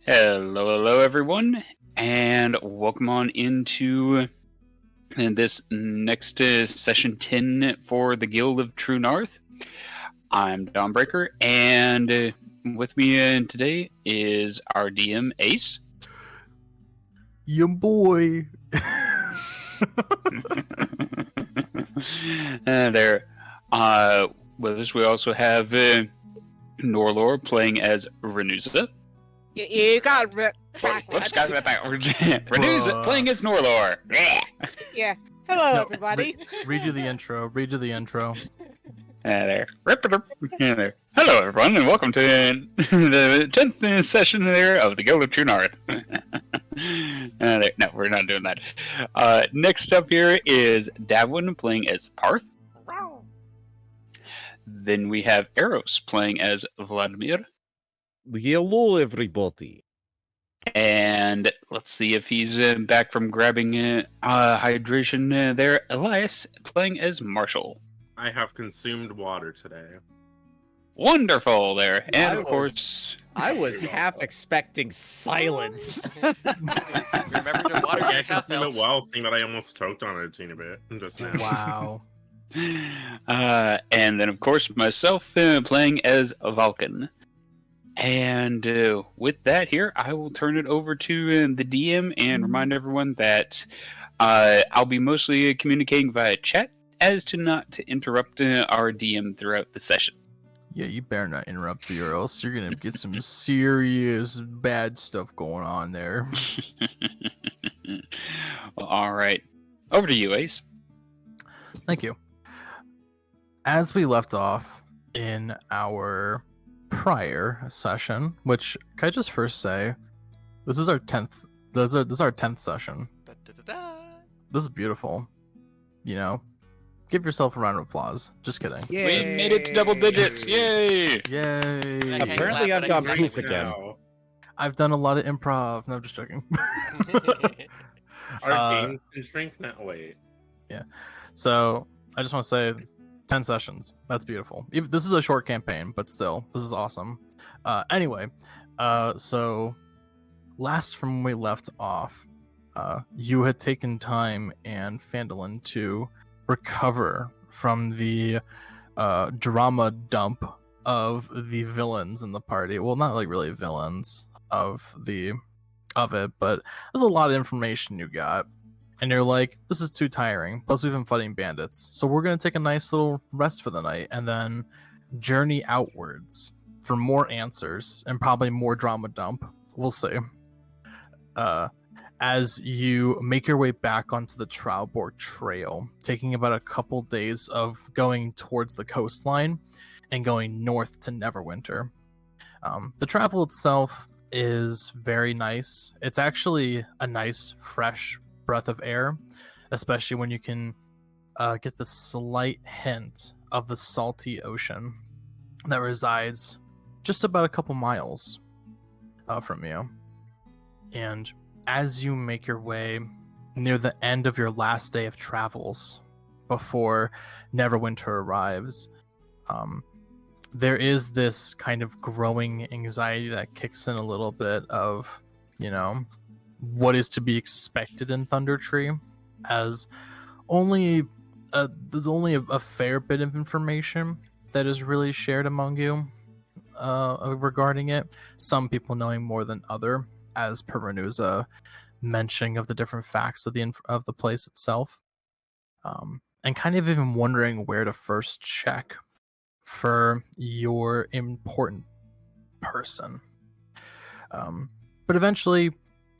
Hello everyone, and welcome on into this next session 10 for the Guild of Trunarth. I'm Dawnbreaker, and with me today is our DM, Ace. Your boy. There. With us we also have Norelor playing as Nenewza. You got Whoops, got it backwards. Nenewza playing as Norelor. Yeah. Hello, everybody. Read you the intro. There. There. Hello, everyone, and welcome to the 10th session there of the Guild of Trunarth. There. No, we're not doing that. Next up here is Davwyn playing as Paarth. Then we have Aeros playing as Vladimir. Hello, everybody. And let's see if he's back from grabbing hydration there. Elias playing as Marshell. I have consumed water today. Wonderful there. And of course... I was half expecting silence. Remember to water your I health, consumed it well, seeing that I almost choked on it a teeny bit. Just now. Wow. And then, of course, myself playing as Valkin. And with that here, I will turn it over to the DM and remind everyone that I'll be mostly communicating via chat as to not to interrupt our DM throughout the session. Yeah, you better not interrupt me or else you're gonna get some serious bad stuff going on there. Well, all right. Over to you, Ace. Thank you. As we left off in our prior session, which can I just first say, this is our 10th. This is our 10th session. This is beautiful. You know, give yourself a round of applause. Just kidding. We made it to double digits. Yay! Yay! Apparently, I've gone poof again. Now, I've done a lot of improv. No, I'm just joking. our games can shrink now. Wait. So I just want to say 10 sessions. That's beautiful. This is a short campaign, but still, this is awesome. Anyway, so last from when we left off, you had taken time and Phandalin to recover from the drama dump of the villains in the party. Well, not like really villains of it, but there's a lot of information you got. And you're like, this is too tiring. Plus, we've been fighting bandits. So we're going to take a nice little rest for the night and then journey outwards for more answers and probably more drama dump. We'll see. As you make your way back onto the Trauborg Trail, taking about a couple days of going towards the coastline and going north to Neverwinter. The travel itself is very nice. It's actually a nice, fresh breath of air, especially when you can get the slight hint of the salty ocean that resides just about a couple miles from you. And as you make your way near the end of your last day of travels before Neverwinter arrives, there is this kind of growing anxiety that kicks in a little bit of, you know, what is to be expected in Thundertree, as there's only a fair bit of information that is really shared among you regarding it. Some people knowing more than other, as per Nenewza mentioning of the different facts of the place itself, and kind of even wondering where to first check for your important person. But eventually,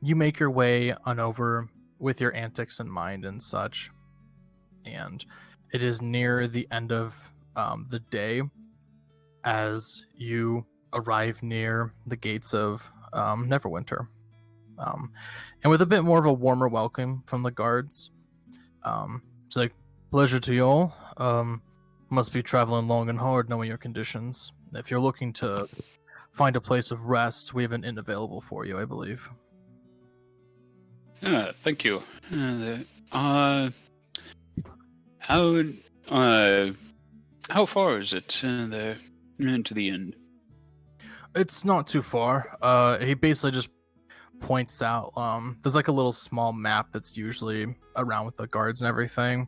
you make your way on over with your antics in mind and such, and it is near the end of the day as you arrive near the gates of Neverwinter. And with a bit more of a warmer welcome from the guards, it's like, pleasure to you all. Must be traveling long and hard knowing your conditions. If you're looking to find a place of rest, we have an inn available for you, I believe. Thank you. How far is it there to the end? It's not too far. He basically just points out. There's like a little small map that's usually around with the guards and everything,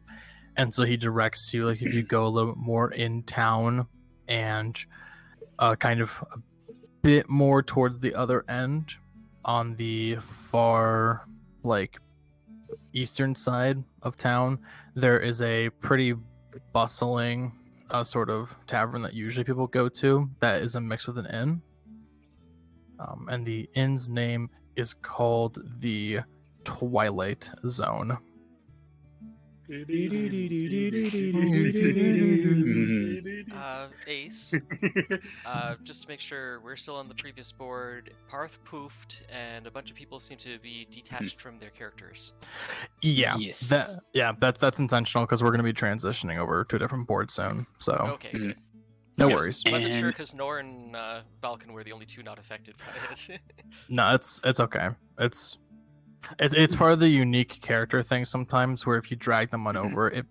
and so he directs you. Like if you go a little bit more in town, and kind of a bit more towards the other end, on the far like eastern side of town, there is a pretty bustling sort of tavern that usually people go to that is a mix with an inn. And the inn's name is called the Twilight Zone. Ace, just to make sure we're still on the previous board, Paarth poofed, and a bunch of people seem to be detached from their characters. Yeah, Yes. that's intentional because we're going to be transitioning over to a different board soon. So Okay, good. no Yes. worries. Wasn't sure And- because Nor and Valkin were the only two not affected by it. No, it's okay. It's part of the unique character thing sometimes, where if you drag them on over, it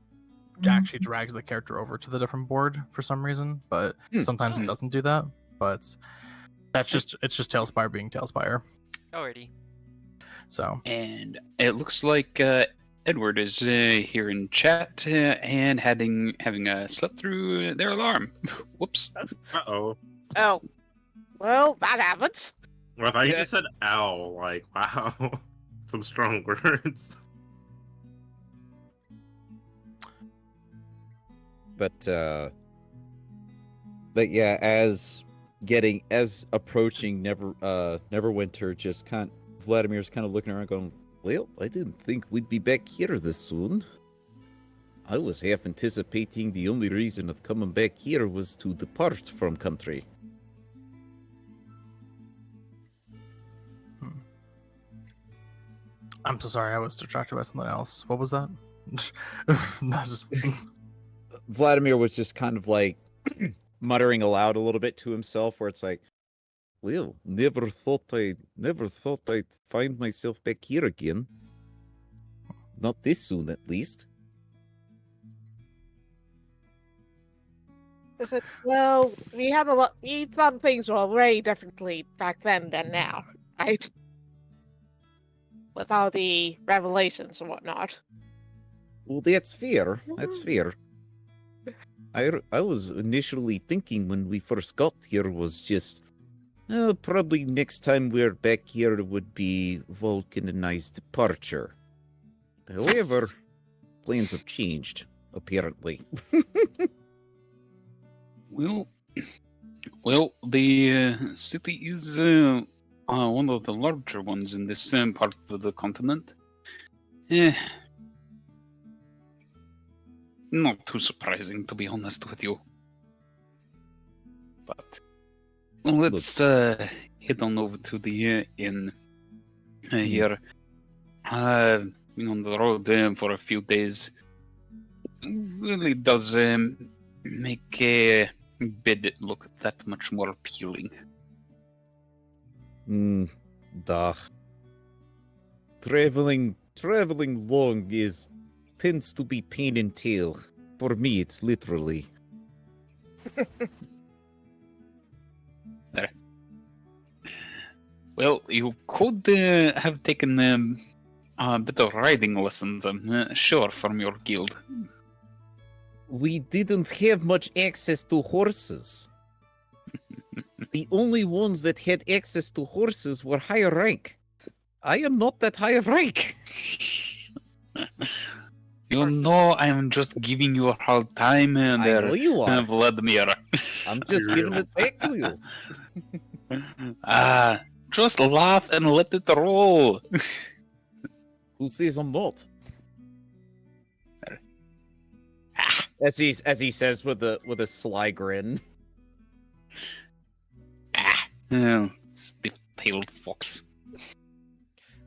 actually drags the character over to the different board for some reason. But sometimes it doesn't do that. But it's just Tailspire being Tailspire. Alrighty. So And it looks like Edward is here in chat and having slept through their alarm. Whoops. Uh-oh. Oh. Well, that happens. Well, I thought you Yeah. just said ow. Like, wow. Some strong words. But yeah, as approaching Neverwinter, Vladimir's kind of looking around, going, "Well, I didn't think we'd be back here this soon. I was half anticipating the only reason of coming back here was to depart from country." I'm so sorry, I was distracted by something else. What was that? That's just Vladimir was just kind of like muttering aloud a little bit to himself, where it's like, "Well, never thought I'd find myself back here again. Not this soon, at least." I said, well, we thought things were way differently back then than now, right? With all the revelations and whatnot. Well, that's fair. That's fair. I was initially thinking when we first got here was just, probably next time we're back here would be Valkin and I's departure. However, plans have changed, apparently. Well, the city is one of the larger ones in this part of the continent. Not too surprising, to be honest with you. But let's head on over to the inn here. Been on the road for a few days. Really does make a bed look that much more appealing. Duh. Traveling long tends to be pain in tail. For me, it's literally. Well, you could have taken a bit of riding lessons, I'm sure, from your guild. We didn't have much access to horses. The only ones that had access to horses were higher rank. I am not that high of rank. You know, I'm just giving you a hard time, I know you are. Vladimir. I'm just giving it back to you. Just laugh and let it roll. Who says I'm not? As he says with a sly grin. Stiff-tailed fox.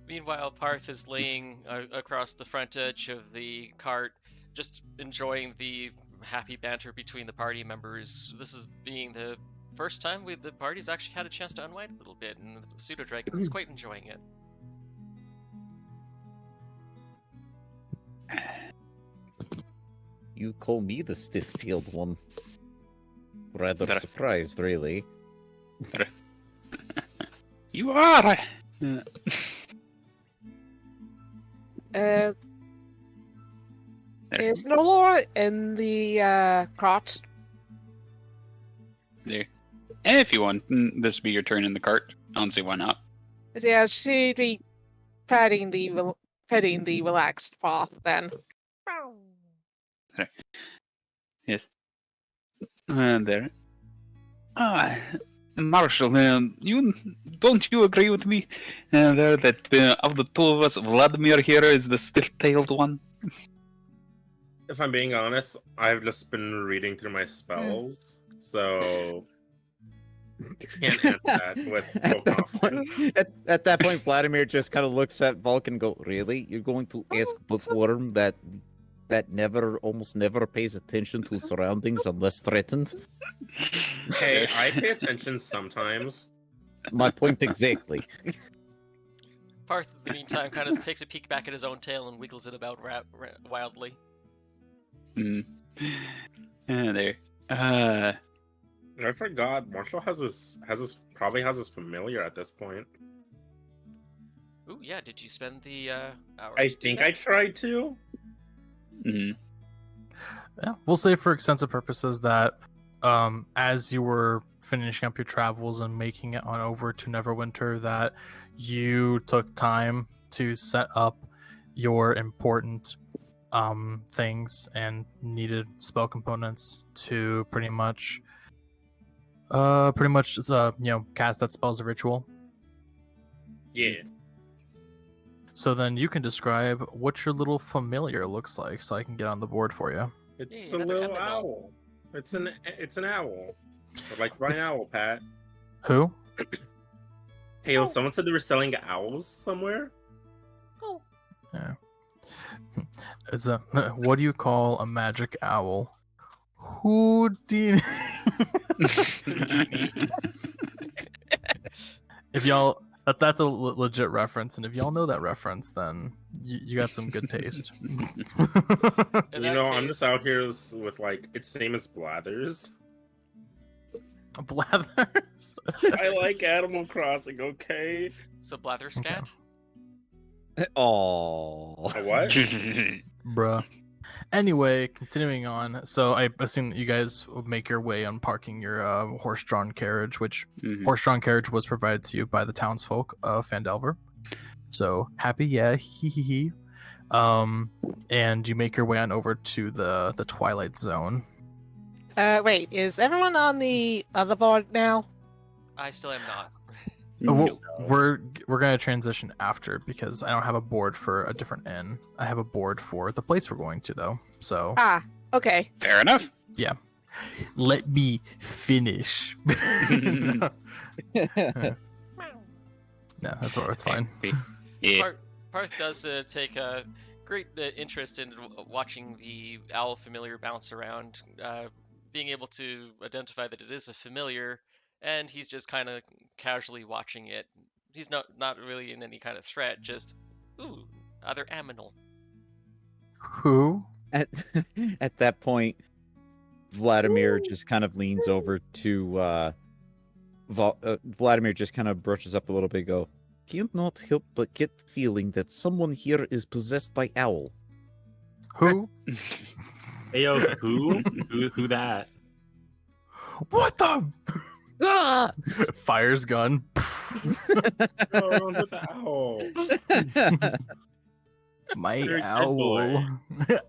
Meanwhile, Paarth is laying across the front edge of the cart, just enjoying the happy banter between the party members. This is being the first time the party's actually had a chance to unwind a little bit, and the pseudodragon is quite enjoying it. You call me the stiff-tailed one. Rather surprised, really. You are. Is Norelor in the cart? There. And if you want, this be your turn in the cart. I don't see why not. Yeah, she'd be petting the relaxed Paarth then. Yes. There. Ah, Marshall, don't you agree with me there that of the two of us, Vladimir here is the stiff-tailed one? If I'm being honest, I've just been reading through my spells, so can't answer that with full confidence. At that point, Vladimir just kind of looks at Valkin and go, "Really? You're going to ask Bookworm that almost never pays attention to surroundings unless threatened?" Hey, I pay attention sometimes. My point exactly. Paarth, in the meantime, kind of takes a peek back at his own tail and wiggles it about wildly. There. I forgot. Marshall probably has his familiar at this point. Ooh, yeah. Did you spend the hour? I to do think that? I tried to. Yeah, we'll say for extensive purposes that as you were finishing up your travels and making it on over to Neverwinter, that you took time to set up your important things and needed spell components to pretty much cast that spell as a ritual. Yeah. So then you can describe what your little familiar looks like, so I can get on the board for you. It's Hey, a another little eminal. owl. It's an owl. Like Brian Owl, Pat. Who? Hey, someone said they were selling owls somewhere. Yeah. It's a. What do you call a magic owl? Houdini. If y'all, that's a legit reference, and if y'all know that reference, then you got some good taste. In You that know, I'm just case- out here with like its name is Blathers. Blathers. I like Animal Crossing. Okay. So Blatherskate? Oh. A what? Bruh. Anyway, continuing on. So I assume that you guys will make your way on parking your horse-drawn carriage, which horse-drawn carriage was provided to you by the townsfolk of Phandalin. So happy, yeah, hee hee hee. And you make your way on over to the Twilight Zone. Wait, is everyone on the other board now? I still am not. Well, we're gonna transition after because I don't have a board for a different inn. I have a board for the place we're going to though. So Ah, okay. Fair enough. let me finish. No, that's all. It's fine. Yeah. Paarth does take a great interest in watching the owl familiar bounce around, being able to identify that it is a familiar, and he's just kind of casually watching it. He's not really in any kind of threat, just, ooh, other aminal. Who? At that point, Vladimir just kind of leans over to Vladimir just kind of brushes up a little bit and go, "Can't not help but get the feeling that someone here is possessed by owl." Who? Hey, yo, who that? What the? Ah! Fires gun. Oh, with the owl. My You're a good owl. boy.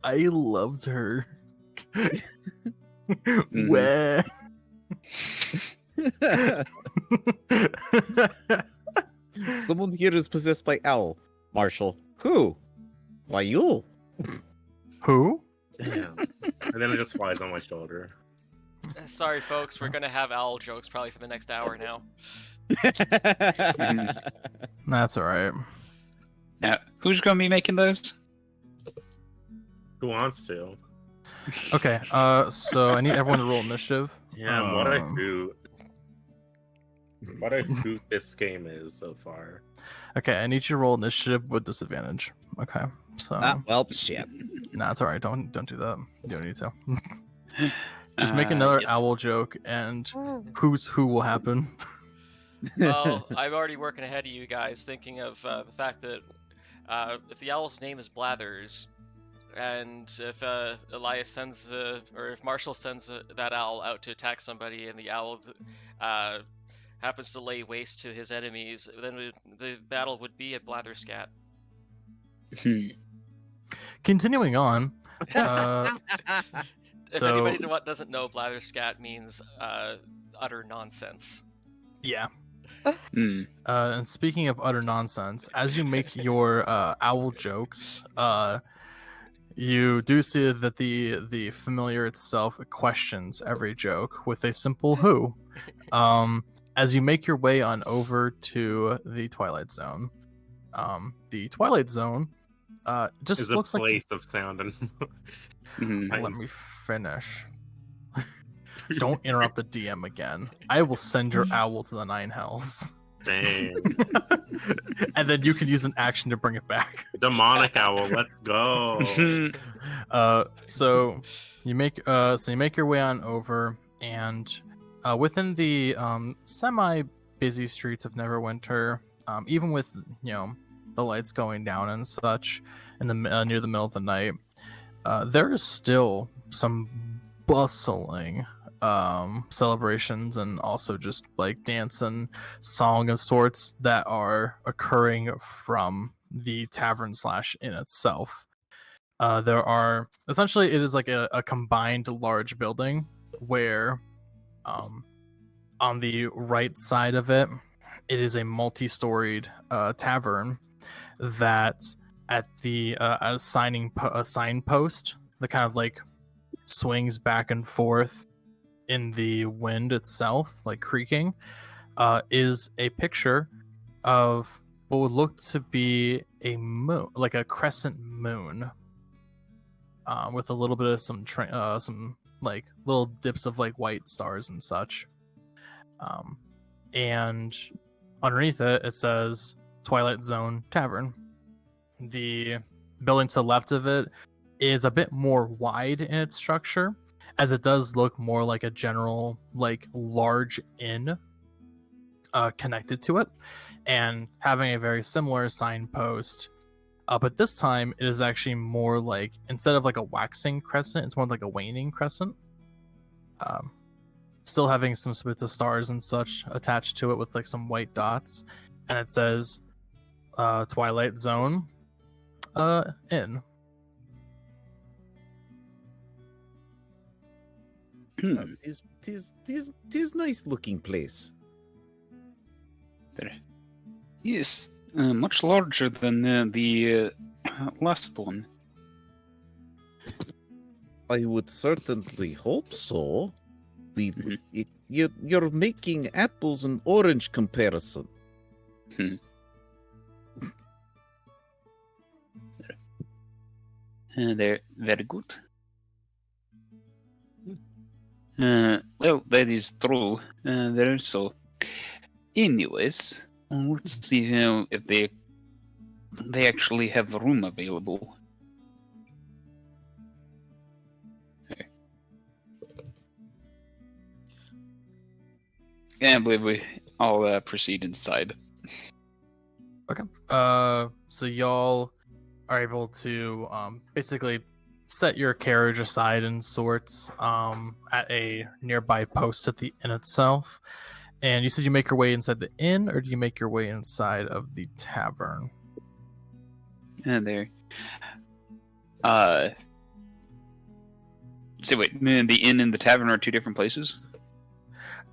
I loved her. Where? Someone here is possessed by owl. Marshall. Who? Why you? Who? Damn. And then it just flies on my shoulder. Sorry, folks, we're gonna have owl jokes probably for the next hour now. That's all right. Now, who's going to be making those? Who wants to? Okay. So I need everyone to roll initiative. Damn, what a hoot. What a hoot this game is so far. Okay, I need you to roll initiative with disadvantage. Okay. So Well, shit. nah, it's all right. Don't do that. You don't need to. Just make another yes. owl joke, and who's who will happen. Well, I'm already working ahead of you guys, thinking of the fact that if the owl's name is Blathers, and if Elias sends, or if Marshell sends that owl out to attack somebody, and the owl happens to lay waste to his enemies, then the battle would be at Blatherscat. Continuing on. If anybody doesn't know, Blatherscat means utter nonsense. Yeah. And speaking of utter nonsense, as you make your owl jokes, you do see that the familiar itself questions every joke with a simple "who." As you make your way on over to the Twilight Zone, the Twilight Zone just Is looks a like. place of sound and. Let me finish. Don't interrupt the DM again. I will send your owl to the 9 hells. Dang. And then you can use an action to bring it back. Demonic owl, let's go. So you make your way on over, and within the semi-busy streets of Neverwinter, even with the lights going down and such in the near the middle of the night, there is still some bustling celebrations and also just like dance and song of sorts that are occurring from the tavern / inn itself. There are essentially, it is like a combined large building where on the right side of it, it is a multi-storied tavern that at the a signpost that kind of like swings back and forth in the wind itself, like creaking, is a picture of what would look to be a moon, like a crescent moon, with a little bit of some like little dips of like white stars and such. And underneath it says Twilight Zone Tavern. The building to the left of it is a bit more wide in its structure, as it does look more like a general, like, large inn connected to it, and having a very similar signpost. But this time, it is actually more like, instead of like a waxing crescent, it's more like a waning crescent. Still having some bits of stars and such attached to it with like some white dots. And it says Twilight Zone Inn. Tis nice looking place. Yes, much larger than the last one. I would certainly hope so. You're making apples and orange comparison. They're very good. Well, that is true. There is so. Anyways, let's see if they actually have a room available. Okay. Yeah, I believe we all proceed inside. Okay. So y'all are able to basically set your carriage aside in sorts at a nearby post at the inn itself. And you said you make your way inside the inn, or do you make your way inside of the tavern? And there. So wait, the inn and the tavern are two different places?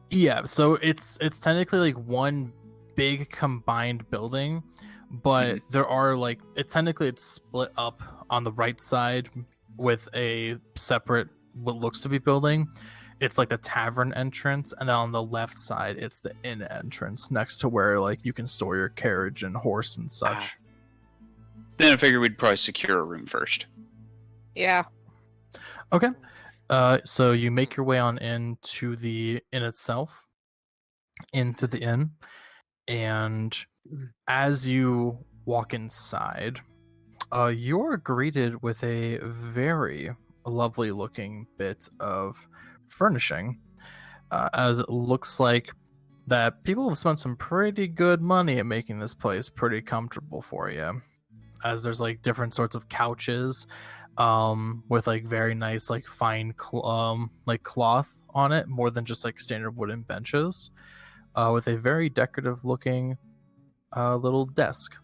Yeah, so it's technically like one big combined building, but there are like it's split up on the right side with a separate what looks to be building. It's like the tavern entrance, and then on the left side it's the inn entrance next to where like you can store your carriage and horse and such. Then I figured we'd probably secure a room first. Yeah. Okay. So you make your way on into the inn itself, into the inn, and as you walk inside, you're greeted with a very lovely looking bit of furnishing, as it looks like that people have spent some pretty good money at making this place pretty comfortable for you. As there's like different sorts of couches, with like very nice like fine like cloth on it, more than just like standard wooden benches, with a very decorative looking little desk.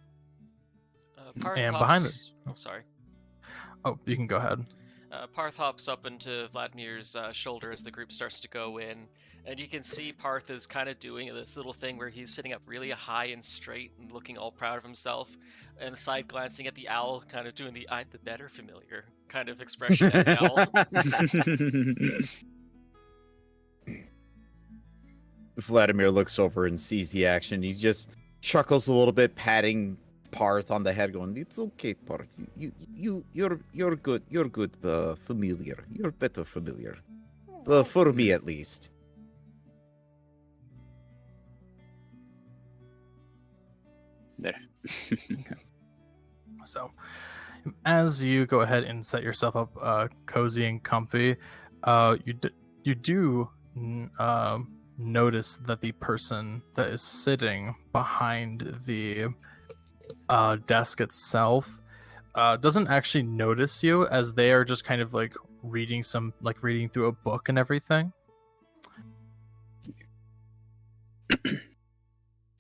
Paarth And hops... behind it- Oh, sorry. Oh, you can go ahead. Paarth hops up into Vladimir's shoulder as the group starts to go in, and you can see Paarth is kind of doing this little thing where he's sitting up really high and straight and looking all proud of himself, and side glancing at the owl, kind of doing the the better familiar kind of expression at the owl. Vladimir looks over and sees the action. He just chuckles a little bit, patting Paarth on the head, going, "It's okay, Paarth. You're good. You're good, familiar. You're better familiar, for me at least." There. So, as you go ahead and set yourself up cozy and comfy, you do notice that the person that is sitting behind the desk itself doesn't actually notice you, as they are just kind of like reading through a book and everything.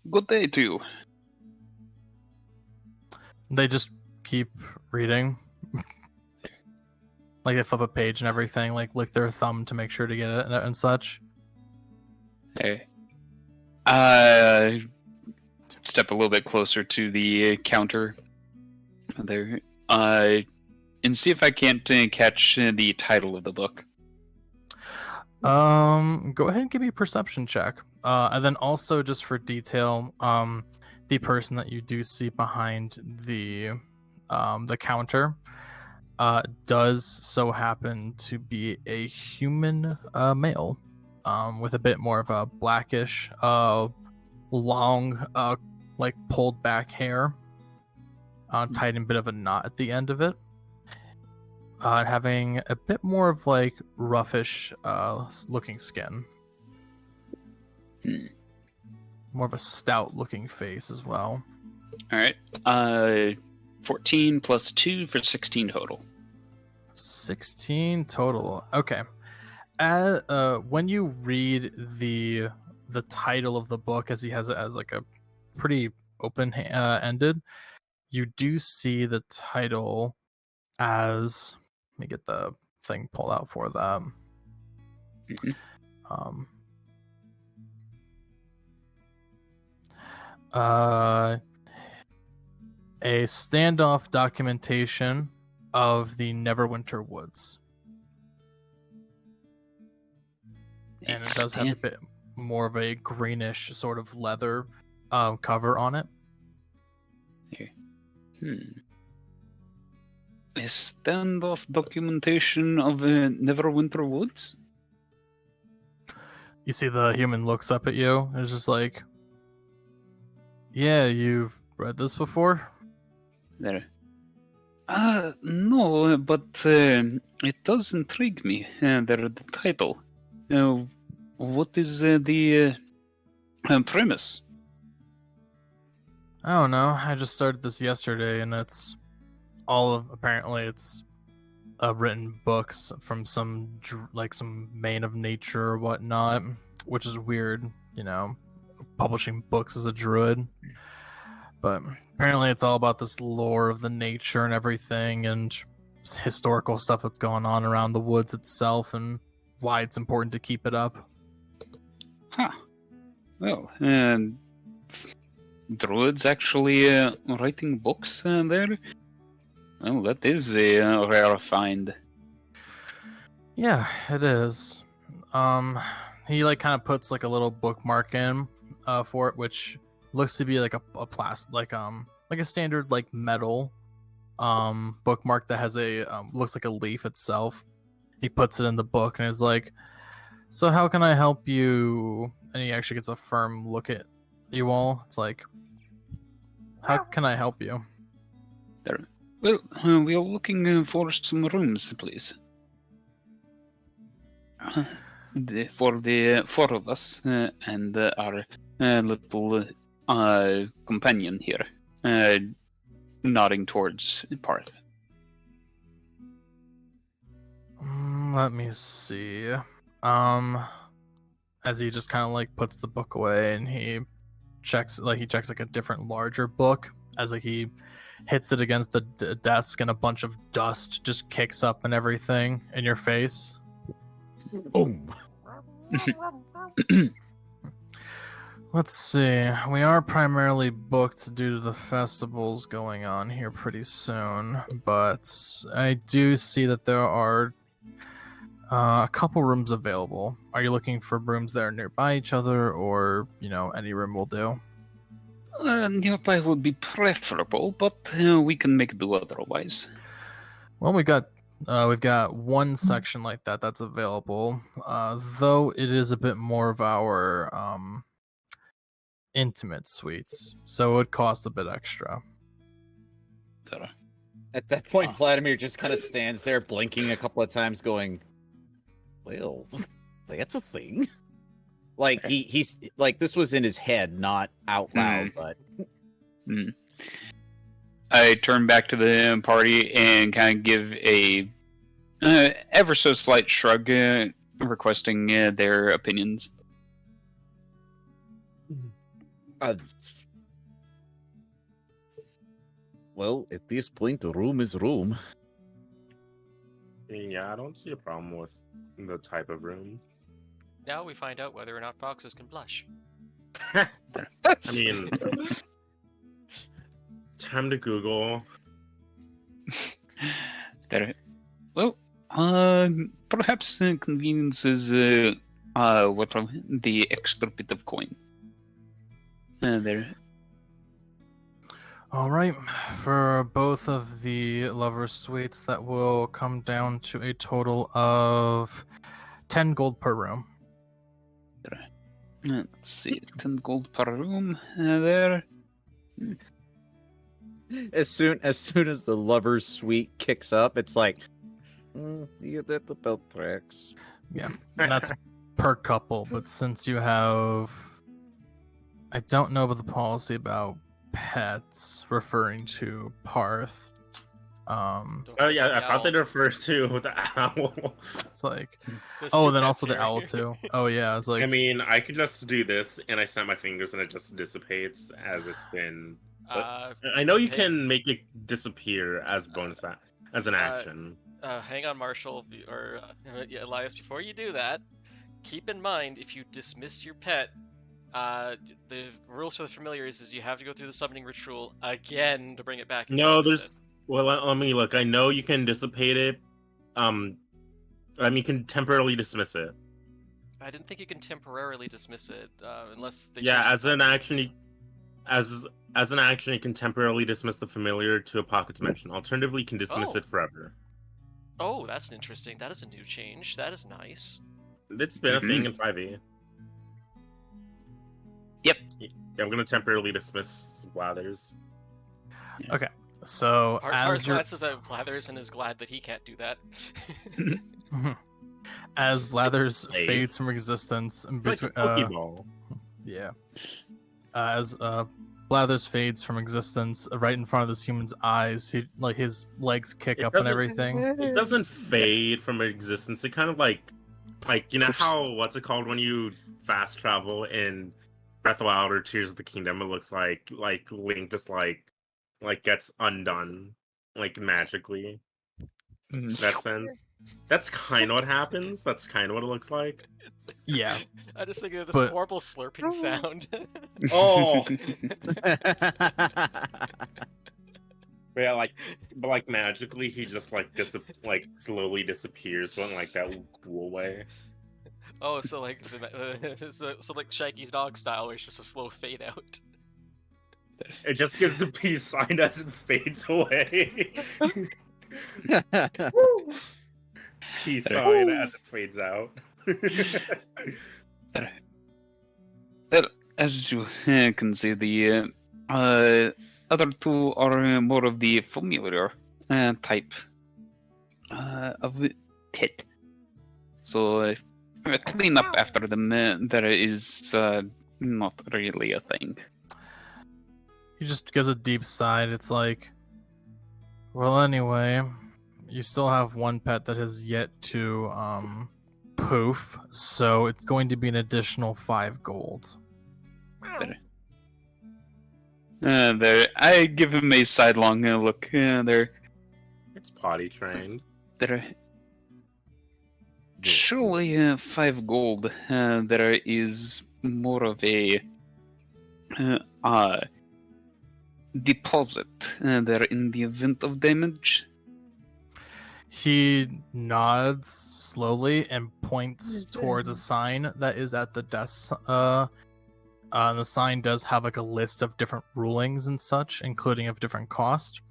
Good day to you. They just keep reading. Like they flip a page and everything, like lick their thumb to make sure to get it and such. Okay. Step a little bit closer to the counter there, and see if I can't catch the title of the book. Go ahead and give me a perception check. And then also, just for detail, the person that you do see behind the counter does so happen to be a human male, with a bit more of a blackish, long, like pulled back hair, tied in a bit of a knot at the end of it, having a bit more of like roughish looking skin. More of a stout looking face as well. Alright. 14 plus 2 for 16 total. 16 total. Okay. When you read the title of the book, as he has it as like a pretty open ended, you do see the title as, let me get the thing pulled out for that. Mm-hmm. A standoff documentation of the Neverwinter woods. And it does have a bit more of a greenish sort of leather cover on it. Okay. A standoff documentation of Neverwinter woods? You see the human looks up at you and is just like, "Yeah, you've read this before?" There. No, but it does intrigue me. The title. What is the premise? I don't know. I just started this yesterday, and it's apparently it's written books from some mane of nature or whatnot, which is weird, publishing books as a druid. But apparently it's all about this lore of the nature and everything, and historical stuff that's going on around the woods itself, and why it's important to keep it up. Huh. Well, druids actually writing books there? Well, that is a rare find. Yeah, it is. He kind of puts a little bookmark in for it, which looks to be like a plastic, like a standard metal bookmark that has a looks like a leaf itself. He puts it in the book and is like, "So how can I help you?" And he actually gets a firm look at you all. It's like, "How can I help you?" There. Well, we are looking for some rooms, please. for the four of us and our little companion here, nodding towards Paarth. Let me see. As he just kind of like puts the book away and he checks like a different larger book as like he hits it against the desk and a bunch of dust just kicks up and everything in your face. Boom. Let's see. We are primarily booked due to the festivals going on here pretty soon, but I do see that there are a couple rooms available. Are you looking for rooms that are nearby each other, or, any room will do? Nearby would be preferable, but we can make do otherwise. Well, we've got one section like that's available, though it is a bit more of our intimate suites, so it would cost a bit extra. At that point, Vladimir just kind of stands there, blinking a couple of times, going, "Well, that's a thing." Like he's like this was in his head, not out loud, but. I turn back to the party and kind of give a ever so slight shrug, requesting their opinions. Well, at this point, the room is room. I mean, yeah, I don't see a problem with the type of room. Now we find out whether or not foxes can blush. I mean, time to Google. Well, perhaps convenience is what the extra bit of coin. There. All right, for both of the lover suites, that will come down to a total of 10 gold per room. Let's see, 10 gold per room. There. As soon as the lover's suite kicks up, it's like, Yeah, that about tracks. Yeah, and that's per couple, but since you have... I don't know about the policy about pets referring to Paarth. Oh yeah, I thought they referred to the owl. It's like, There's oh, two then pets also the here. owl too. Oh yeah, it's like, I mean, I could just do this, and I snap my fingers, and it just dissipates as it's been. I know you hey. can make it disappear as bonus as an action. Hang on, Marshall, or Elias, before you do that, keep in mind, if you dismiss your pet, the rules for the familiar is you have to go through the summoning ritual again to bring it back. No, there's. Well, let me look. I know you can dissipate it. I mean, you can temporarily dismiss it. I didn't think you can temporarily dismiss it unless they. Yeah, as an action, as an action, you can temporarily dismiss the familiar to a pocket dimension. Alternatively, you can dismiss it forever. Oh, that's interesting. That is a new change. That is nice. It's been a thing in 5e. Yep. Yeah, I'm gonna temporarily dismiss Blathers. okay. So Paarth glances at Blathers and is glad that he can't do that. as Blathers Dave. fades from existence, It's like a Pokeball. yeah, as Blathers fades from existence right in front of this human's eyes, his legs kick It up and doesn't- everything. It doesn't fade from existence. It kind of like you know how what's it called when you fast travel in Breath of the Wild or Tears of the Kingdom? It looks like Link just like gets undone magically. In that sense, that's kind of what happens. That's kind of what it looks like. Yeah, I just think of this But- horrible slurping sound. Oh, but yeah, but magically he just slowly disappears, but in that cool way. Oh, so so like Shaggy's dog style, where it's just a slow fade out. It just gives the peace sign as it fades away. Peace sign as it fades out. Well, as you can see, the other two are more of the familiar type of pet. So clean up after them. There is not really a thing. He just gives a deep sigh. It's like, well, anyway, you still have one pet that has yet to poof, so it's going to be an additional 5 gold. There, I give him a sidelong look. There, It's potty trained. there. Surely 5 gold. There is more of a deposit there in the event of damage. He nods slowly and points towards a sign that is at the desk. The sign does have like a list of different rulings and such, including of different cost.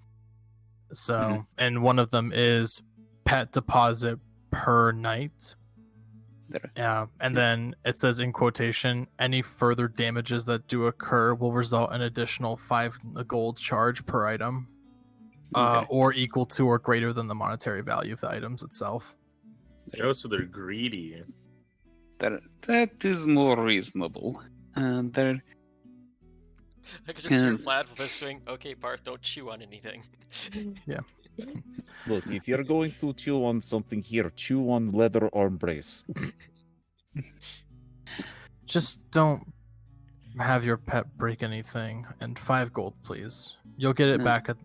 So, and one of them is pet deposit per night. Yeah, and then it says in quotation, any further damages that do occur will result in additional 5 gold charge per item, or equal to or greater than the monetary value of the items itself. Oh, so they're greedy. That is more reasonable. There, I could just hear Vlad whispering, "Okay, Paarth, don't chew on anything." Look, if you're going to chew on something here, chew on leather arm brace. Just don't have your pet break anything, and 5 gold, please. You'll get it back at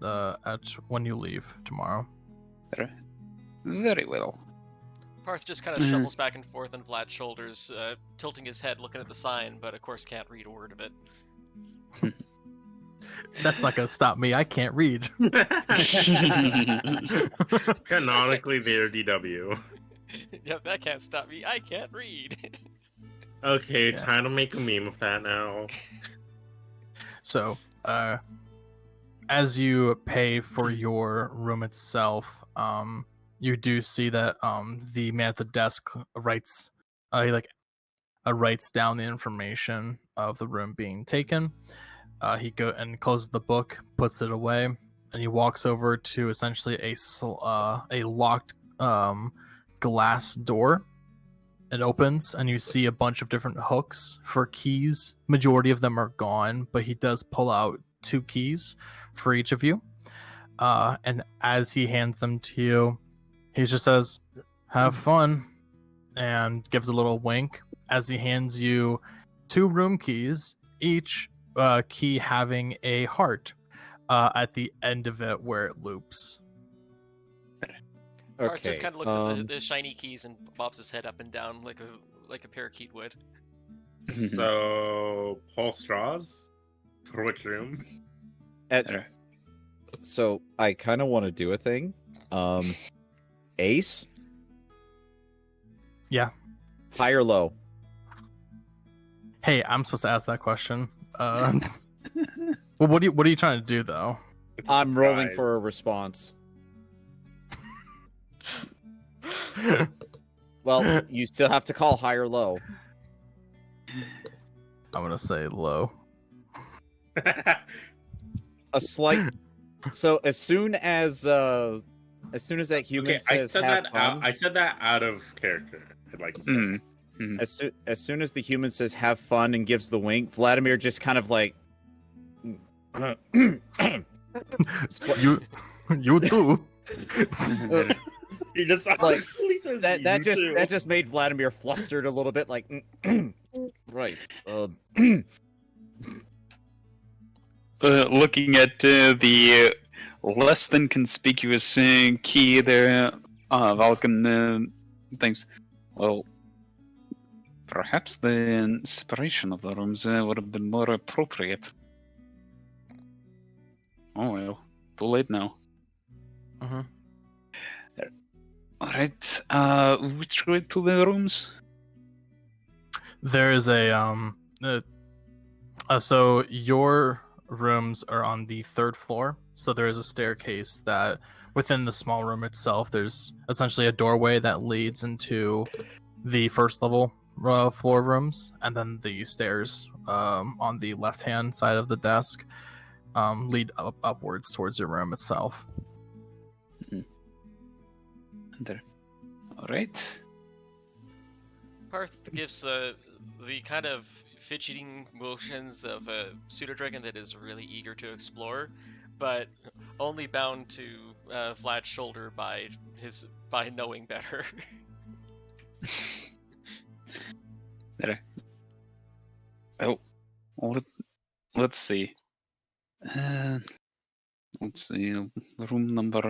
when you leave tomorrow. very well. Paarth just kind of shuffles back and forth on Vlad's shoulders, tilting his head, looking at the sign, but of course can't read a word of it. That's not gonna stop me. I can't read. Canonically, they're DW. Yep, that can't stop me. I can't read. Okay, Yeah. time to make a meme of that now. So, as you pay for your room itself, you do see that the man at the desk writes down the information of the room being taken. He closes the book, puts it away, and he walks over to essentially a locked glass door. It opens, and you see a bunch of different hooks for keys. Majority of them are gone, but he does pull out 2 keys for each of you. And as he hands them to you, he just says, "Have fun," and gives a little wink as he hands you 2 room keys, each key having a heart at the end of it where it loops. Paarth just kind of looks at the shiny keys and bobs his head up and down like a parakeet would. So, pull straws? For which room? So I kind of want to do a thing. Ace? Yeah. High or low? Hey, I'm supposed to ask that question. Well, what are you trying to do though? It's a I'm rolling surprise. for a response. Well, you still have to call high or low. I'm gonna say low. A slight. So as soon as that human Okay, says have fun, I said that out of character. I'd like to say. as soon as the human says have fun and gives the wink, Vladimir just kind of like You do. He just Like, he says that just made Vladimir flustered a little bit. Like, right. Looking at the less than conspicuous key there, Valkin thinks, well, perhaps the separation of the rooms would have been more appropriate. Oh well, too late now. Alright, which way to the rooms? There is so your rooms are on the 3rd floor. So there is a staircase that within the small room itself, there's essentially a doorway that leads into the 1st level floor rooms, and then the stairs on the left-hand side of the desk lead upwards towards your room itself. There. Alright. Paarth gives the kind of fidgeting motions of a pseudodragon that is really eager to explore, but only bound to Vlad's shoulder by knowing better. Better. Oh, let's see. Let's see. Room number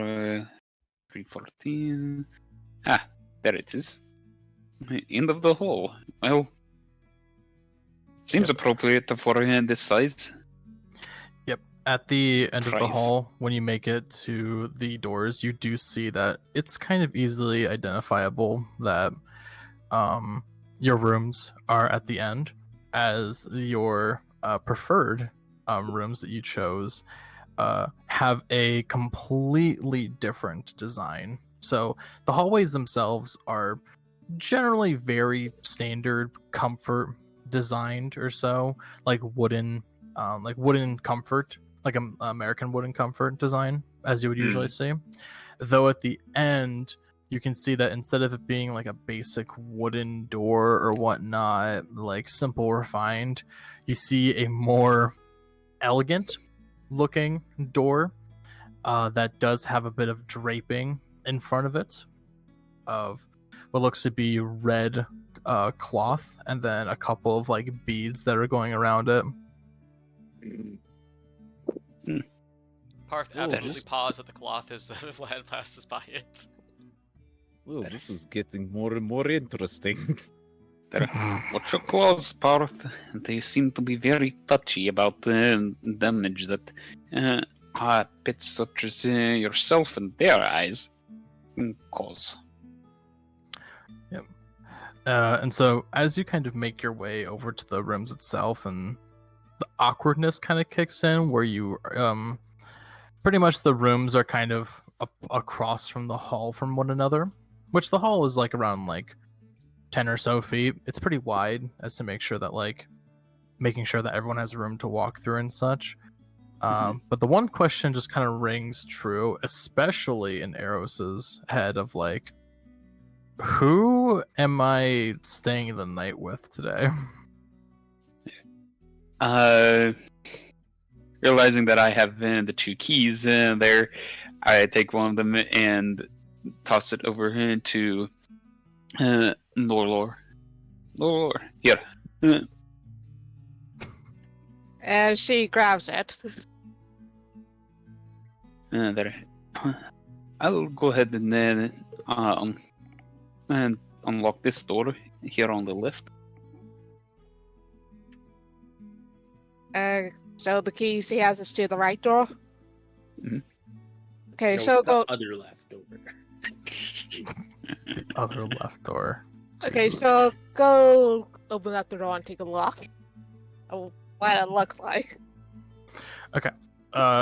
314. Ah, there it is. End of the hall. Well, seems appropriate for this size. Yep. At the end of the Price. hall, when you make it to the doors, you do see that it's kind of easily identifiable that your rooms are at the end, as your preferred rooms that you chose have a completely different design. So the hallways themselves are generally very standard comfort designed or so, like wooden comfort, like an American wooden comfort design, as you would usually see. Though at the end, you can see that instead of it being like a basic wooden door or whatnot, like simple refined, you see a more elegant looking door that does have a bit of draping in front of it of what looks to be red cloth, and then a couple of like beads that are going around it. Paarth absolutely paws at the cloth as Vlad passes by it. Well, this is getting more and more interesting. Watch your claws, Paarth. They seem to be very touchy about the damage that pets such as yourself and their eyes cause. Yep. And so as you kind of make your way over to the rooms itself, and the awkwardness kind of kicks in, where you pretty much the rooms are kind of across from the hall from one another, which the hall is like around like 10 or so feet. It's pretty wide, as to make sure that making sure that everyone has room to walk through and such. But the one question just kind of rings true, especially in Aeros's head, of like, who am I staying the night with today? Realizing that I have the two keys there, I take one of them and toss it over to Norelor. Norelor, here. And she grabs it. There. I'll go ahead and unlock this door here on the left. So the keys he has is to the right door? Mhm. Okay, No, so the other leftover. The other left door. Okay, Jesus. so go open up the door and take a look at what it looks like. Okay.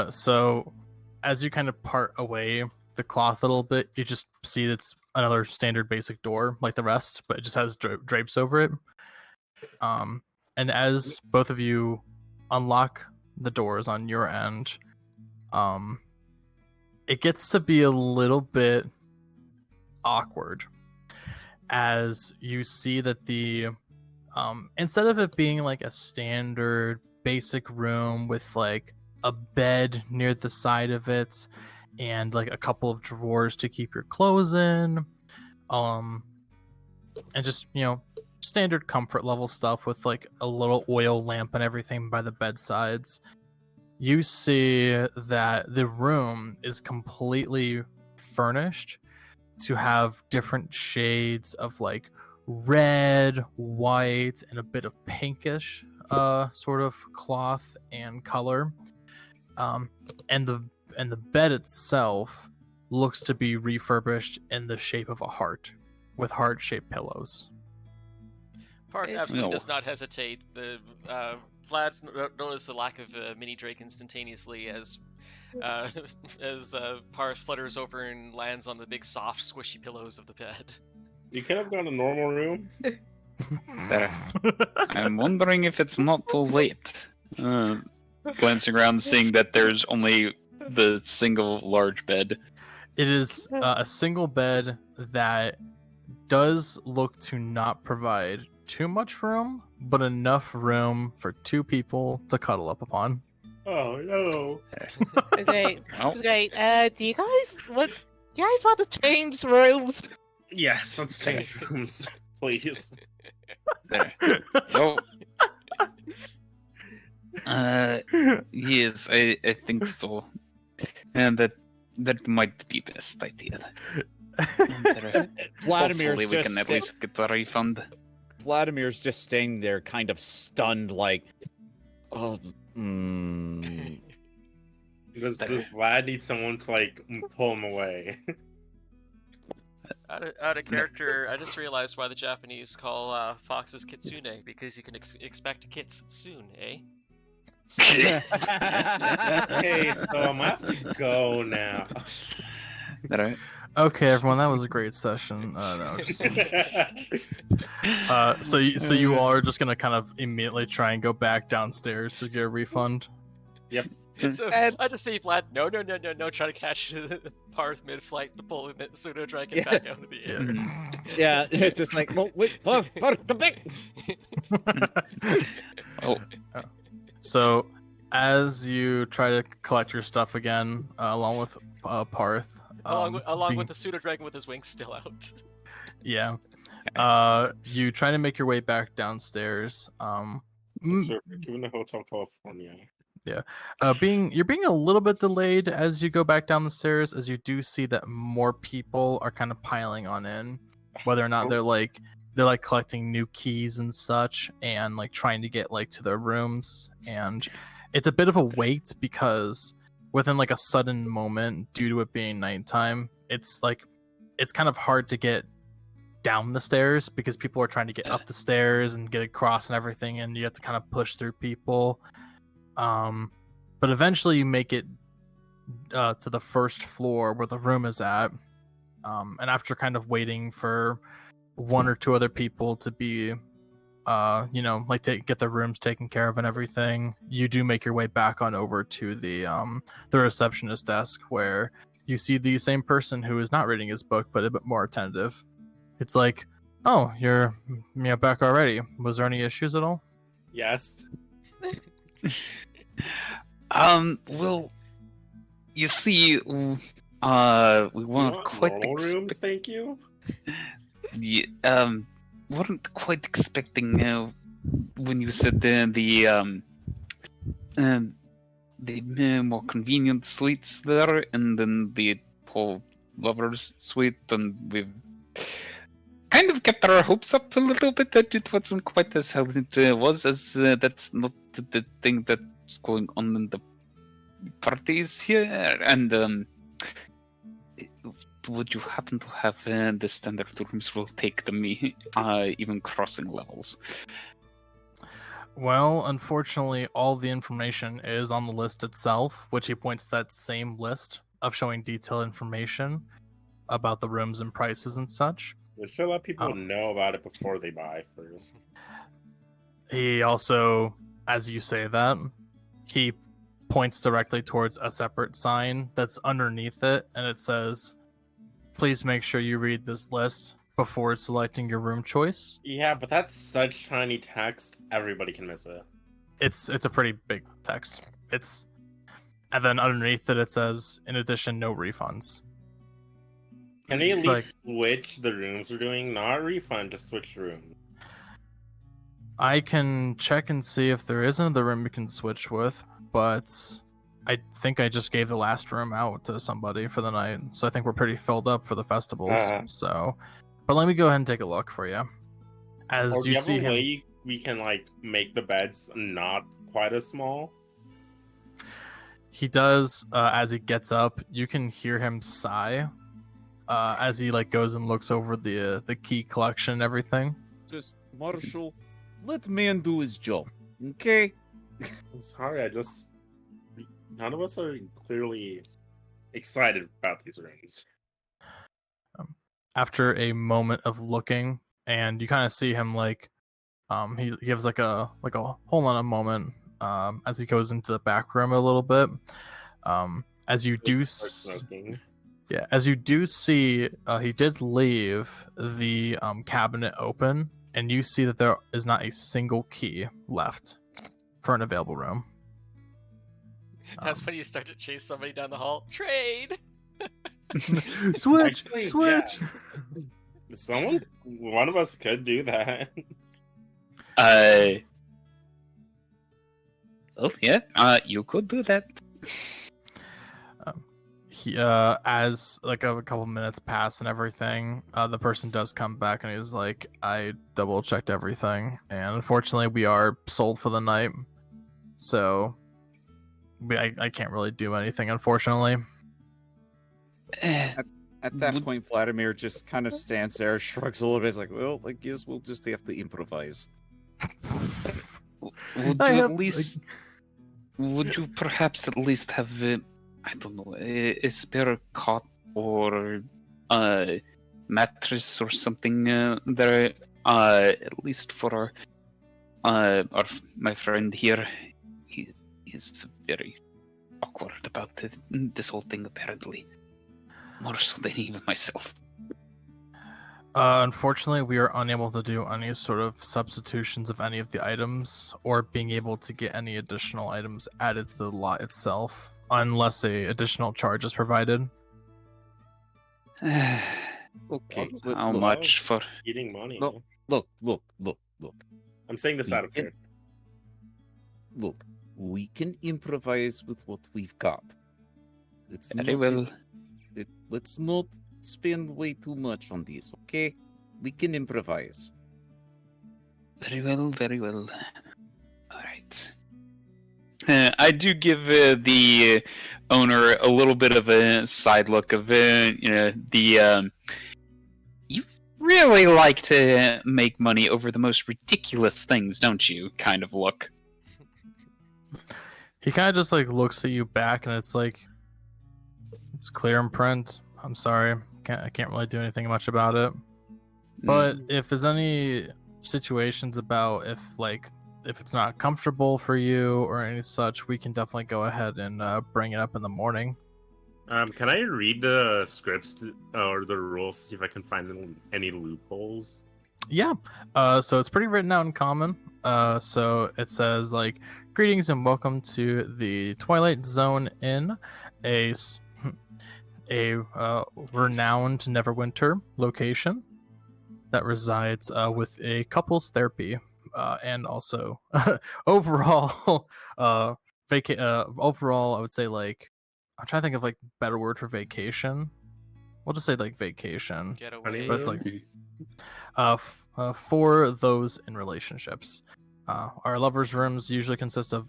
So as you kind of part away the cloth a little bit, you just see it's another standard basic door like the rest, but it just has drapes over it. And as both of you unlock the doors on your end, it gets to be a little bit awkward, as you see that the instead of it being like a standard basic room with like a bed near the side of it and like a couple of drawers to keep your clothes in, and just, you know, standard comfort level stuff with like a little oil lamp and everything by the bedsides, you see that the room is completely furnished to have different shades of like red, white, and a bit of pinkish sort of cloth and color. And the bed itself looks to be refurbished in the shape of a heart, with heart-shaped pillows. Paarth absolutely No. does not hesitate. The Vlad notices the lack of mini Drake instantaneously as Paarth flutters over and lands on the big, soft, squishy pillows of the bed. You could have gone a normal room. There. I'm wondering if it's not too late. Glancing around, seeing that there's only the single large bed. It is a single bed that does look to not provide too much room, but enough room for 2 people to cuddle up upon. Oh no. Okay, Well, okay. Do you guys want to change rooms? Yes, let's change rooms, please. there. Well, yes, I think so. And that might be best idea. Vladimir's Hopefully we just can at least get the refund. Vladimir's just standing there, kind of stunned, like, oh, Does Vlad need someone to like pull him away? Out of character, I just realized why the Japanese call foxes kitsune, because you can expect kits soon, eh? Okay, so I'm gonna have to go now. Alright. Okay, everyone, that was a great session. So you all are just gonna kind of immediately try and go back downstairs to get a refund. So I just see Vlad, no, try to catch Paarth mid-flight to pull the pseudodragon back out of the air. yeah, it's just like, well, wait, Paarth, come back! Oh, So as you try to collect your stuff again, along with Paarth, Along with the pseudodragon with his wings still out. yeah, you try to make your way back downstairs. Given the Hotel California. You're being a little bit delayed as you go back down the stairs, as you do see that more people are kind of piling on in, whether or not they're collecting new keys and such, and like trying to get like to their rooms. And it's a bit of a wait because within like a sudden moment, due to it being nighttime, it's kind of hard to get down the stairs because people are trying to get up the stairs and get across and everything, and you have to kind of push through people. But eventually you make it to the first floor where the room is at, and after kind of waiting for 1 or 2 other people to be get their rooms taken care of and everything, you do make your way back on over to the receptionist desk, where you see the same person who is not reading his book but a bit more attentive. It's like, oh, you're back already. Was there any issues at all? Yes. Well, you see, we weren't quite normal rooms, thank you. Weren't quite expecting when you said the more convenient suites there, and then the whole lovers suite, and we've kind of kept our hopes up a little bit that it wasn't quite as how it was, as that's not the thing that's going on in the parties here. And would you happen to have the standard rooms will take them even crossing levels? Well, unfortunately, all the information is on the list itself, which he points to that same list of showing detailed information about the rooms and prices and such. We should let people know about it before they buy first. He also, as you say that, he points directly towards a separate sign that's underneath it, and it says, "Please make sure you read this list before selecting your room choice." Yeah, but that's such tiny text, everybody can miss it. It's a pretty big text. And then underneath it says, "In addition, no refunds." Can they at It's least switch the rooms we're doing? Not refund, just switch rooms. I can check and see if there is another room we can switch with, but I think I just gave the last room out to somebody for the night, so I think we're pretty filled up for the festivals. But let me go ahead and take a look for you. As Or do you you have see a him, way we can like make the beds not quite as small? he does. As he gets up, you can hear him sigh as he like goes and looks over the key collection and everything. Just, Marshall, let man do his job, okay? I'm sorry, none of us are clearly excited about these rooms. After a moment of looking, and you kind of see him like, he gives like a hold on a moment, as he goes into the back room a little bit. As you do, Smoking. Yeah, as you do see, he did leave the cabinet open, and you see that there is not a single key left for an available room. That's when you start to chase somebody down the hall. Trade! Switch! Actually, Switch! One of us could do that. Oh yeah, you could do that. He, as like a couple minutes pass and everything, the person does come back and he's like, I double checked everything, and unfortunately we are sold for the night, so I can't really do anything, unfortunately. At that Would- point, Vladimir just kind of stands there, shrugs a little bit, is like, well, I guess we'll just have to improvise. Would I you have, at least? Would you perhaps at least have, I don't know, a spare cot or a mattress or something there? At least for my friend here, he's very awkward about this whole thing. Apparently, more so than even myself. Unfortunately, we are unable to do any sort of substitutions of any of the items or being able to get any additional items added to the lot itself unless a additional charge is provided. Okay, How look, much for? Eating money. No. look. I'm saying this out of We care. Look, we can improvise with what we've got. It's Very not- well. let's not spend way too much on this, okay? We can improvise. Very well, very well. Alright. I do give the owner a little bit of a side look of you really like to make money over the most ridiculous things, don't you? Kind of look. He kind of just like looks at you back, and it's like, it's clear in print. I'm sorry, I can't really do anything much about it. But if there's any situations about if it's not comfortable for you or any such, we can definitely go ahead and bring it up in the morning. Can I read the scripts or the rules to see if I can find any loopholes? Yeah. So it's pretty written out in common. So it says like, greetings and welcome to the Twilight Zone Inn, a renowned Neverwinter location that resides with a couples therapy and also overall overall I would say, like, I'm trying to think of like better word for vacation. We'll just say like vacation. Get away. But it's like for those in relationships. Our lovers' rooms usually consist of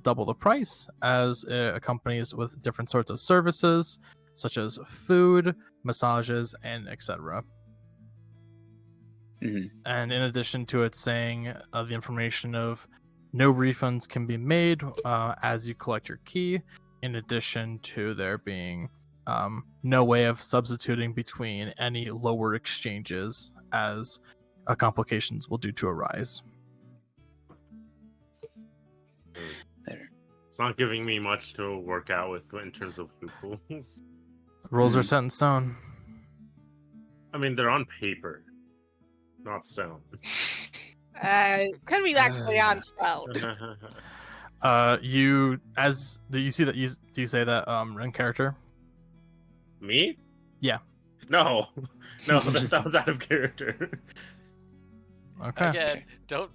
double the price, as it accompanies with different sorts of services, such as food, massages, and etc. And in addition to it saying the information of no refunds can be made as you collect your key, in addition to there being no way of substituting between any lower exchanges, as complications will due to arise. It's not giving me much to work out with in terms of loopholes. Rules are set in stone. I mean, they're on paper, not stone. Can we actually on stone? Do you see that do you say that in character? Me? Yeah. No, that was out of character. Okay. Again, don't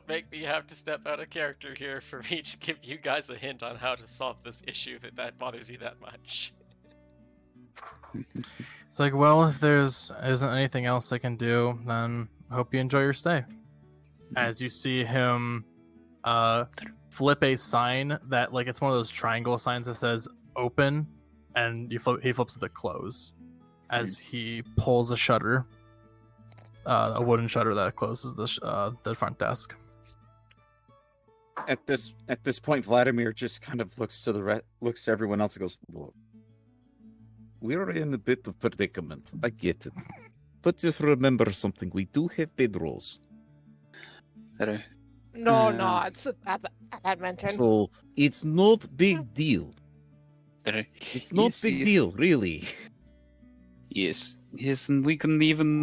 make me have to step out of character here for me to give you guys a hint on how to solve this issue that bothers you that much. It's like, well, if there's isn't anything else I can do, then I hope you enjoy your stay. As you see him flip a sign that, like, it's one of those triangle signs that says open, and he flips it to close as he pulls a shutter, a wooden shutter that closes the front desk. At this point, Vladimir just kind of looks to everyone else and goes, "Look, we're in a bit of predicament. I get it, but just remember something: we do have bedrolls. No, not at Edmonton. So it's not big deal. It's not big deal, really." Yes, yes, and we can even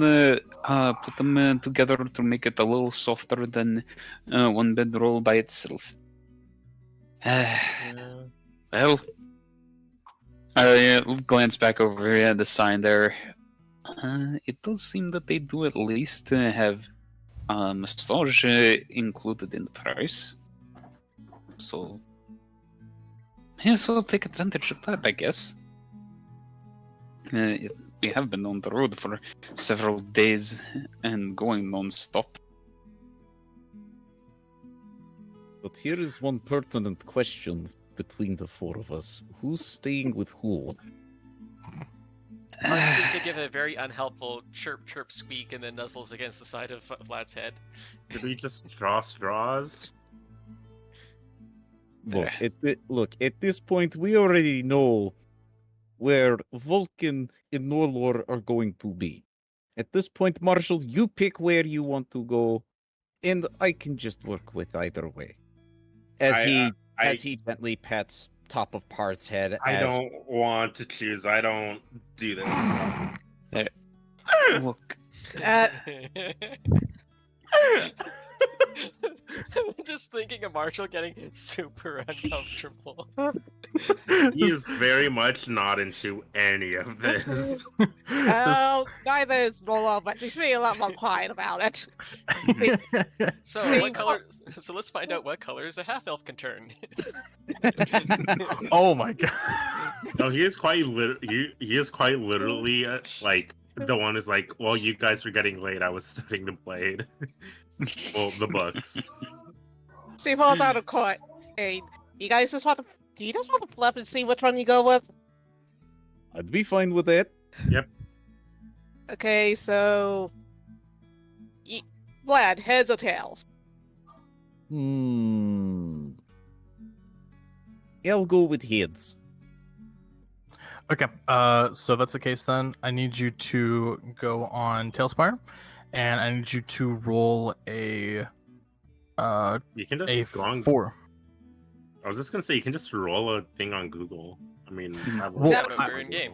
put them together to make it a little softer than one bedroll by itself. Well, I glance back over at the sign there. It does seem that they do at least have massage included in the price. So, yes, we'll take advantage of that, I guess. We have been on the road for several days and going non-stop. But here is one pertinent question between the four of us. Who's staying with who? Paarth seems to give a very unhelpful chirp chirp squeak and then nuzzles against the side of Vlad's head. Did we just draw straws? Look, at this point, we already know where Valkin and Norelor are going to be. At this point, Marshall, you pick where you want to go, and I can just work with either way. As I he gently pets top of Paarth's head. I don't want to choose. I don't do this. Look, I'm just thinking of Marshall getting super uncomfortable. He is very much not into any of this. Oh, neither is Rolo, but she's being a lot more quiet about it. So what color? So let's find out what colors a half elf can turn. Oh my god. No, he is quite literally like the one is like, well, you guys were getting late. I was studying the blade. Well, the books. She pulls out a court. Hey, do you just want to flip and see which one you go with? I'd be fine with that. Yep. Okay, so Vlad, heads or tails? I'll go with heads. Okay, so that's the case then. I need you to go on Tailspire, and I need you to roll a You can just go on 4. I was just gonna say you can just roll a thing on Google. I mean, have a Well, look Yeah, at we're in game.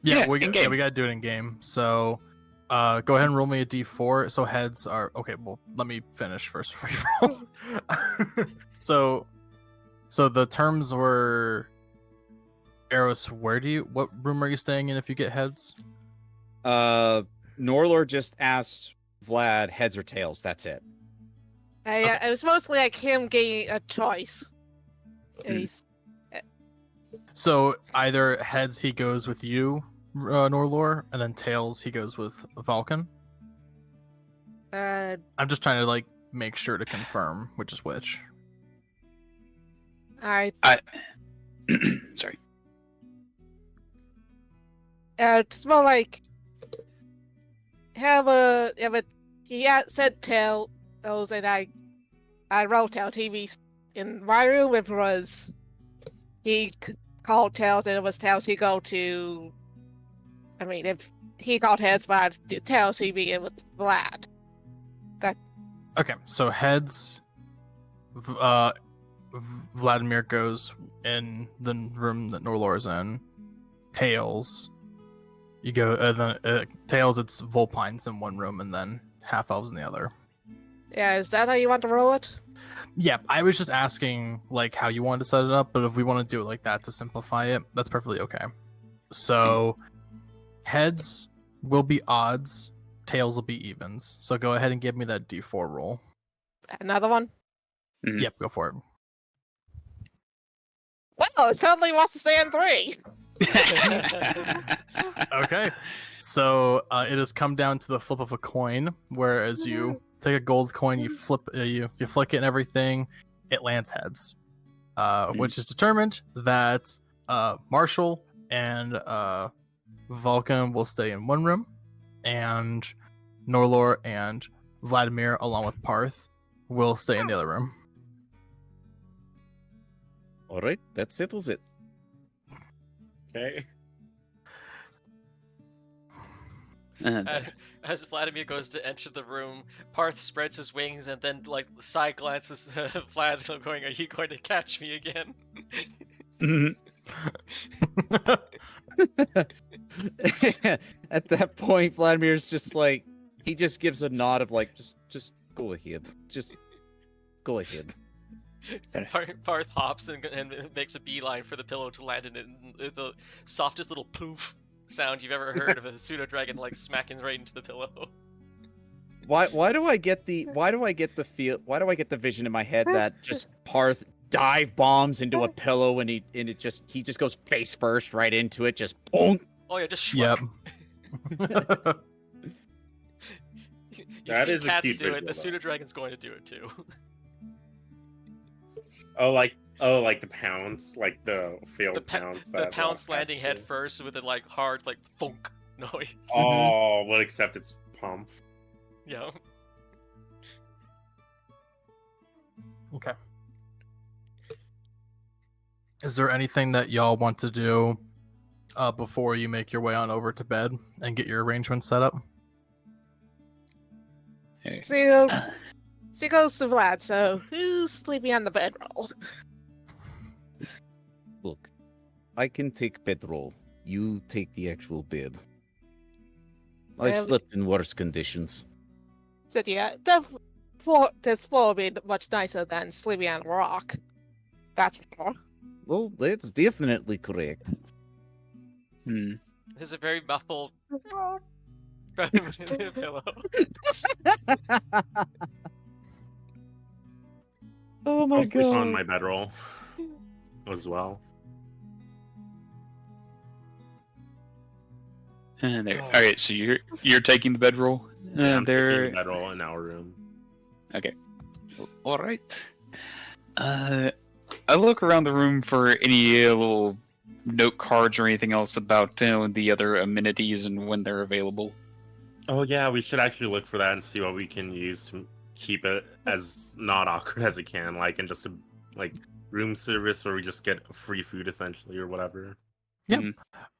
Yeah, Yeah, we in-game. gotta do it in game. So, go ahead and roll me a d4. So heads are okay. Well, let me finish first before you roll. so the terms were, Aeros, what room are you staying in if you get heads? Norelor just asked Vlad heads or tails. That's it. It was mostly like him getting a choice. He's- So either heads he goes with you, Norelor, and then tails he goes with Valkin. I'm just trying to like make sure to confirm which is which. Alright. Sorry. It's more like he said tails, and I wrote out TV in my room. It was he called tails, and it was tails he go to. I mean, if he called heads, but I'd do tails he be in with Vlad. Okay, so heads, Vladimir goes in the room that Norelor is in. Tails, you go. Then tails, it's Volpines in one room, and then half elves in the other. Yeah, is that how you want to roll it? Yeah, I was just asking like how you wanted to set it up, but if we want to do it like that to simplify it, that's perfectly okay. So heads will be odds, tails will be evens. So go ahead and give me that d4 roll. Another one? Mhm. Yep, go for it. Well, it totally wants to stay in 3. Okay, so it has come down to the flip of a coin, whereas you take a gold coin, you flip, you flick it and everything, it lands heads, which is determined that Marshall and Valkin will stay in one room, and Norelor and Vladimir, along with Paarth, will stay in the other room. All right, that settles it. Okay. As Vladimir goes to enter the room, Paarth spreads his wings and then, like, side glances Vlad, going, "Are you going to catch me again?" At that point, Vladimir's just like, he just gives a nod of like, just go ahead. Just go ahead. Paarth hops and makes a beeline for the pillow to land in it. And the softest little poof sound you've ever heard of a pseudodragon like smacking right into the pillow. Why do I get the vision in my head that just Paarth dive bombs into a pillow and he just goes face first right into it, just boom. Oh yeah, just Yep. You've That seen is a cats cute do it. visual, The though. pseudodragon's going to do it too. Like the pounce, like the failed pounce. The that pounce Rock landing had head to do. first with a like hard like thunk noise. Oh, well, except it's pump. Yeah. Okay. Is there anything that y'all want to do before you make your way on over to bed and get your arrangements set up? She goes to Vlad, so who's sleeping on the bedroll? Look, I can take bedroll. You take the actual bed. I've Well- slept in worse conditions. So yeah, this floor will be much nicer than sleeping on a rock. That's for sure. Well, that's definitely correct. There's a very muffled pillow. Oh my I'll sleep on god. my bedroll as well. There. All right, so you're taking the bedroll. Yeah, I'm taking There. the bedroll in our room. Okay. All right. I look around the room for any little note cards or anything else about the other amenities and when they're available. Oh yeah, we should actually look for that and see what we can use to keep it as not awkward as it can, like in just a room service where we just get free food essentially or whatever.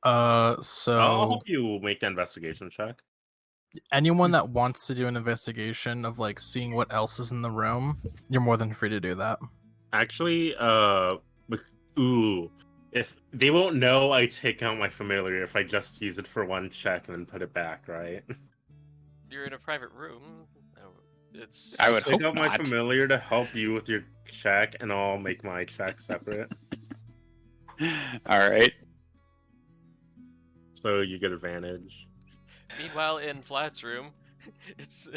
I'll I'll help you make the investigation check. anyone that wants to do an investigation of like seeing what else is in the room, you're more than free to do that. Actually, if they won't know I take out my familiar if I just use it for one check and then put it back, right? You're in a private room. It's I would Take hope out my not. familiar to help you with your check, and I'll make my check separate, All right. so you get advantage. Meanwhile, in Vlad's room, it's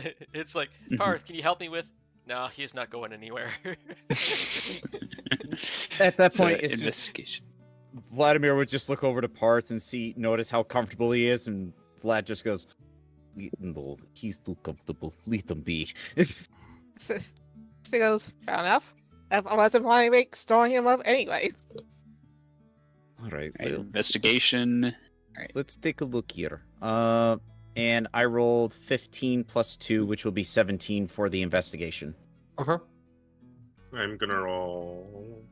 like, Mhm. Paarth, can you help me with? No, he's not going anywhere. At that So, point, it's just investigation. Vladimir would just look over to Paarth and notice how comfortable he is, and Vlad just goes, No, he's too comfortable. Let him be. So she goes, fair enough. I wasn't planning to make storing him up anyway. All right, All right, well, investigation. let's take a look here. and I rolled 15 plus 2, which will be 17 for the investigation. Okay. I'm gonna roll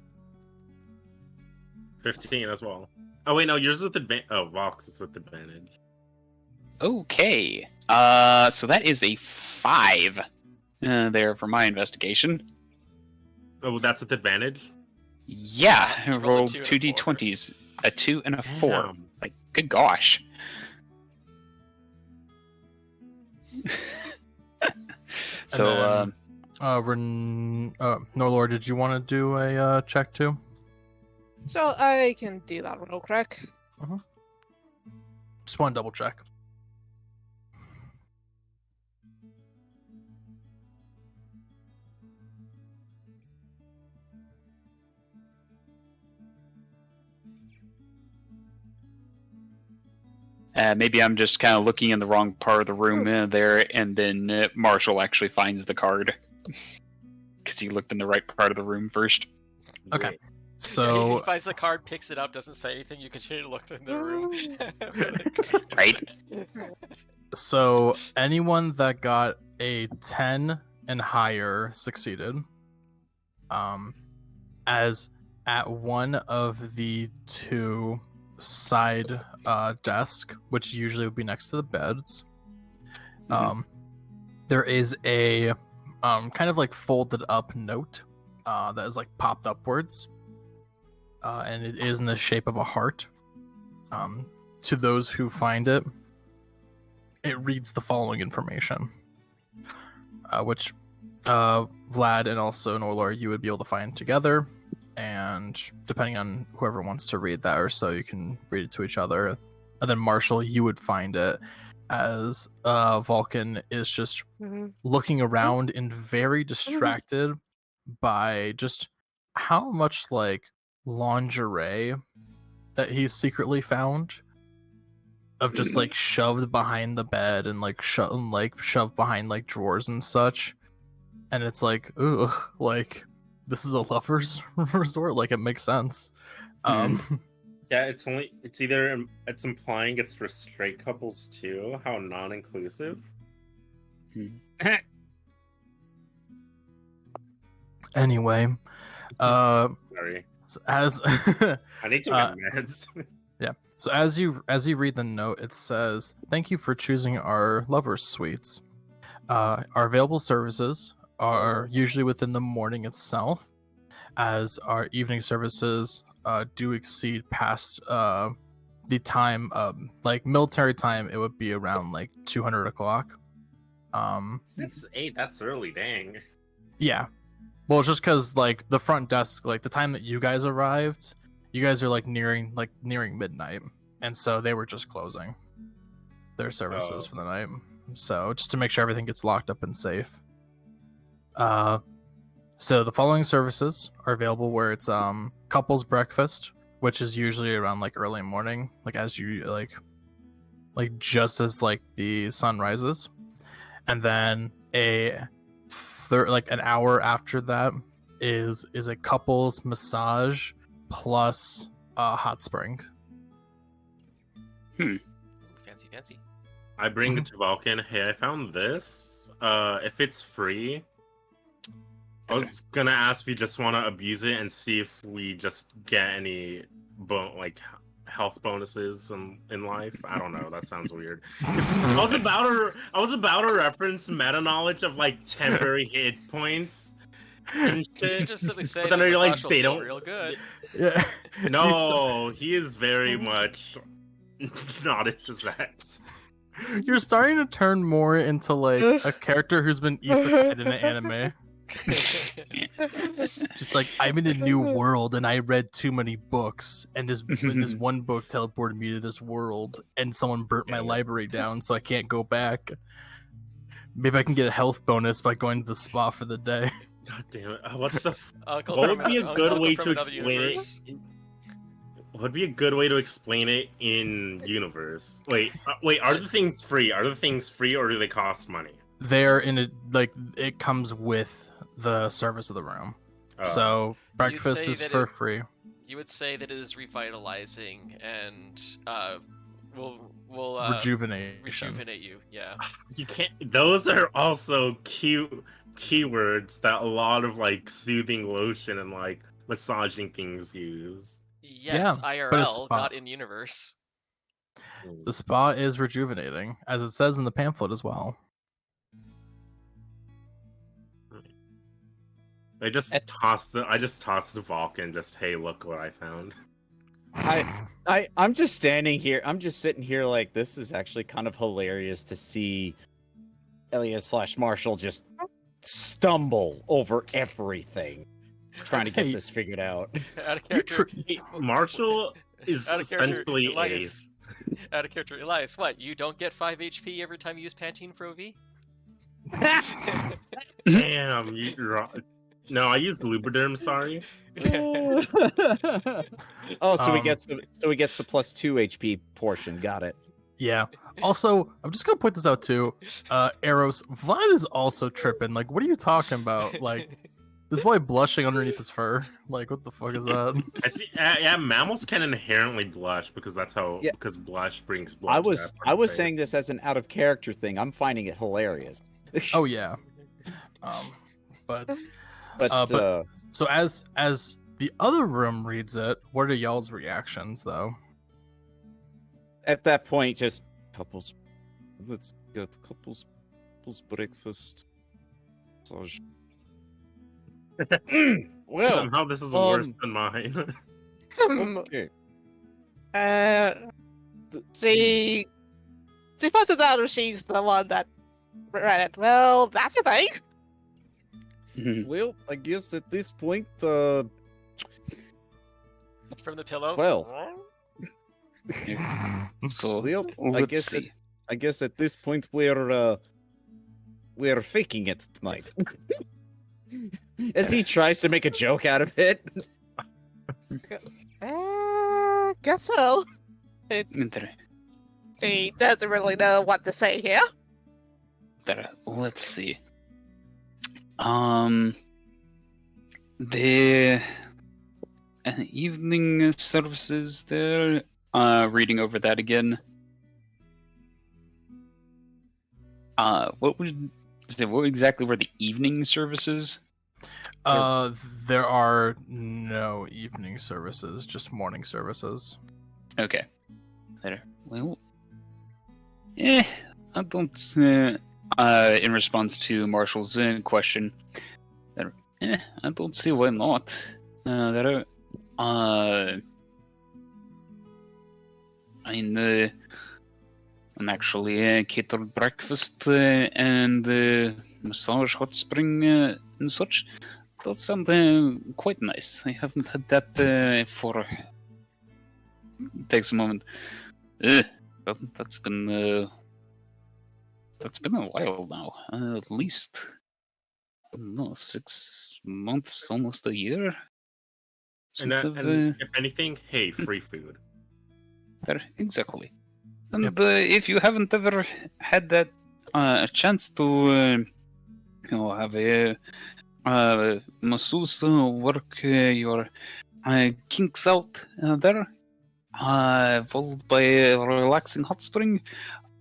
15 as well. Oh wait, no, yours is with advantage. Oh, Vox is with advantage. Okay. So that is a 5 there for my investigation. Oh, that's with advantage. Yeah, I Roll a rolled 2 and a 2 d20s, a 2 and a 4. Damn. Like, good gosh. So, Norelor, did you want to do a check too? So I can do that real quick. Just want to double check. maybe I'm just kind of looking in the wrong part of the room there, and then Marshall actually finds the card. Because he looked in the right part of the room first. Okay. he So finds the card, picks it up, doesn't say anything. You continue to look in the room. Right? So anyone that got a 10 and higher succeeded. As at one of the two side desk, which usually would be next to the beds, there is a kind of like folded up note that is like popped upwards, and it is in the shape of a heart. to those who find it, it reads the following information, which Vlad and also Norelor, you would be able to find together, and depending on whoever wants to read that or so, you can read it to each other. And then Marshell, you would find it as Valkin is just looking around and very distracted by just how much like lingerie that he's secretly found, of just like shoved behind the bed and like shoved behind like drawers and such. And it's like, ugh, like this is a lover's resort. Like it makes sense. Yeah, it's implying it's for straight couples too. How non-inclusive. Anyway, Sorry. as I need to get meds. yeah. So as you read the note, it says, "Thank you for choosing our lovers' suites. Our available services are usually within the morning itself, as our evening services do exceed past the time, like military time. It would be around like 200 o'clock. That's early, dang. Yeah. Well, it's just because like the front desk, like the time that you guys arrived, you guys are like nearing midnight, and so they were just closing their services for the night. So just to make sure everything gets locked up and safe. So the following services are available where it's couples breakfast, which is usually around like early morning, like as you like just as like the sun rises, and then like an hour after that is a couples massage plus hot spring. Fancy. I bring it to Valkin. Hey, I found this. If it's free, I was gonna ask if you just want to abuse it and see if we just get any health bonuses in life. I don't know. That sounds weird. I was about to reference meta knowledge of like temporary hit points and shit. You just simply say, But then I realized massage will they feel don't. real good. Yeah. No, he is very much not into sex. You're starting to turn more into like a character who's been isekai in an anime. Just like, I'm in a new world and I read too many books, and this one book teleported me to this world, and someone burnt my library down, so I can't go back. Maybe I can get a health bonus by going to the spa for the day. God damn it! What's the? Uncle What from would be a an- good uncle way from to another explain universe. it? What would be a good way to explain it in universe? Wait. Are the things free? Are the things free, or do they cost money? They're in a it comes with the service of the room. So breakfast say is that for it- free. You would say that it is revitalizing and will Rejuvenation. rejuvenate you. Yeah. You can't. Those are also cute keywords that a lot of like soothing lotion and like massaging things use. Yes, but a IRL, spa. not in universe. The spa is rejuvenating, as it says in the pamphlet as well. I just tossed the Valkin. Just, hey, look what I found. I'm just standing here. I'm just sitting here like, this is actually kind of hilarious to see Elias / Marshall just stumble over everything, trying to get this figured out. Out of character. Marshall is Out of character, essentially Elias. Out of character, Elias. What? You don't get 5 HP every time you use Pantene for OV? Damn, no, I used Lubriderm. Sorry. Oh, so he gets the +2 HP portion. Got it. Yeah. Also, I'm just gonna point this out too. Aeros, Vlad is also tripping. Like, what are you talking about? Like, this boy blushing underneath his fur. Like, what the fuck is that? Yeah, mammals can inherently blush because that's how. Yeah. Because blush brings blood. I was saying this as an out of character thing. I'm finding it hilarious. Oh yeah. But so as the other room reads it, what are y'all's reactions though? At that point, just couples. Let's get couples breakfast. Massage. Well, somehow this is worse than mine. okay. She puts it out, or she's the one that read it. Well, that's a thing. Well, I guess at this point, From the pillow. well, So well, let's see. I guess at this point we're faking it tonight. As he tries to make a joke out of it. Guess so. She doesn't really know what to say here. Let's see. The evening services there. Reading over that again. What exactly were the evening services? There are no evening services, just morning services. Okay. There. Well. I don't. In response to Marshall's I don't see why not. I'm actually catered breakfast and massage, hot spring, and such. That sounds quite nice. I haven't had that for. Takes a moment. That's been a while now. At least, I don't know, 6 months, almost a year. And, Since and if anything, hey, free food. Exactly. And if you haven't ever had that chance to, have a masseuse work your kinks out there, followed by a relaxing hot spring,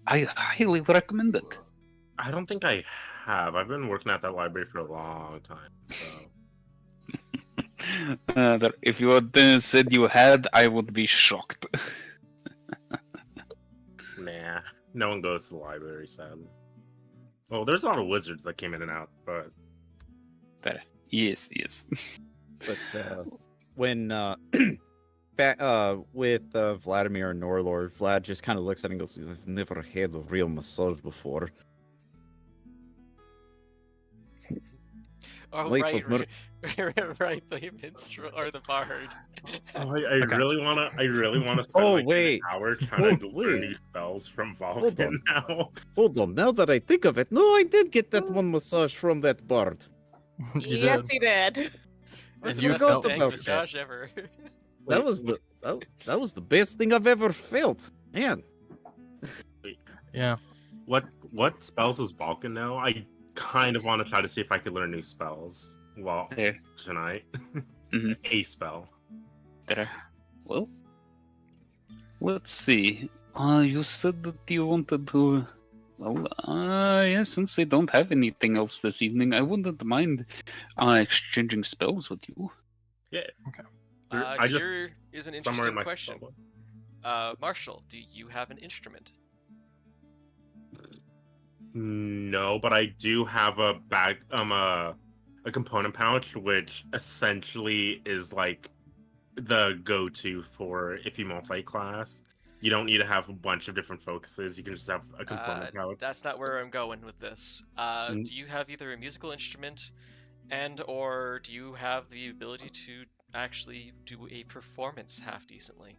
I highly recommend it. I don't think I have. I've been working at that library for a long time. So. If you had said you had, I would be shocked. Nah, no one goes to the library, sadly. Well, there's a lot of wizards that came in and out, but... Yes. But when with Vladimir and Norelor, Vlad just kind of looks at it and goes, "I've never had a real massage before." Oh, Life right, of Mur- right, the minstrel or the bard. Oh, I really wanna spend Oh, like wait. an hour trying to learn wait. new spells from Hold Valkin on. now. Hold on, now that I think of it, no, I did get that one massage from that bard. You Yes, did. he did. And I you forgot felt Best about massage that. ever. That was the best thing I've ever felt. Man, Yeah. What spells does Valkin know? I kind of want to try to see if I could learn new spells. Well, There. tonight. Mhm. A spell. Well, let's see. You said that you wanted to. Well, yeah, since I don't have anything else this evening, I wouldn't mind exchanging spells with you. Yeah. Okay. I just Here is an somewhere in interesting my question. spellbook. Marshall, do you have an instrument? No, but I do have a component pouch, which essentially is like the go-to for if you multi-class. You don't need to have a bunch of different focuses. You can just have a component pouch. That's not where I'm going with this. Mm. Do you have either a musical instrument or do you have the ability to actually do a performance half decently?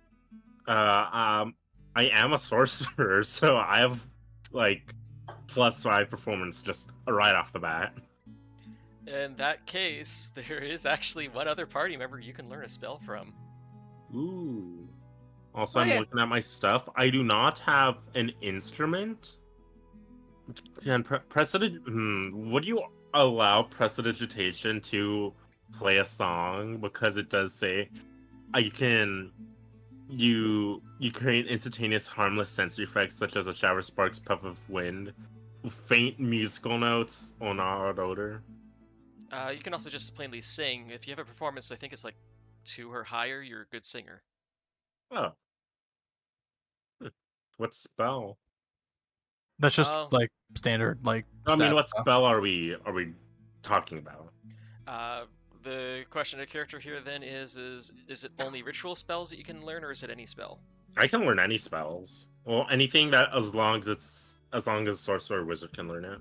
I am a sorcerer, so I have like +5 performance just right off the bat. In that case, there is actually one other party member you can learn a spell from. Ooh. Also, Oh, I'm yeah. looking at my stuff. I do not have an instrument. Can would you allow prestidigitation to play a song? Because it does say you create instantaneous harmless sensory effects such as a shower of sparks, puff of wind, faint musical notes, or not odor. You can also just plainly sing. If you have a performance, I think it's like 2 or higher, you're a good singer. Oh. What spell? That's just Oh. like standard, like. I mean, stat what stuff. spell are we talking about? The question of character here then is it only ritual spells that you can learn, or is it any spell? I can learn any spells. Well, anything that as long as sorcerer or wizard can learn it.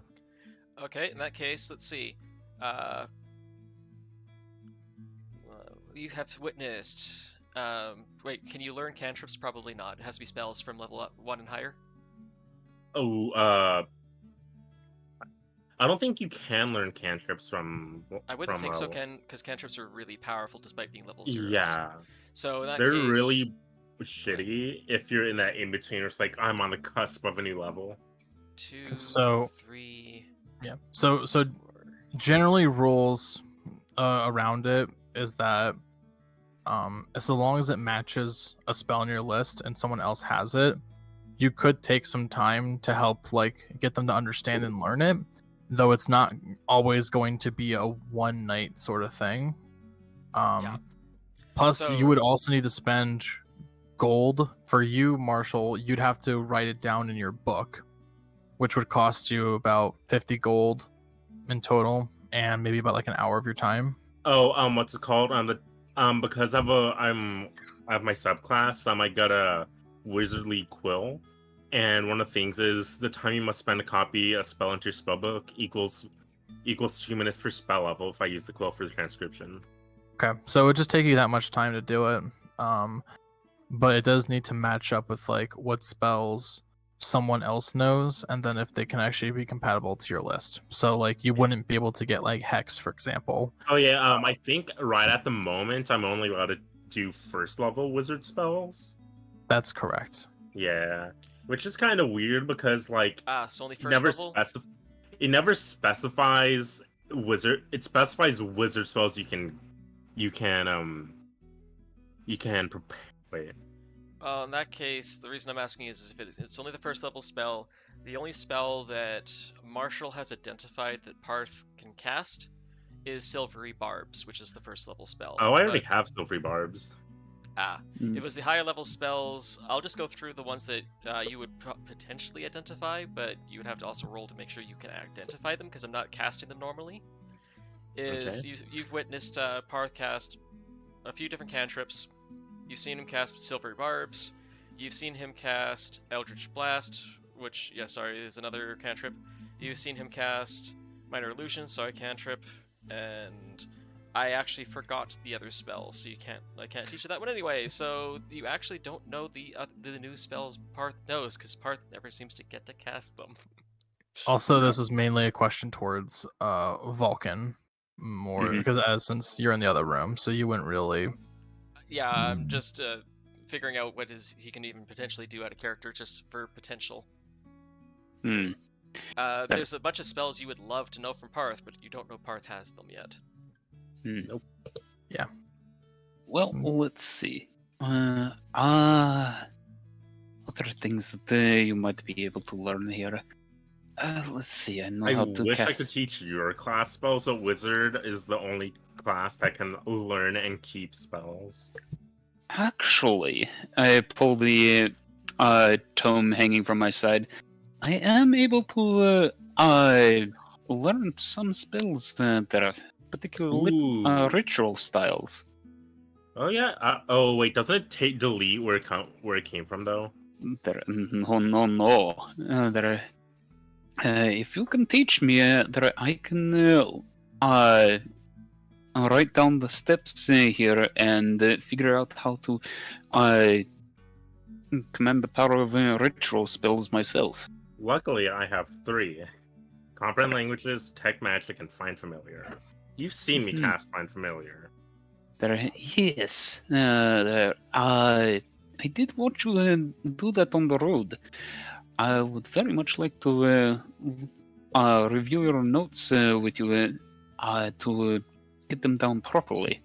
Okay, in that case, let's see. You have witnessed. Wait, can you learn cantrips? Probably not. It has to be spells from level 1 and higher. Oh, I don't think you can learn cantrips from. I wouldn't from think so, because cantrips are really powerful despite being level 0s. Yeah, So in that they're case, really shitty if you're in that in between. It's like I'm on the cusp of a new level. 2, So- 3. Yeah. So 4. generally rules around it is that so long as it matches a spell on your list and someone else has it, you could take some time to help like get them to understand and learn it, though it's not always going to be a one night sort of thing. Yeah. Plus So- you would also need to spend gold. For you, Marshall, you'd have to write it down in your book, which would cost you about 50 gold in total and maybe about like an hour of your time. Oh, what's it called? Because I have my subclass. I got a wizardly quill, and one of the things is the time you must spend to copy a spell into your spellbook equals 2 minutes per spell level if I use the quill for the transcription. Okay, so it would just take you that much time to do it. But it does need to match up with like what spells someone else knows, and then if they can actually be compatible to your list. So like you wouldn't be able to get like Hex, for example. Oh yeah, I think right at the moment I'm only allowed to do first level wizard spells. That's correct. Yeah, which is kind of weird because like So only first level? it never specifies wizard. It specifies wizard spells you can prepare. Wait. In that case, the reason I'm asking is if it's only the first level spell. The only spell that Marshall has identified that Paarth can cast is Silvery Barbs, which is the first level spell. Oh, I already have silvery barbs. Mm. It was the higher level spells. I'll just go through the ones that you would potentially identify, but you would have to also roll to make sure you can identify them because I'm not casting them normally. You've witnessed Paarth cast a few different cantrips. You've seen him cast Silvery Barbs. You've seen him cast Eldritch Blast, which, is another cantrip. You've seen him cast Minor Illusion, cantrip, and I actually forgot the other spell, so I can't teach you that one anyway. So you actually don't know the new spells Paarth knows, because Paarth never seems to get to cast them. Also, this is mainly a question towards Valkin, more because since you're in the other room, so you wouldn't really. Yeah, I'm just figuring out what he can even potentially do out of character, just for potential. There's a bunch of spells you would love to know from Paarth, but you don't know Paarth has them yet. Nope. Yeah. Well, let's see. Other things that you might be able to learn here. Let's see. I know how to wish cast. I could teach your class spells. So wizard is the only class that can learn and keep spells. Actually, I pull the tome hanging from my side. I am able to learn some spells that are particularly ritual styles. Oh yeah. Wait, doesn't it delete where it came from though? No. If you can teach me, I can write down the steps here and figure out how to command the power of ritual spells myself. Luckily, I have 3: comprehend languages, detect magic, and find familiar. You've seen me cast find familiar. Yes. I did watch you do that on the road. I would very much like to review your notes with you to get them down properly.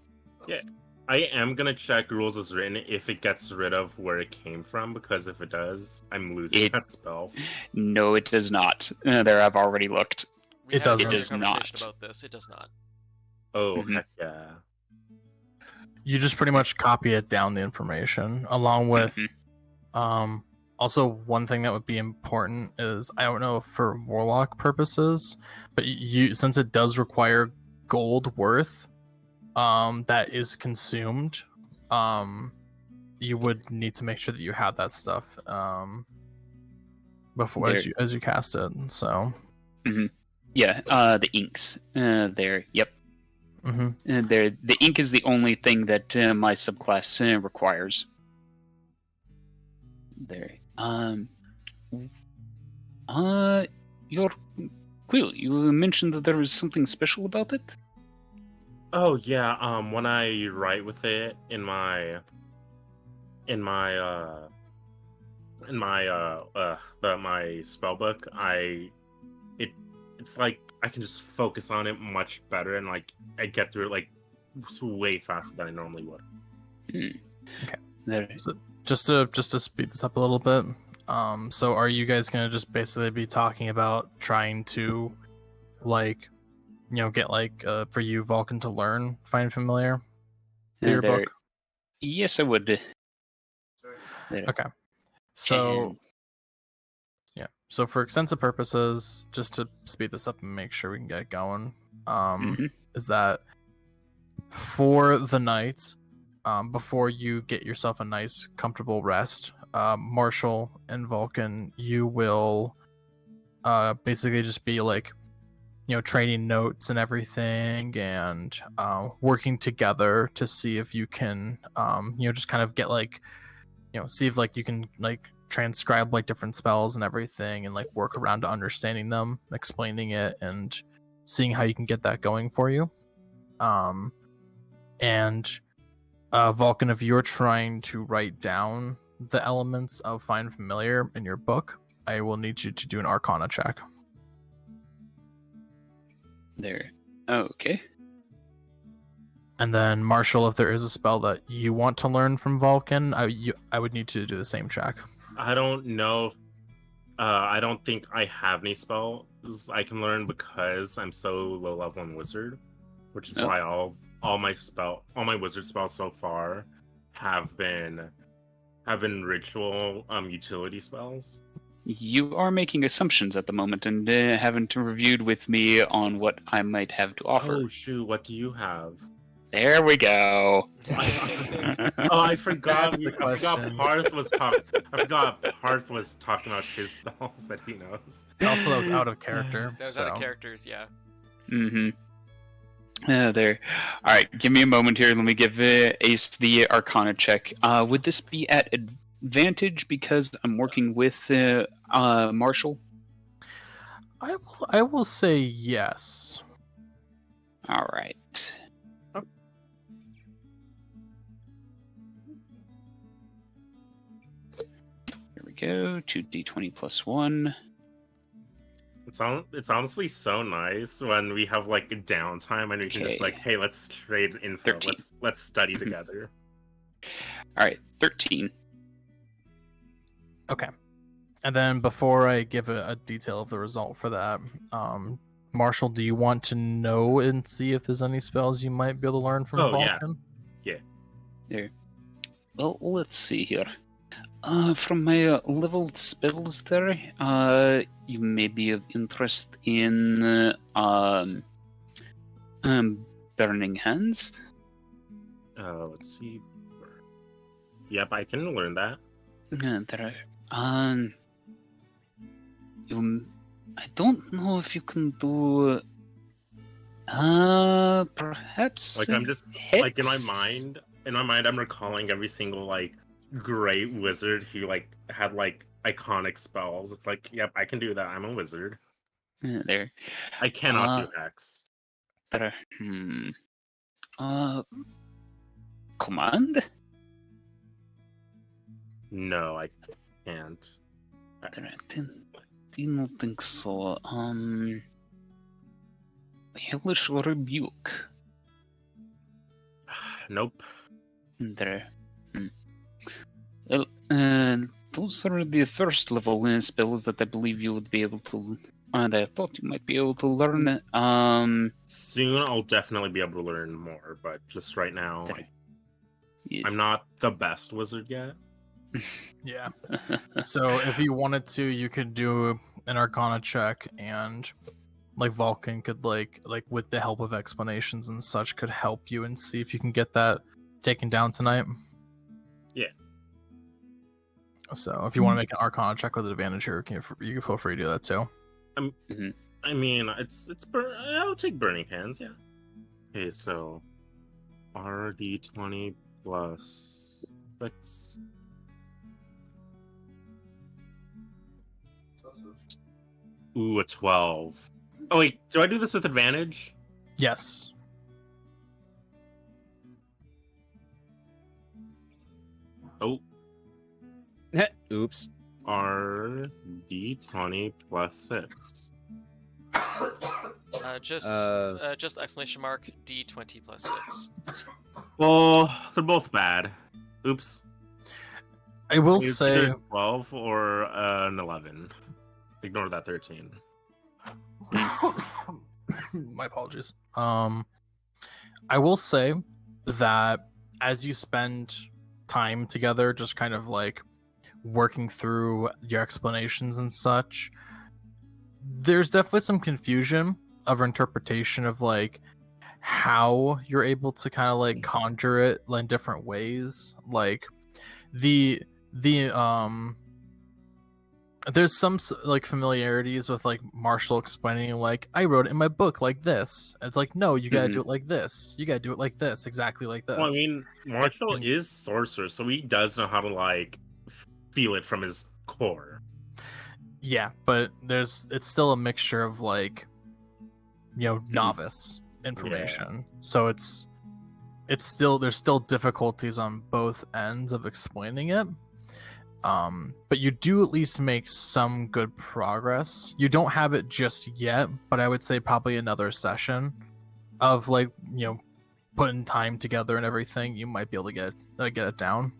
Yeah, I am gonna check rules as written if it gets rid of where it came from, because if it does, I'm losing that spell. No, it does not. There, I've already looked. We had It a does conversation not. about this. It does not. Oh, heck yeah. You just pretty much copy it down the information along with also one thing that would be important is I don't know if for warlock purposes, but you since it does require gold worth that is consumed you would need to make sure that you have that stuff before as you cast it. So. Yeah, the inks. There. Yep. Mm-hmm. The ink is the only thing that my subclass requires. There. Your quill. You mentioned that there was something special about it. Oh yeah, when I write with it in my spell book, it's like I can just focus on it much better, and like I get through it like way faster than I normally would. Okay. There. So just to speed this up a little bit, so are you guys gonna just basically be talking about trying to, like, get like for you Valkin to learn Find Familiar through your book? Yes, I would. There. Okay. So yeah. So for extensive purposes, just to speed this up and make sure we can get going, is that for the night, before you get yourself a nice, comfortable rest, Marshell and Valkin, you will basically just be like, trading notes and everything, and working together to see if you can, just kind of get like, see if like you can like transcribe like different spells and everything, and like work around to understanding them, explaining it, and seeing how you can get that going for you. And Valkin, if you're trying to write down the elements of Find Familiar in your book, I will need you to do an Arcana check. There. Okay. And then Marshell, if there is a spell that you want to learn from Valkin, I would need to do the same check. I don't know. I don't think I have any spells I can learn because I'm so low level in wizard, which is why all my wizard spells so far have been ritual utility spells. You are making assumptions at the moment and haven't reviewed with me on what I might have to offer. Oh shoot! What do you have? There we go. I forgot. I forgot Paarth was talking. I forgot Paarth was talking about his spells that he knows. Also, that was out of character. That was out of characters, yeah. Mm-hmm. There. All right, give me a moment here. Let me give Ace the Arcana check. Would this be at advantage because I'm working with Marshell? I will say yes. All right. Here we go. 2d20 plus 1. It's honestly so nice when we have like a downtime and we can just like, hey, let's trade info. 13. Let's study together. All right, 13. Okay. And then before I give a detail of the result for that, Marshell, do you want to know and see if there's any spells you might be able to learn from Valkin? Yeah. There. Well, let's see here. From my leveled spells there, you may be of interest in Burning Hands. Let's see. Yep, I can learn that. There. I don't know if you can do. Perhaps. Like I'm just Hex? like in my mind, I'm recalling every single like great wizard who like had like iconic spells. It's like, yep, I can do that. I'm a wizard. There. I cannot do hex. There. Command? No, I can't. There, I didn't think so. Hellish Rebuke. Nope. There. Well, those are the first level spells that I believe you would be able to. And I thought you might be able to learn. Soon I'll definitely be able to learn more, but just right now, Yes. I'm not the best wizard yet. Yeah. So if you wanted to, you could do an Arcana check, and like Valkin could like with the help of explanations and such could help you and see if you can get that taken down tonight. Yeah. So if you want to make an Arcana check with advantage here, you can feel free to do that too. I mean, I'll take Burning Hands, yeah. Okay, so RD20 plus 6. Ooh, a 12. Oh wait, do I do this with advantage? Yes. Oh, Oops. RD20 plus 6. Just exclamation mark D20 plus 6. Well, they're both bad. Oops. I will It's say either 12 or an 11. Ignore that 13. my apologies. I will say that as you spend time together, just kind of like working through your explanations and such, there's definitely some confusion of interpretation of like how you're able to kind of like conjure it in different ways. Like the there's some like familiarities with like Marshell explaining like I wrote it in my book like this. And it's like no, you gotta do it like this. You gotta do it like this, exactly like this. Well, I mean, Marshall is sorcerer, so he does know how to like feel it from his core. Yeah, but it's still a mixture of like, novice information. So it's still there's still difficulties on both ends of explaining it. But you do at least make some good progress. You don't have it just yet, but I would say probably another session of like, putting time together and everything, you might be able to get it down.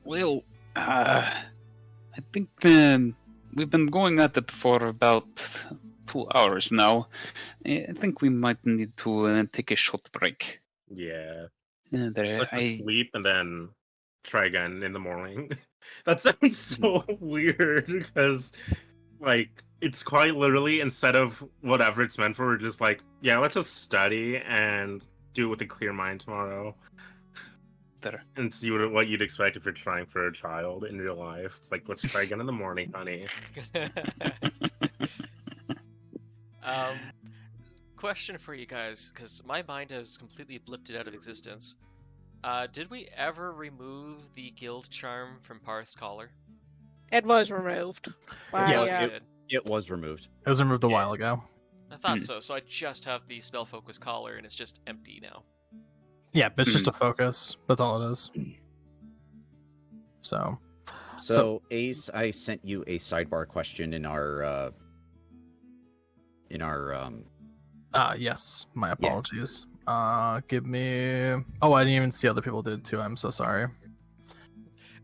Well, I think we've been going at it for about 2 hours now. I think we might need to take a short break. Yeah. Let's Let's sleep and then try again in the morning. That sounds so weird because, like, it's quite literally instead of whatever it's meant for, we're just like, yeah, let's just study and do it with a clear mind tomorrow. And see what you'd expect if you're trying for a child in real life. It's like, let's try again in the morning, honey. Question for you guys, because my mind has completely blipped it out of existence. Did we ever remove the guild charm from Paarth's collar? It was removed. It was removed. It was removed a while ago. I thought so. So I just have the spell focus collar, and it's just empty now. Yeah, but it's just a focus. That's all it is. So Ace, I sent you a sidebar question in our yes, my apologies. Give me. Oh, I didn't even see other people did too. I'm so sorry.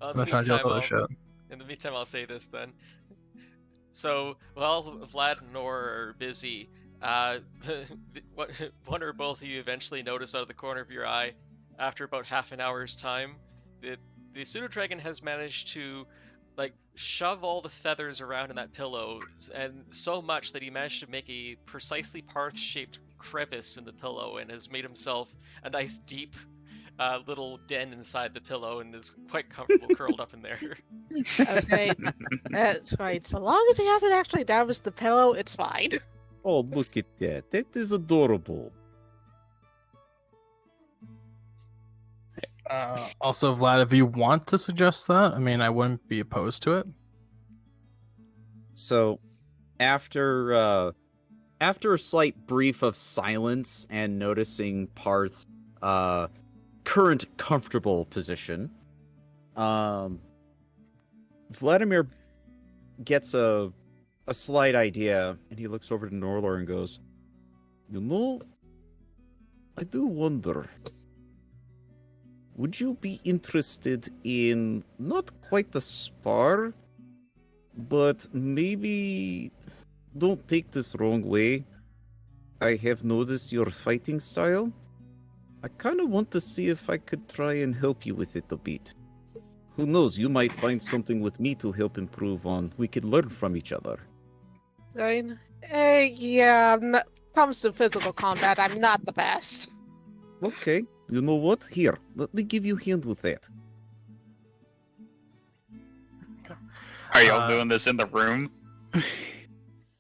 I'm trying to deal with other shit. In the meantime, I'll say this then. So, while Vlad and Nor are busy, one or both of you eventually notice out of the corner of your eye, after about half an hour's time, that the pseudodragon has managed to like shove all the feathers around in that pillow, and so much that he managed to make a precisely Paarth-shaped crevice in the pillow and has made himself a nice deep little den inside the pillow and is quite comfortable curled up in there. Okay, that's right. So long as he hasn't actually damaged the pillow, it's fine. Oh, look at that. That is adorable. Also, Vlad, if you want to suggest that, I mean, I wouldn't be opposed to it. So, after a slight brief of silence and noticing Paarth's current comfortable position, Vladimir gets a slight idea, and he looks over to Norelor and goes, I do wonder, would you be interested in not quite a spar, but maybe, don't take this wrong way, I have noticed your fighting style. I kind of want to see if I could try and help you with it a bit. Who knows, you might find something with me to help improve on. We could learn from each other. Yeah, when it comes to physical combat, I'm not the best. Okay, you know what? Here, let me give you a hand with that. Are y'all doing this in the room?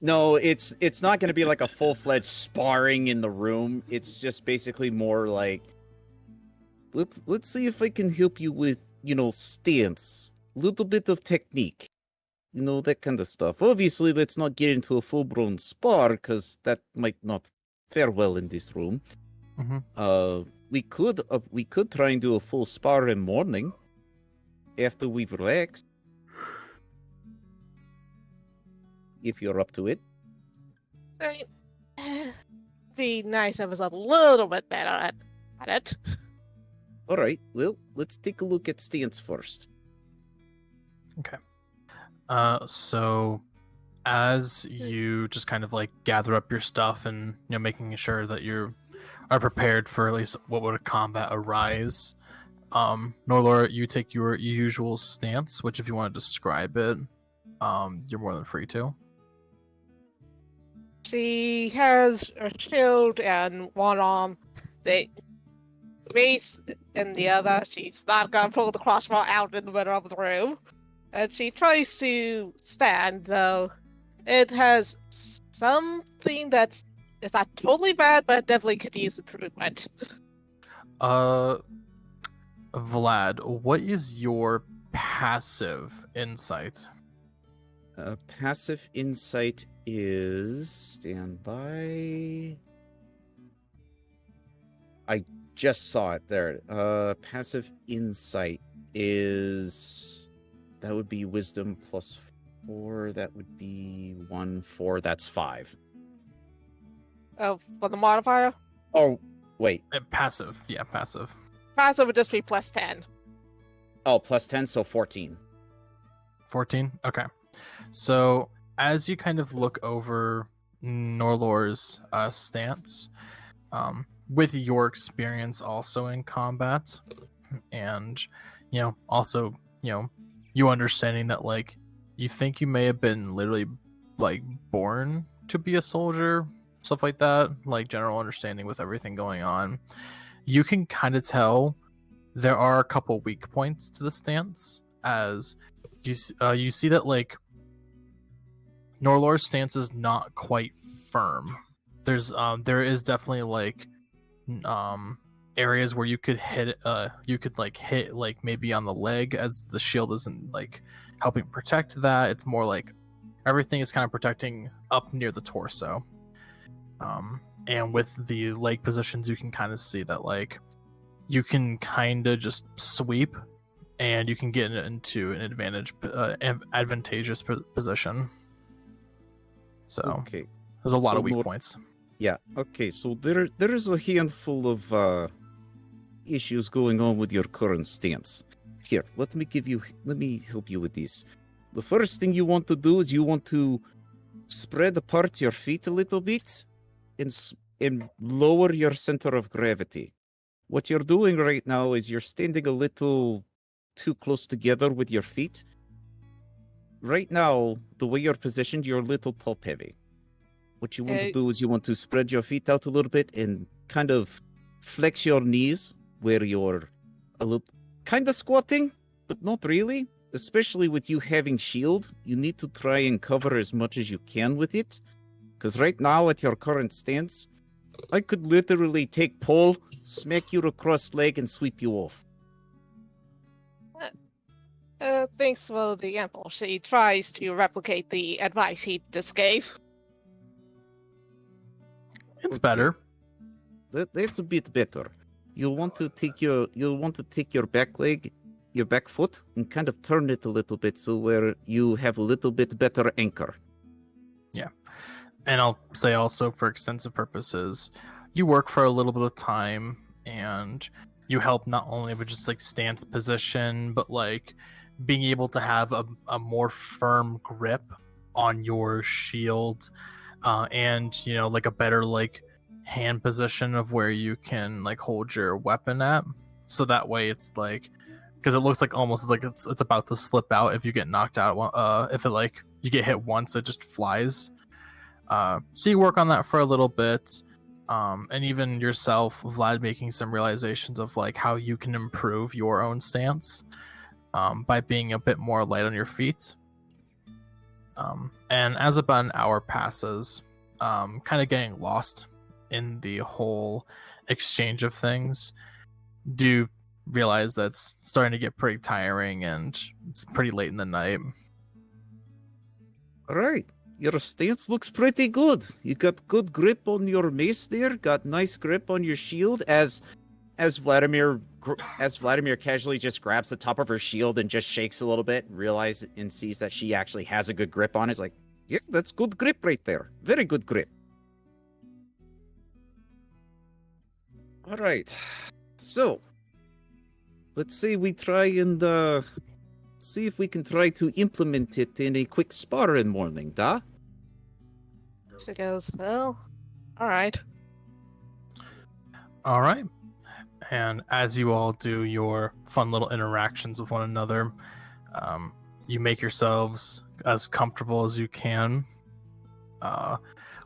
No, it's not going to be like a full-fledged sparring in the room. It's just basically more like, let's see if I can help you with, stance, a little bit of technique, that kind of stuff. Obviously, let's not get into a full-blown spar because that might not fare well in this room. Mm-hmm. We could try and do a full spar in morning after we've relaxed. If you're up to it. Be nice if it was a little bit better at it. All right, well, let's take a look at stance first. Okay. So as you just kind of like gather up your stuff and making sure that you are prepared for at least what would a combat arise, Norelor, you take your usual stance, which if you want to describe it, you're more than free to. She has a shield and one arm, the mace in the other. She's not gonna pull the crossbow out in the middle of the room. And she tries to stand, though. It has something it's not totally bad, but it definitely could use improvement. Vlad, what is your passive insight? Passive insight is standby. I just saw it there. Passive insight is that would be wisdom plus 4. That would be 1, 4. That's 5. Oh, for the modifier? Oh, wait. Passive, yeah, passive. Passive would just be plus 10. Oh, plus 10, so 14. 14? Okay. So, as you kind of look over Norelor's stance, with your experience also in combat, and, also, you understanding that, like, you think you may have been literally, like, born to be a soldier, stuff like that, like, general understanding with everything going on, you can kind of tell there are a couple weak points to the stance, as you see that, like, Norelor's stance is not quite firm. There is definitely like areas where you could hit like maybe on the leg, as the shield isn't like helping protect that. It's more like everything is kind of protecting up near the torso. And with the leg positions, you can kind of see that like you can kind of just sweep, and you can get into an advantageous position. So okay, there's a lot So of weak more- points. yeah. Okay, so there is a handful of issues going on with your current stance. Here, let me help you with this. The first thing you want to do is you want to spread apart your feet a little bit and lower your center of gravity. What you're doing right now is you're standing a little too close together with your feet. Right now, the way you're positioned, you're a little top heavy. What you want to do is you want to spread your feet out a little bit and kind of flex your knees where you're a little kind of squatting, but not really. Especially with you having shield, you need to try and cover as much as you can with it. Because right now, at your current stance, I could literally take pole, smack you across leg, and sweep you off. Thanks for the info. She tries to replicate the advice he just gave. It's Okay. better. That's a bit better. You'll want to take your back leg, your back foot, and kind of turn it a little bit so where you have a little bit better anchor. And I'll say also, for extensive purposes, you work for a little bit of time, and you help not only with just like stance position, but like being able to have a more firm grip on your shield, and like a better like hand position of where you can like hold your weapon at. So that way it's like, because it looks like almost like it's about to slip out if you get knocked out. If it like you get hit once, it just flies. So you work on that for a little bit, and even yourself, Vlad, making some realizations of like how you can improve your own stance by being a bit more light on your feet. And as about an hour passes, kind of getting lost in the whole exchange of things, do realize that's starting to get pretty tiring and it's pretty late in the night. All right. Your stance looks pretty good. You got good grip on your mace there. Got nice grip on your shield. As Vladimir casually just grabs the top of her shield and just shakes a little bit, realizes and sees that she actually has a good grip on it. It's like, Yeah, that's good grip right there. Very good grip. All right. So, let's say we try and see if we can try to implement it in a quick sparring morning, da? She goes, well, all right. All right. And as you all do your fun little interactions with one another, you make yourselves as comfortable as you can.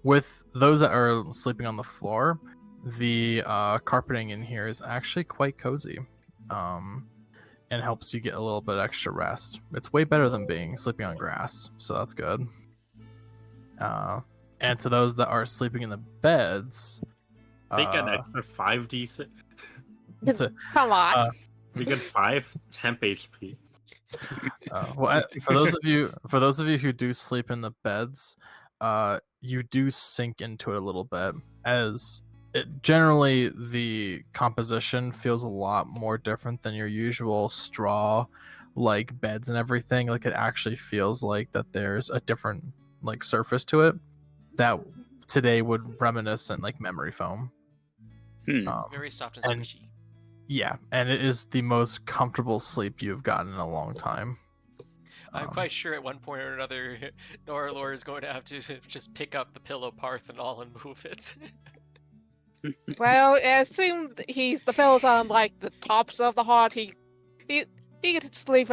With those that are sleeping on the floor, the carpeting in here is actually quite cozy, and helps you get a little bit extra rest. It's way better than sleeping on grass, so that's good. And to those that are sleeping in the beds, They get an extra 5d6. Come on. We get 5 temp HP. For those of you who do sleep in the beds, you do sink into it a little bit, as generally the composition feels a lot more different than your usual straw like beds and everything. Like, it actually feels like that there's a different like surface to it that today would reminisce in like memory foam. Very soft and squishy. Yeah, and it is the most comfortable sleep you've gotten in a long time. I'm quite sure at one point or another, Norelor is going to have to just pick up the pillow Paarth and all and move it. Well, I assume the pillow's on like the tops of the heart. He could sleep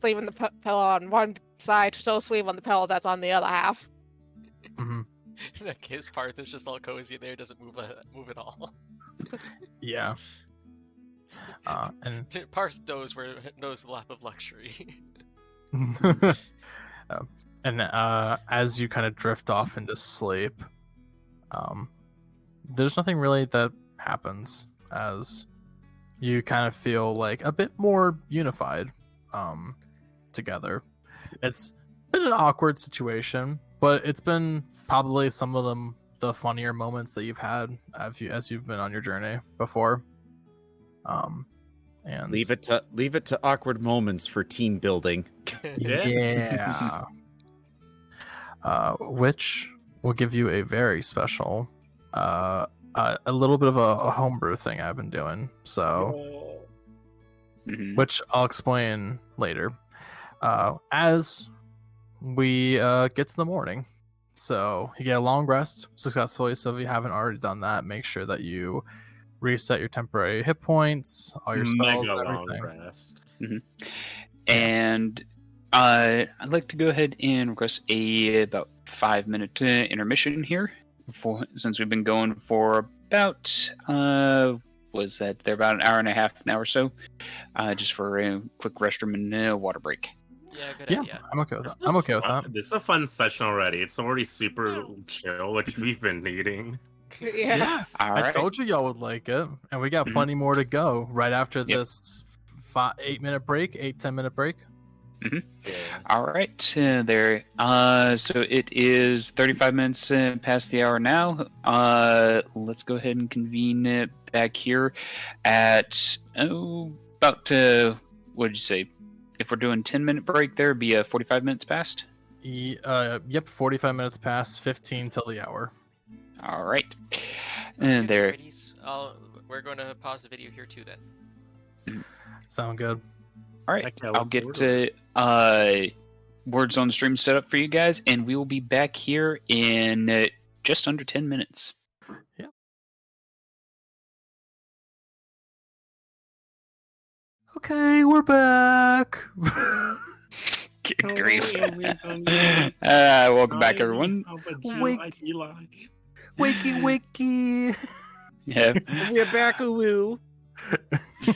in the pillow on one side, still sleep on the pillow that's on the other half. Mm-hmm. In that case, Paarth is just all cozy there, doesn't move at all. Yeah. And Paarth knows the lap of luxury. And as you kind of drift off into sleep, there's nothing really that happens, as you kind of feel like a bit more unified together. It's been an awkward situation, but it's been probably some of the funnier moments that you've had as you've been on your journey before. And leave it to awkward moments for team building. Yeah. Which will give you a very special, a little bit of a homebrew thing I've been doing. So, which I'll explain later. As we get to the morning, so you get a long rest successfully. So if you haven't already done that, make sure that you reset your temporary hit points, all your spells, Mega everything. long rest. And I'd like to go ahead and request about 5-minute intermission here, since we've been going for about they're about an hour and a half now or so, just for a quick restroom and water break. Yeah, good Yeah, idea. I'm okay with that. I'm okay with that. This is a fun session already. It's already super chill, which we've been needing. Yeah. All I right. told you y'all would like it, and we got plenty more to go right after this 8-minute break, 10-minute break. All right, there. So it is 35 minutes past the hour now. Let's go ahead and convene back here at about what did you say? If we're doing 10-minute break, there'd be 45 minutes past. Yep, 45 minutes past, 15 till the hour. All right, and there. We're going to pause the video here too then. Sound good. All right, I'll get words on the stream set up for you guys, and we will be back here in just under 10 minutes. Yeah. Okay, we're back. Good grief. Welcome back, everyone. Wakey. Yeah. We're back, woo.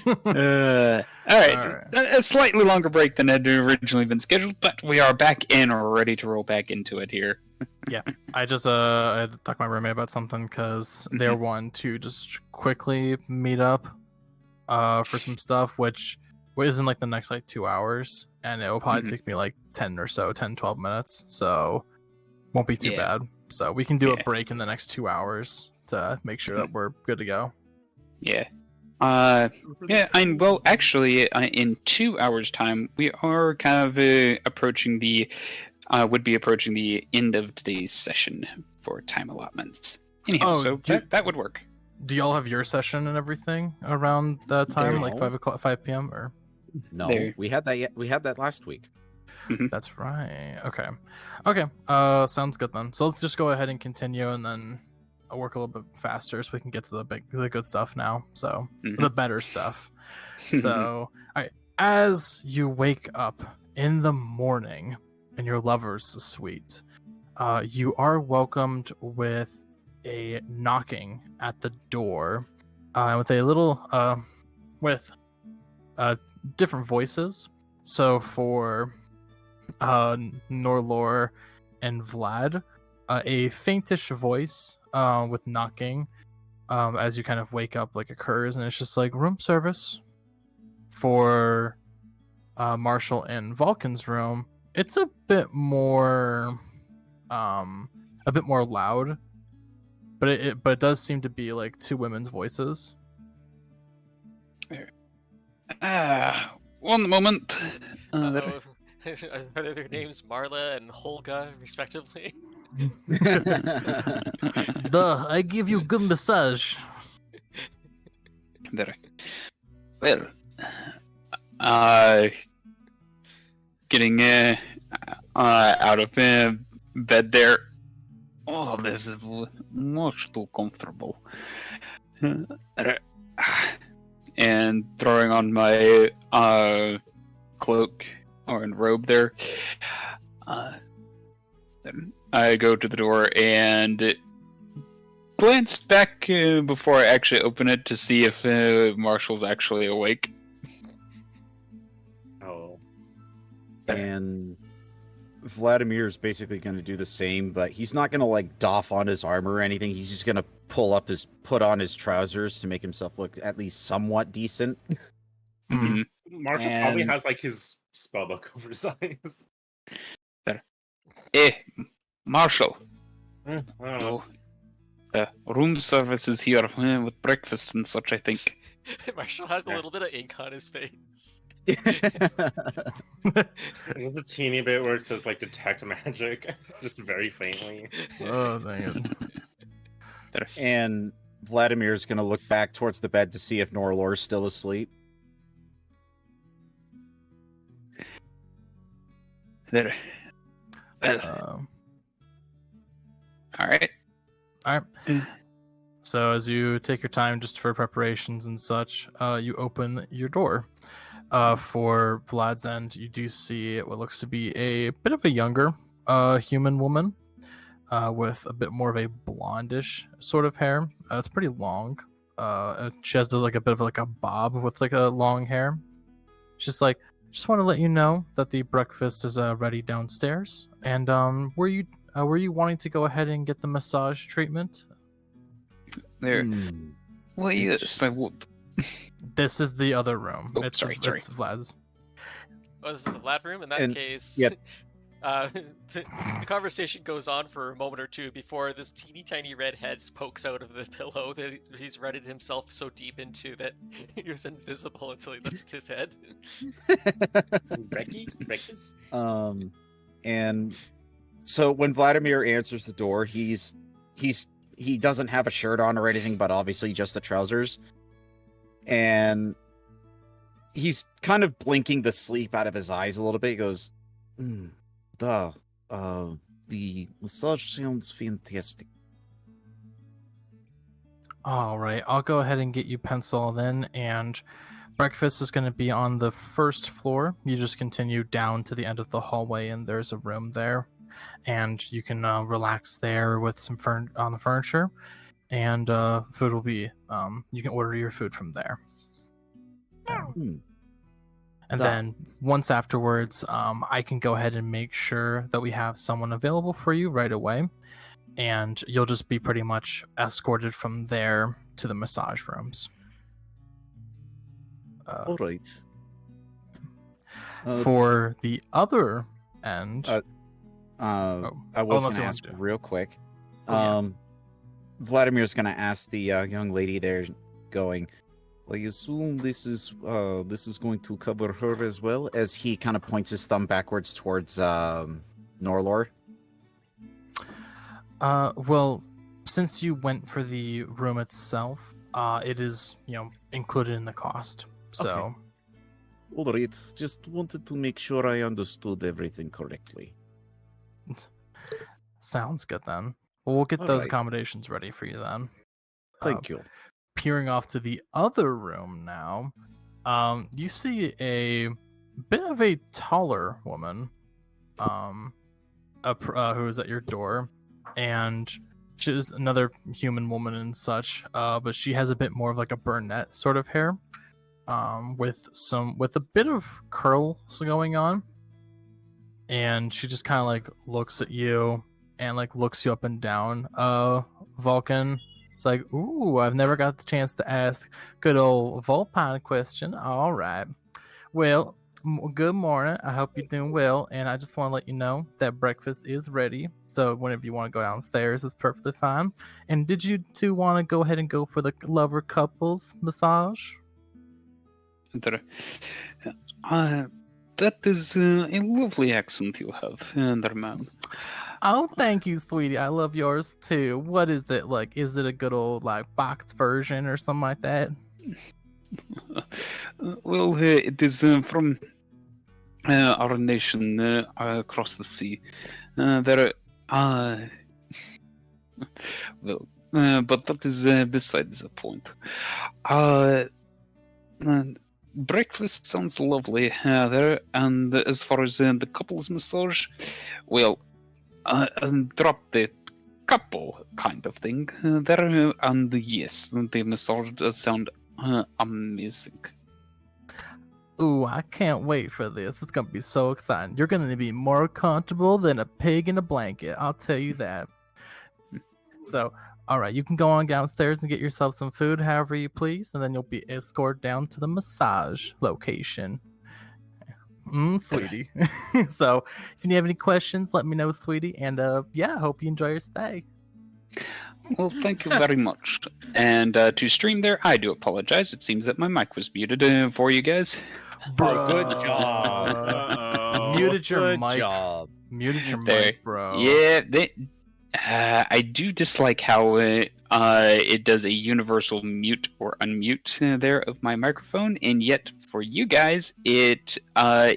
All right. Alright. A slightly longer break than had originally been scheduled, but we are back in or ready to roll back into it here. I just I had to talk to my roommate about something because they're one to just quickly meet up for some stuff, which is in like the next like 2 hours, and it will probably take me like 10 or so, 10-12 minutes, so won't be too Yeah. bad. So we can do a Yeah. break in the next 2 hours to make sure that we're good to go. Yeah. Well, actually, in 2 hours' time, we are kind of approaching the end of today's session for time allotments. Anyhow, so that would work. Do y'all have your session and everything around that time, like No. 5 p.m. or? No, There. we had that. We had that last week. That's right. Okay. Sounds good then. So let's just go ahead and continue, and then I'll work a little bit faster so we can get to the good stuff now. So the better stuff. So, all right. As you wake up in the morning in your lover's suite, you are welcomed with a knocking at the door, with a little with different voices. So for Norelor and Vlad, a faintish voice with knocking as you kind of wake up like occurs, and it's just like room service. For Marshell and Valkin's room, it's a bit more loud, but it does seem to be like two women's voices. One moment. Are their names Marla and Holga, respectively? Duh, I give you good massage. There. Well, getting out of bed there. Oh, this is much too comfortable. And throwing on my cloak or robe there. Then I go to the door and glance back before I actually open it to see if Marshall's actually awake. Oh. And Vladimir's basically going to do the same, but he's not going to like doff on his armor or anything. He's just going to put on his trousers to make himself look at least somewhat decent. Marshall probably has like his spellbook over his eyes. Hey, Marshall. I don't know. Room service is here with breakfast and such, I think. Marshall has a little bit of ink on his face. There's a teeny bit where it says like detect magic, just very faintly. Oh, dang it. And Vladimir's going to look back towards the bed to see if Norelor's still asleep. There. Well, all right. So as you take your time just for preparations and such, you open your door. For Vlad's end, you do see what looks to be a bit of a younger human woman with a bit more of a blondish sort of hair. It's pretty long. She has like a bit of like a bob with like a long hair. She's like, just want to let you know that the breakfast is ready downstairs. And were you wanting to go ahead and get the massage treatment? There. Well, yes, I would. This is the other room. Oh, It's sorry. Vlad's. Oh, this is the Vlad room? In that case, yep. The conversation goes on for a moment or two before this teeny tiny red head pokes out of the pillow that he's redded himself so deep into that he was invisible until he lifted his head. Becky's? And so when Vladimir answers the door, he doesn't have a shirt on or anything, but obviously just the trousers. And he's kind of blinking the sleep out of his eyes a little bit. He goes, the massage sounds fantastic. All right, I'll go ahead and get you penciled in, and breakfast is going to be on the first floor. You just continue down to the end of the hallway, and there's a room there, and you can relax there with some on the furniture, and food will be. You can order your food from there. Hmm. And That- then once afterwards, I can go ahead and make sure that we have someone available for you right away. And you'll just be pretty much escorted from there to the massage rooms. All right. For the other end, I was unless going you to want ask to. real quick. Oh, yeah. Vladimir's going to ask the young lady there, going, I assume this is going to cover her as well, as he kind of points his thumb backwards towards Norelor. Well, since you went for the room itself, it is, included in the cost. So, All right, just wanted to make sure I understood everything correctly. sounds good then. Well, we'll get All those right. accommodations ready for you then. Thank you. Peering off to the other room now, you see a bit of a taller woman, who is at your door, and she's another human woman and such, but she has a bit more of like a brunette sort of hair, with a bit of curls going on, and she just kind of like looks at you and like looks you up and down, Valkin. It's like, ooh, I've never got the chance to ask good old Volpine question. All right. Well, good morning. I hope you're doing well. And I just want to let you know that breakfast is ready. So whenever you want to go downstairs, it's perfectly fine. And did you two want to go ahead and go for the lover couples massage? That is a lovely accent you have, Enderman. Oh, thank you, sweetie. I love yours too. What is it like? Is it a good old like box version or something like that? Well, it is from our nation across the sea. There are... well, but that is besides the point. Breakfast sounds lovely there, and as far as the couple's massage, well, drop the couple kind of thing there, and yes, the massage does sound amazing. Ooh, I can't wait for this. It's gonna be so exciting. You're gonna be more comfortable than a pig in a blanket. I'll tell you that. So, all right, you can go on downstairs and get yourself some food, however you please, and then you'll be escorted down to the massage location. Sweetie. So, if you have any questions, let me know, sweetie. And yeah, I hope you enjoy your stay. Well, thank you very much. And to stream there, I do apologize. It seems that my mic was muted for you guys. Bro, good job. Uh-oh. Muted your Good mic. job. Muted your There. mic, bro. Yeah, I do dislike how it does a universal mute or unmute there of my microphone, and yet for you guys, it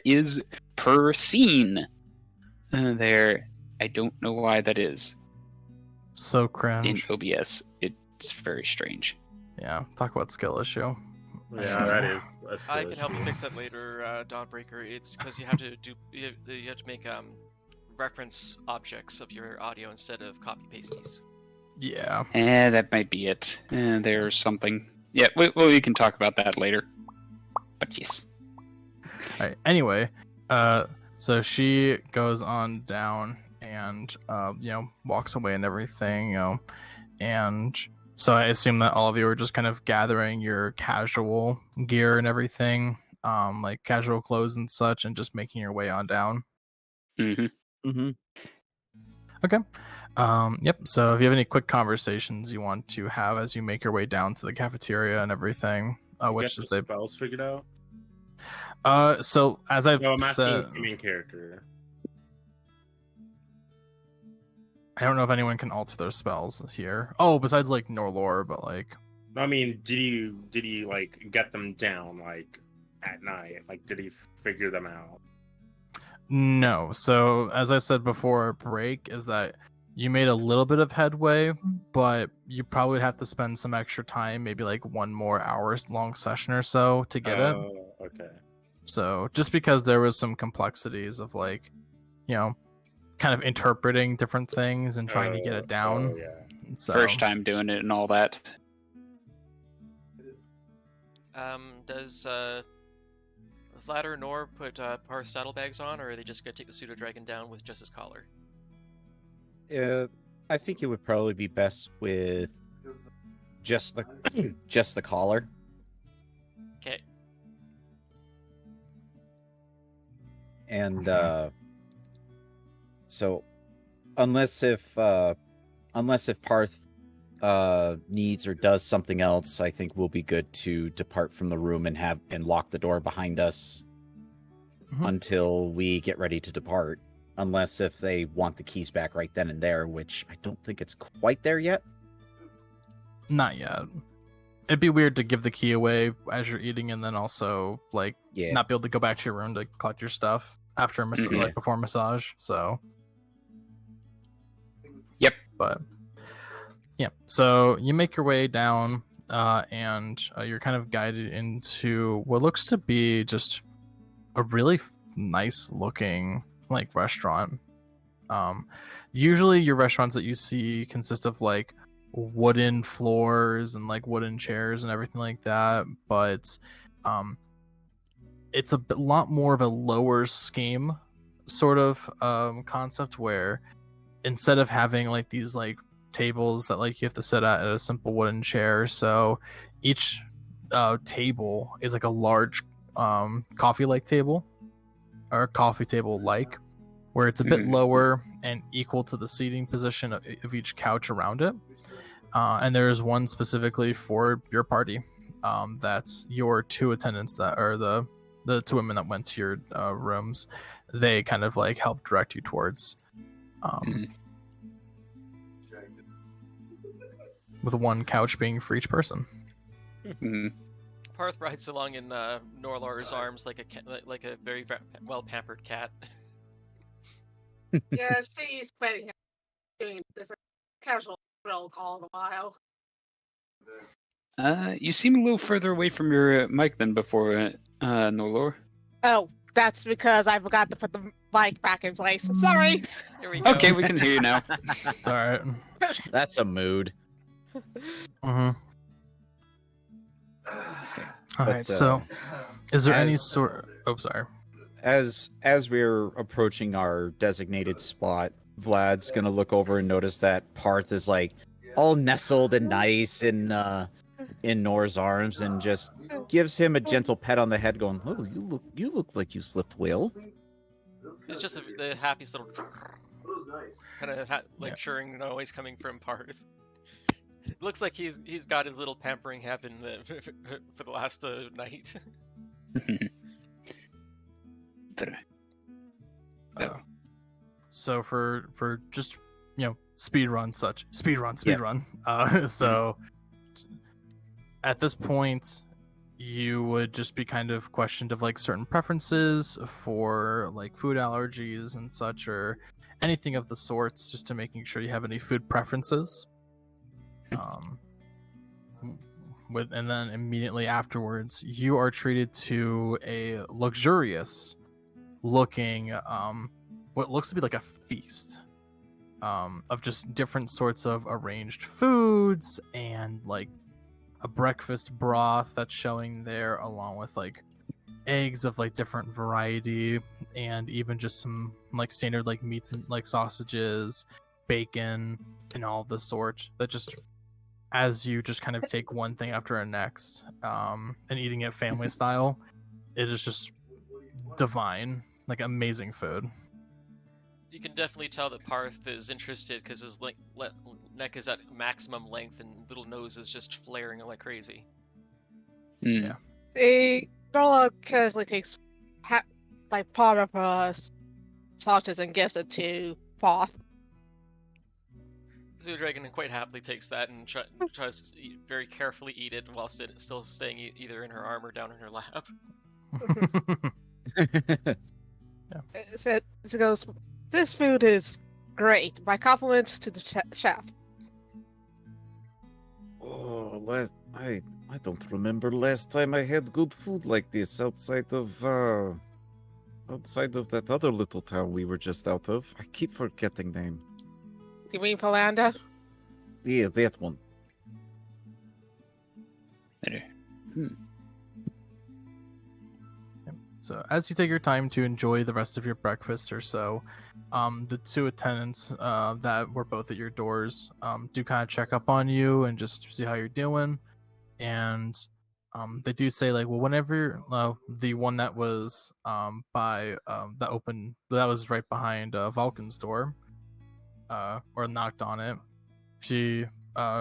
is per scene there. I don't know why that is So in cringe. OBS. It's very strange. Yeah, talk about skill issue. Yeah, that is. I can help you fix that later, Dawnbreaker. It's because you have to make reference objects of your audio instead of copy pasties. Yeah. That might be it. There's something. Yeah, we can talk about that later. But yes. All right. Anyway, so she goes on down and walks away and everything, and so I assume that all of you are just kind of gathering your casual gear and everything, like casual clothes and such, and just making your way on down. Mm-hmm. Mm-hmm. Okay. Yep. So if you have any quick conversations you want to have as you make your way down to the cafeteria and everything, which is the spells figured out. So as I've No, I'm asking said, the main character. I don't know if anyone can alter their spells here. Oh, besides like Norelor, but like. No, I mean, did you like get them down like at night? Like, did he figure them out? No. So as I said before, break is that you made a little bit of headway, but you probably would have to spend some extra time, maybe like 1 more hours long session or so to get it. Okay. So just because there was some complexities of like, kind of interpreting different things and trying to get it down. Yeah. So, First time doing it and all that. Does Vlad or Nor put Paarth saddlebags on, or are they just gonna take the pseudodragon down with just his collar? I think it would probably be best with just the just the collar. Okay. And so unless if Paarth needs or does something else, I think we'll be good to depart from the room and lock the door behind us until we get ready to depart. Unless if they want the keys back right then and there, which I don't think it's quite there yet. Not yet. It'd be weird to give the key away as you're eating, and then also not be able to go back to your room to collect your stuff after before massage. So. Yep. But yeah, so you make your way down, and you're kind of guided into what looks to be just a really nice looking restaurant. Usually your restaurants that you see consist of wooden floors and wooden chairs and everything like that, but it's a lot more of a lower scheme sort of concept, where instead of having these tables that you have to sit at a simple wooden chair, so each table is a large coffee table, or coffee table where it's a bit lower and equal to the seating position of each couch around it. And there's one specifically for your party. That's your two attendants that are the two women that went to your rooms. They kind of help direct you towards, with one couch being for each person. Paarth rides along in Norelor's arms like a very well pampered cat. Yeah, she's petting him, doing this casual roll call in a while. You seem a little further away from your mic than before, Norelor. Oh, that's because I forgot to put the mic back in place. Sorry. Here we go. Okay, we can hear you now. It's all right. That's a mood. All right. So, is there any sort? Oh, sorry. As we're approaching our designated spot, Vlad's gonna look over and notice that Paarth is all nestled and nice in Nor's arms, and just gives him a gentle pet on the head, going, "Oh, you look like you slept well." It's just the happiest little kind of churring noise coming from Paarth. It looks like he's got his little pampering happen for the last night. So for just speed run. So at this point, you would just be kind of questioned of certain preferences for food allergies and such, or anything of the sorts, just to making sure you have any food preferences. And then immediately afterwards, you are treated to a luxurious looking what looks to be a feast of just different sorts of arranged foods, and a breakfast broth that's showing there, along with eggs of different variety, and even just some standard meats and sausages, bacon, and all of the sort, that just, as you just kind of take one thing after the next, and eating it family style, it is just divine, amazing food. You can definitely tell that Paarth is interested, because his neck is at maximum length and little nose is just flaring like crazy. Yeah. The girl casually takes part of her sausage and gives it to Paarth. Pseudodragon quite happily takes that and tries to very carefully eat it while still staying either in her arm or down in her lap. It goes, "This food is great. My compliments to the chef." Oh, I don't remember last time I had good food like this outside of that other little town we were just out of. I keep forgetting name. You mean Phandalin? Yeah, that one. So as you take your time to enjoy the rest of your breakfast or so, the two attendants that were both at your doors do kind of check up on you and just see how you're doing. And they do say like, well, whenever the one that was by that was right behind Valkin's door, or knocked on it, she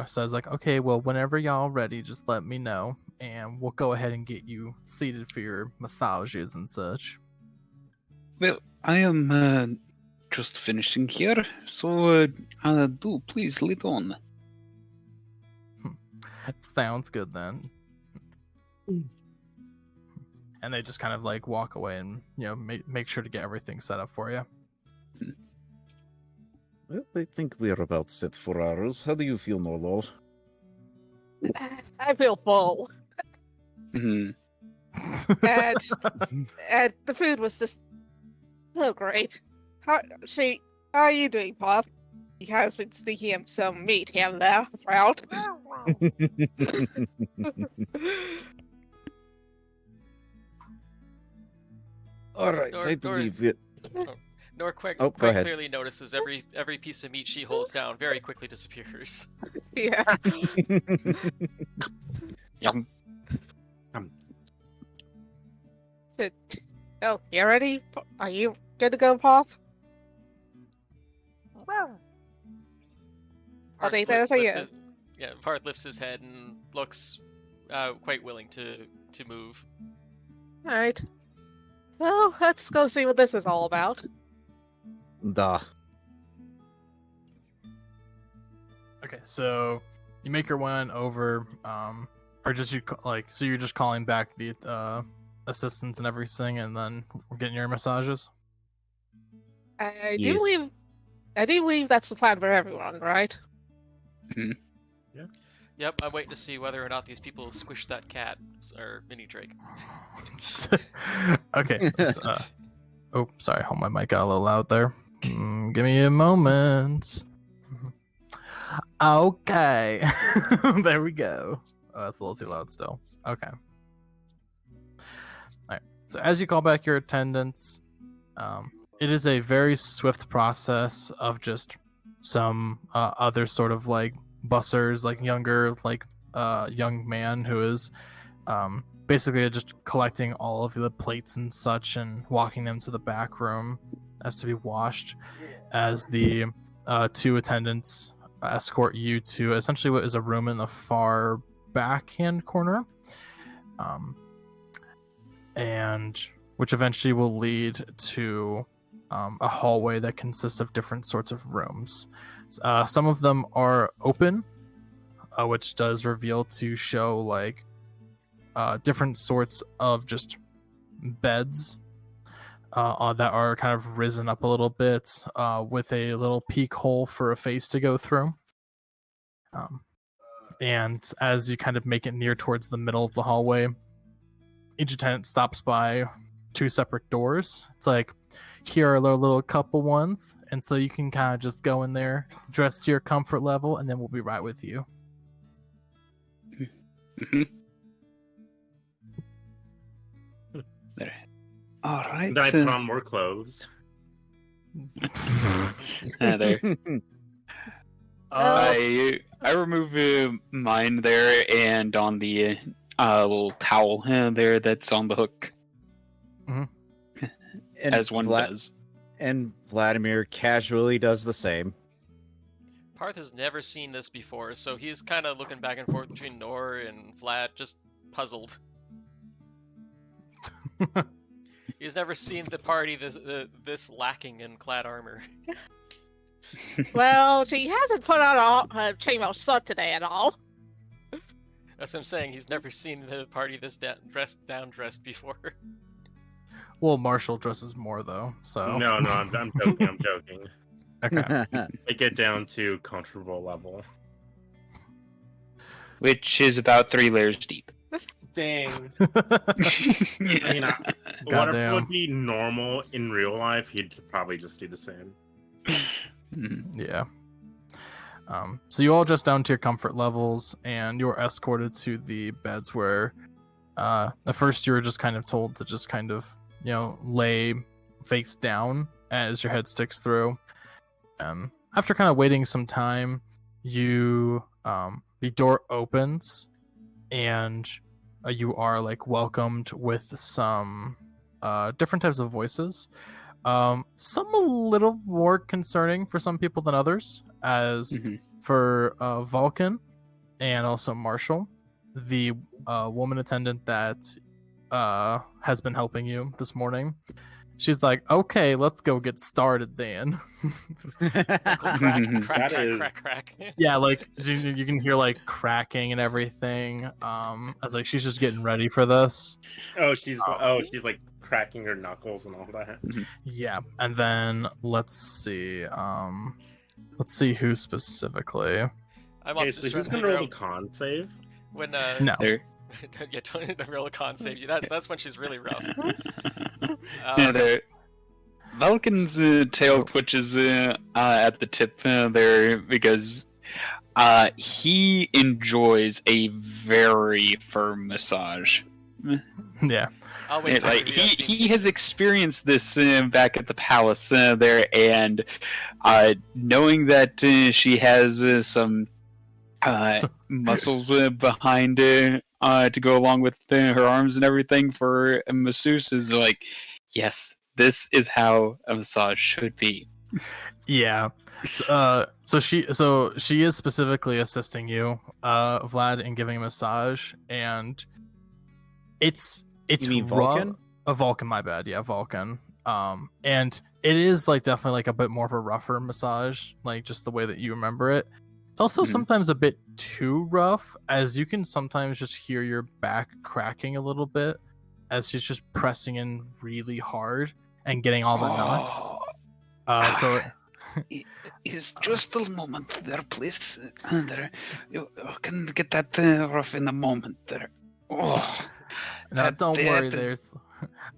says like, okay, well, whenever y'all ready, just let me know, and we'll go ahead and get you seated for your massages and such. Well, I am just finishing here, so do please lead on. Sounds good then. And they just kind of like walk away and make sure to get everything set up for you. Well, I think we're about set for ours. How do you feel, Norelor? I feel full. Mhm. And the food was just so great. How are you doing, Paarth? He has been sneaking in some meat here and there throughout. All right, I believe it. Nor quite Oh, go ahead. clearly notices every piece of meat she holds down very quickly disappears. Yeah. Yum. Oh, you ready? Are you good to go, Paarth? Paarth Okay, there's a lifts Paarth lifts his head and looks quite willing to move. Alright. Well, let's go see what this is all about. Duh. Okay, so you make your way on over, or just so you're just calling back the assistants and everything, and then we're getting your massages. I Yes. do believe that's the plan for everyone, right? Yep, I'm waiting to see whether or not these people squish that cat or mini Drake. Okay. Oh, sorry, hold my mic got a little loud there. Give me a moment. Okay. There we go. Oh, that's a little too loud still. Okay. Alright. So as you call back your attendants, it is a very swift process of just some other sort of like bussers, like younger, young man who is basically just collecting all of the plates and such and walking them to the back room as to be washed, as the two attendants escort you to essentially what is a room in the far backhand corner, and which eventually will lead to a hallway that consists of different sorts of rooms. Some of them are open, which does reveal to show like different sorts of just beds that are kind of risen up a little bit, with a little peek hole for a face to go through. And as you kind of make it near towards the middle of the hallway, each attendant stops by two separate doors. It's like, here are the little couple ones, and so you can kind of just go in there, dress to your comfort level, and then we'll be right with you. There. All right. Then I put on more clothes. There. I remove mine there and on the little towel there that's on the hook, And as one does. And Vladimir casually does the same. Paarth has never seen this before, so he's kind of looking back and forth between Nor and Vlad, just puzzled. He's never seen the party this lacking in clad armor. Well, she hasn't put on her chainmail shirt today at all. That's what I'm saying. He's never seen the party this down dressed before. Well, Marshall dresses more though, so No, I'm joking. I'm joking. okay. I get down to comfortable level. Which is about 3 layers deep. Dang. I mean, whatever Goddamn. would be normal in real life, he'd probably just do the same. Yeah. So you all adjust down to your comfort levels, and you're escorted to the beds where, at first you were just kind of told to just kind of lay face down as your head sticks through. After kind of waiting some time, the door opens, and you are like welcomed with some different types of voices. Some a little more concerning for some people than others, as for Valkin and also Marshell, the woman attendant that has been helping you this morning. She's like, okay, let's go get started then. Crack. Yeah, like you can hear like cracking and everything. I was like, she's just getting ready for this. She's like cracking her knuckles and all that. Yeah, and then let's see who specifically. I'm Okay, also so just who's trying gonna to roll figure the con save? out when No. yeah, don't roll a con save. That's when she's really rough. Valkin's tail twitches at the tip there because he enjoys a very firm massage. Yeah. I'll wait till Like the he has experienced this back at the palace there, and knowing that she has some muscles behind to go along with her arms and everything for a masseuse is like, yes, this is how a massage should be. Yeah. So she is specifically assisting you, Vlad, in giving a massage, and it's You mean rough. Vulcan? Vulcan, my bad. Yeah, Vulcan. And it is like definitely like a bit more of a rougher massage, like just the way that you remember it. It's also sometimes a bit too rough, as you can sometimes just hear your back cracking a little bit as she's just pressing in really hard and getting all the knots. So is just a moment there, please. There, you can get that rough in a moment there. Oh, no, don't worry.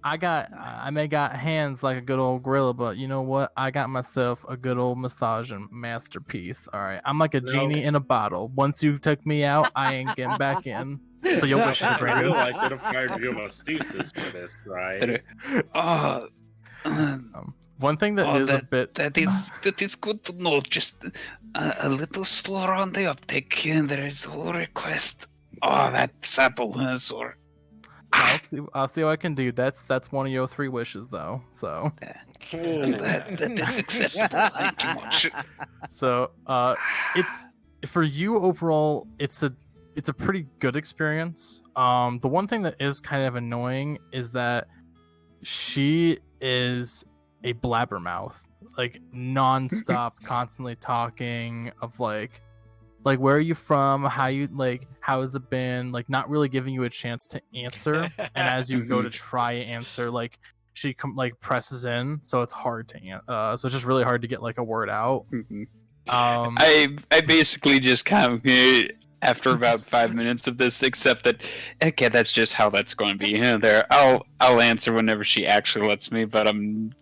I may got hands like a good old gorilla, but you know what? I got myself a good old massaging masterpiece. All right, I'm like a genie in a bottle. Once you took me out, I ain't getting back in. So your wish is I granted. feel like you'd have hired your masseuses for this, right? One thing that is a bit that is good to know. Just a little slower on the uptake. There is a request. Oh, that saddle sore. I'll see what I can do. That's one of your 3 wishes, though. So that is acceptable. Thank you much. So it's for you overall. It's a pretty good experience. The one thing that is kind of annoying is that she is a blabbermouth, like nonstop, constantly talking of like where are you from, how has it been, like not really giving you a chance to answer. And as you go to try answer, like she presses in, so it's hard to so it's just really hard to get like a word out. I basically just kind of after about 5 minutes of this accept that okay, that's just how that's going to be. There, I'll answer whenever she actually lets me, but I'm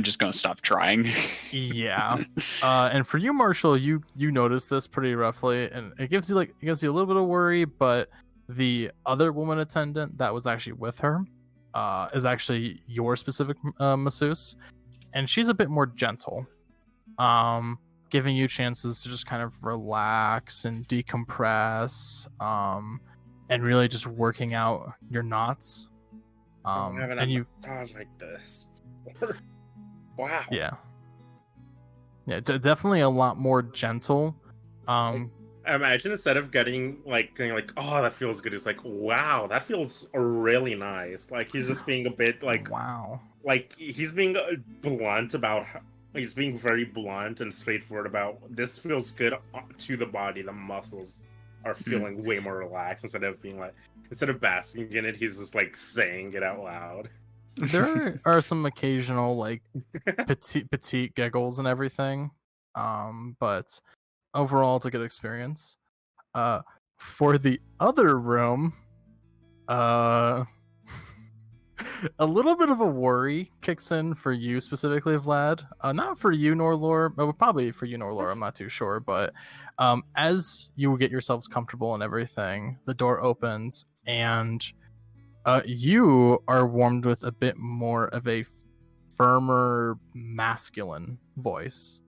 just gonna stop trying. Yeah. And for you, Marshall, you notice this pretty roughly, and it gives you a little bit of worry, but the other woman attendant that was actually with her is actually your specific masseuse, and she's a bit more gentle, giving you chances to just kind of relax and decompress, and really just working out your knots. And you like this. Wow. Yeah, definitely a lot more gentle. Imagine instead of going like, oh, that feels good, it's like, wow, that feels really nice. Like he's just being a bit like, wow, like he's being blunt about. He's being very blunt and straightforward about this feels good to the body. The muscles are feeling way more relaxed instead of basking in it. He's just like saying it out loud. There are some occasional like petite giggles and everything, but overall it's a good experience. For the other room, a little bit of a worry kicks in for you specifically, Vlad. Not for you, Norelor, but probably for you, Norelor. I'm not too sure, but as you get yourselves comfortable and everything, the door opens and You are warmed with a bit more of a firmer masculine voice.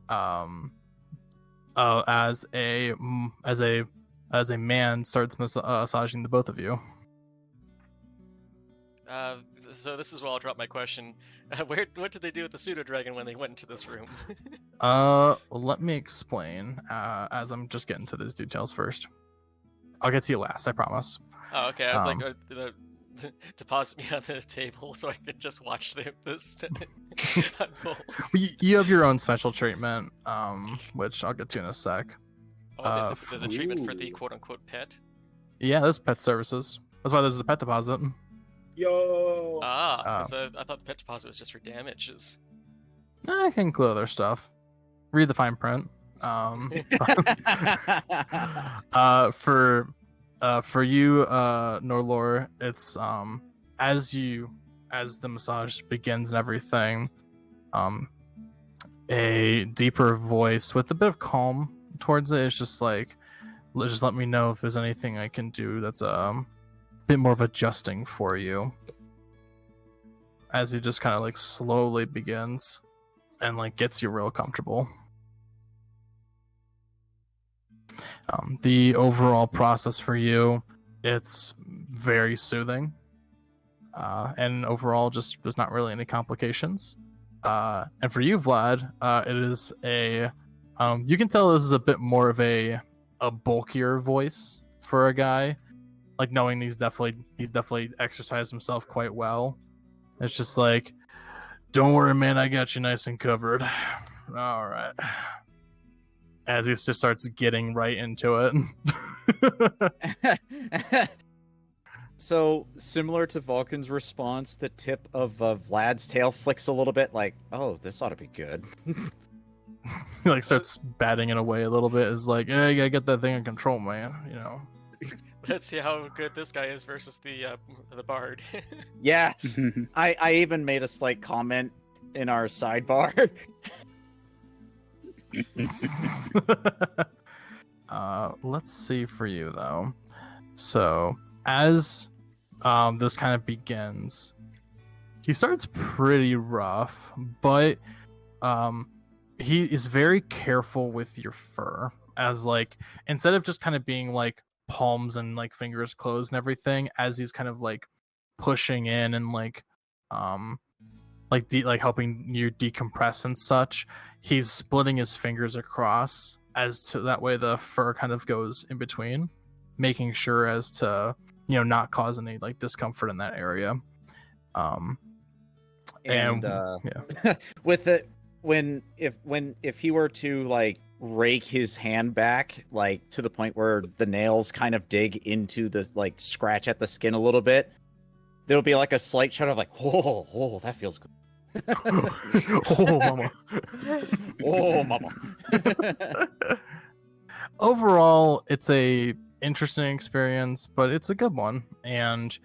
As a man starts massaging the both of you. So this is where I'll drop my question. What did they do with the pseudodragon when they went into this room? Let me explain. As I'm just getting to these details first. I'll get to you last. I promise. Oh, okay. I was deposit me on the table so I could just watch this unfold. You have your own special treatment, which I'll get to in a sec. Oh, there's a treatment for the quote-unquote pet? Yeah, there's pet services. That's why there's the pet deposit. Yo. I thought the pet deposit was just for damages. I can include other stuff. Read the fine print. For you, Norelor, it's as the massage begins and everything, a deeper voice with a bit of calm towards it. It's just like, just let me know if there's anything I can do that's a bit more of adjusting for you. As he just kind of like slowly begins and like gets you real comfortable. The overall process for you, it's very soothing, and overall just there's not really any complications. And for you, Vlad, it is you can tell this is a bit more of a bulkier voice for a guy, like knowing he's definitely exercised himself quite well. It's just like, don't worry, man, I got you nice and covered. All right. As he just starts getting right into it. So, similar to Valkin's response, the tip of Vlad's tail flicks a little bit, like, oh, this ought to be good. He like starts batting it away a little bit. Is like, yeah, you gotta get that thing in control, man. You know. Let's see how good this guy is versus the bard. Yeah, I even made a slight comment in our sidebar. Let's see for you though. So as this kind of begins, he starts pretty rough, but he is very careful with your fur. As like, instead of just kind of being like palms and like fingers closed and everything, as he's kind of like pushing in and like helping you decompress and such, he's splitting his fingers across as to that way the fur kind of goes in between, making sure as to, you know, not cause any like discomfort in that area. With it, if he were to like rake his hand back, like to the point where the nails kind of dig into the, like, scratch at the skin a little bit, there'll be like a slight shudder of like, oh, that feels good. Oh, mama. Oh, mama. Overall, it's a interesting experience, but it's a good one. And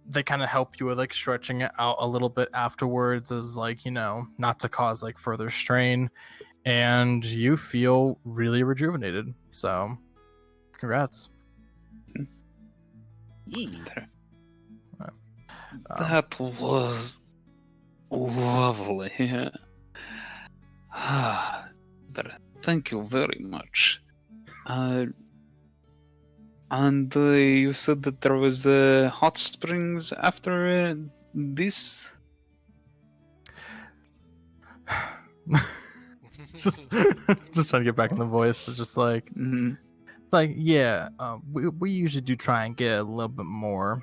they kind of help you with like stretching it out a little bit afterwards, as like, you know, not to cause like further strain. And you feel really rejuvenated. So, congrats. That was lovely. Thank you very much. And you said that there was the hot springs after this? just trying to get back in the voice. It's just like, yeah, we usually do try and get a little bit more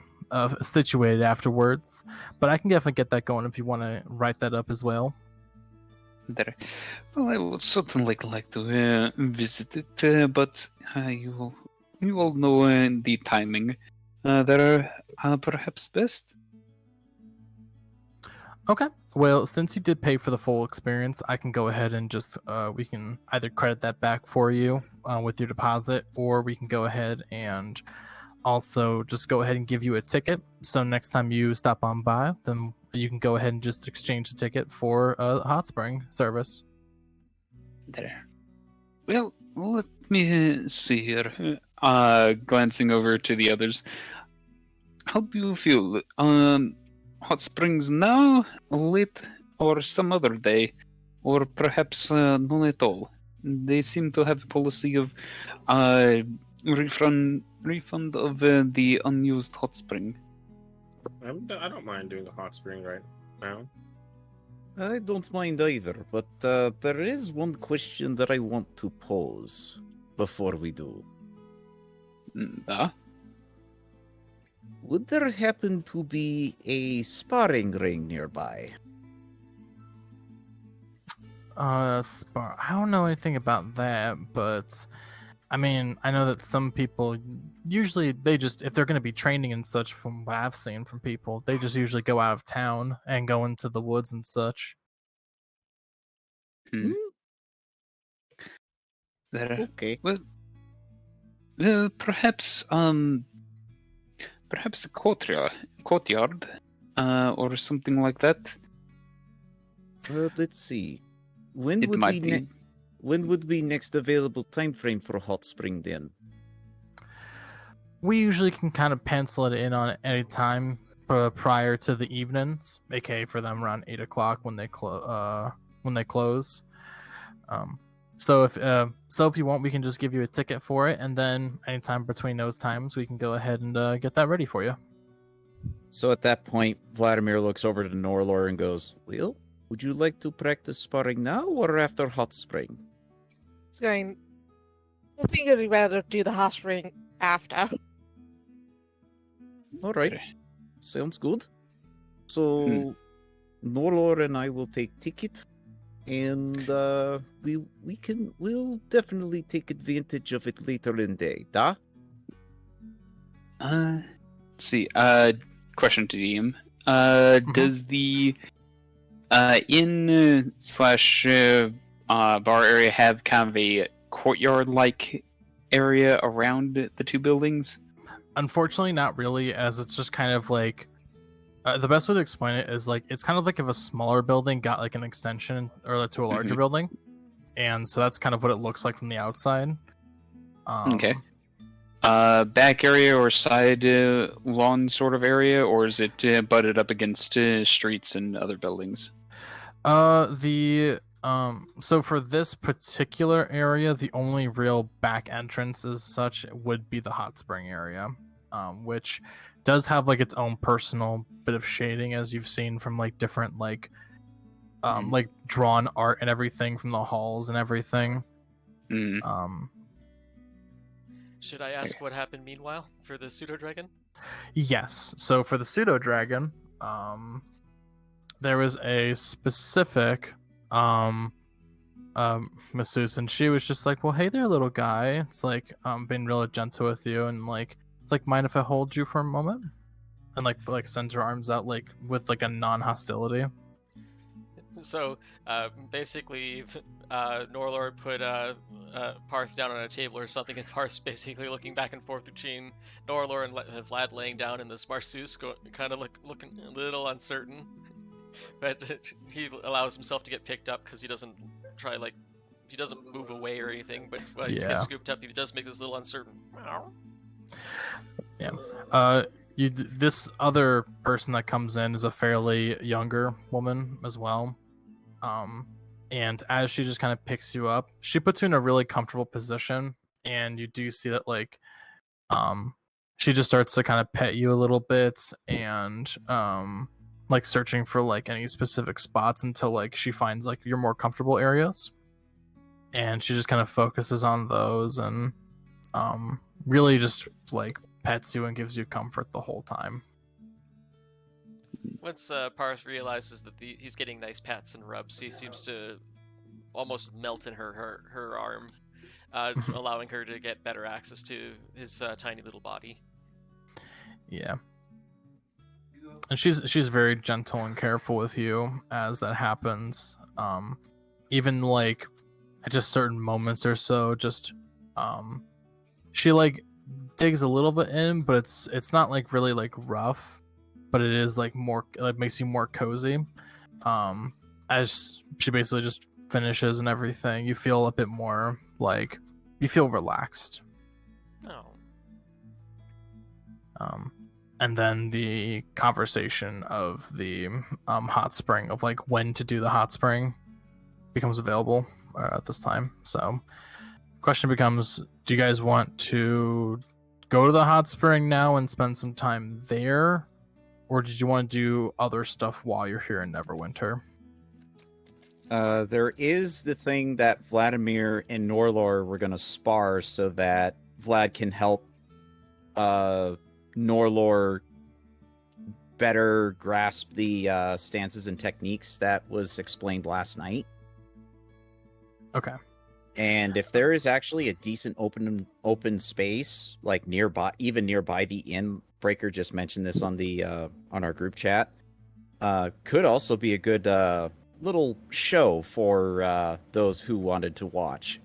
situated afterwards, but I can definitely get that going if you want to write that up as well. There. Well, I would certainly like to visit it, but you all know the timing. That are perhaps best. Okay. Well, since you did pay for the full experience, I can go ahead and just we can either credit that back for you with your deposit, or we can go ahead and also just go ahead and give you a ticket. So next time you stop on by, then you can go ahead and just exchange the ticket for a hot spring service. There. Well, let me see here. glancing over to the others. How do you feel? Hot springs now, late, or some other day, or perhaps none at all? They seem to have a policy of refund of the unused hot spring. I don't mind doing a hot spring right now. I don't mind either, but there is one question that I want to pose before we do. Would there happen to be a sparring ring nearby? I don't know anything about that, but I mean, I know that some people usually they just if they're going to be training and such, from what I've seen from people, they just usually go out of town and go into the woods and such. Okay. Well, perhaps perhaps a courtyard, or something like that. Let's see. When It would might be be. when would be next available time frame for hot spring then? We usually can kind of pencil it in on any time prior to the evenings, aka for them around 8 o'clock when they close. So if you want, we can just give you a ticket for it, and then anytime between those times, we can go ahead and get that ready for you. So at that point, Vladimir looks over to Norelor and goes, "Well, would you like to practice sparring now or after hot spring?" It's going. I think it'd be better to do the hot spring after. All right, Okay. sounds good. So Norelor and I will take ticket, and we'll definitely take advantage of it later in the day. Da? Let's see. Question to DM. Does the inn slash bar area have kind of a courtyard-like area around the two buildings? Unfortunately, not really, as it's just kind of like the best way to explain it is like it's kind of like if a smaller building got like an extension or to a larger building, and so that's kind of what it looks like from the outside. Okay. Back area or side lawn sort of area, or is it butted up against streets and other buildings? So for this particular area, the only real back entrance as such would be the hot spring area, which does have like its own personal bit of shading, as you've seen from like different like drawn art and everything from the halls and everything. Should I ask what happened meanwhile for the pseudodragon? Yes. So for the pseudodragon, there was a specific masseuse, and she was just like, "Well, hey there, little guy. It's like being really gentle with you, and like it's like mind if I hold you for a moment?" And like sends her arms out like with like a non-hostility. So basically, Norelor put Paarth down on a table or something, and Paarth's basically looking back and forth between Norelor and Vlad laying down, and this Marseuse kind of looking a little uncertain. But he allows himself to get picked up because he doesn't move away or anything. But when he gets scooped up, he does make this little uncertain. Yeah. This other person that comes in is a fairly younger woman as well. And as she just kind of picks you up, she puts you in a really comfortable position, and you do see that like she just starts to kind of pet you a little bit, and like searching for like any specific spots until like she finds like your more comfortable areas, and she just kind of focuses on those and really just like pets you and gives you comfort the whole time. Once Paarth realizes that he's getting nice pats and rubs, he seems to almost melt in her arm, allowing her to get better access to his tiny little body. Yeah. And she's very gentle and careful with you as that happens. Even like at just certain moments or so, just she like digs a little bit in, but it's not like really like rough, but it is like more like makes you more cozy. As she basically just finishes and everything, you feel a bit more like you feel relaxed. Oh, And then the conversation of the hot spring, of like when to do the hot spring, becomes available at this time. So question becomes, do you guys want to go to the hot spring now and spend some time there, or did you want to do other stuff while you're here in Neverwinter? There is the thing that Vladimir and Norelor were going to spar so that Vlad can help Norelor better grasp the stances and techniques that was explained last night. Okay. And if there is actually a decent open space, like nearby, even nearby the inn, Breaker just mentioned this on the on our group chat, could also be a good little show for those who wanted to watch.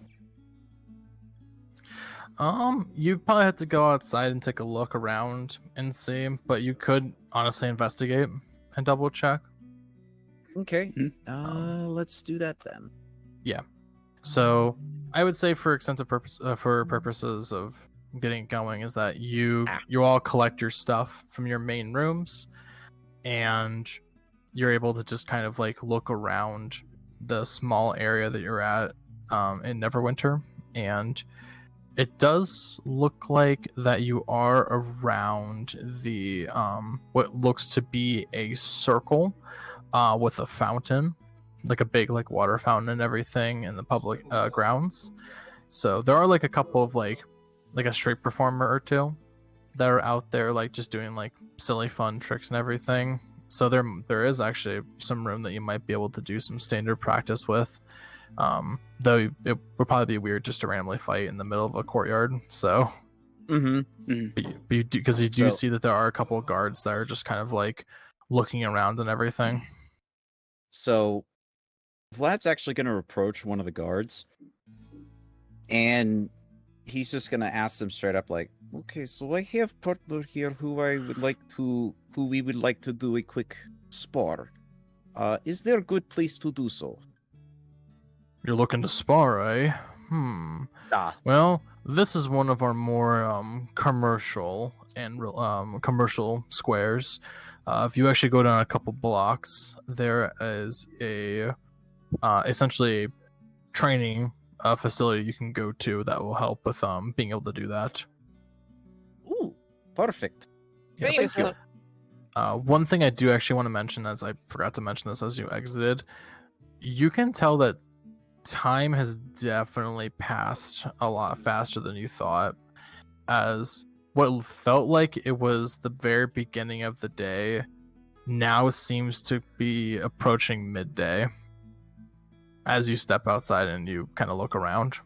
You probably have to go outside and take a look around and see, but you could honestly investigate and double check. Okay. Let's do that then. Yeah. So I would say for extensive purposes of getting it going is that you all collect your stuff from your main rooms, and you're able to just kind of like look around the small area that you're at in Neverwinter, and it does look like that you are around the what looks to be a circle with a fountain, like a big like water fountain and everything in the public grounds. So there are like a couple of like a street performer or two that are out there like just doing like silly fun tricks and everything. So there is actually some room that you might be able to do some standard practice with. Though it would probably be weird just to randomly fight in the middle of a courtyard. So, because you do see that there are a couple of guards that are just kind of like looking around and everything. So, Vlad's actually going to approach one of the guards, and he's just going to ask them straight up, like, "Okay, so I have partner here who we would like to do a quick spar. Is there a good place to do so?" You're looking to spar, eh? Well, this is one of our more commercial and commercial squares. If you actually go down a couple blocks, there is a essentially training facility you can go to that will help with being able to do that. Ooh, perfect. Yeah, Thank you. One thing I do actually want to mention, as I forgot to mention this as you exited, you can tell that time has definitely passed a lot faster than you thought, as what felt like it was the very beginning of the day now seems to be approaching midday as you step outside and you kind of look around.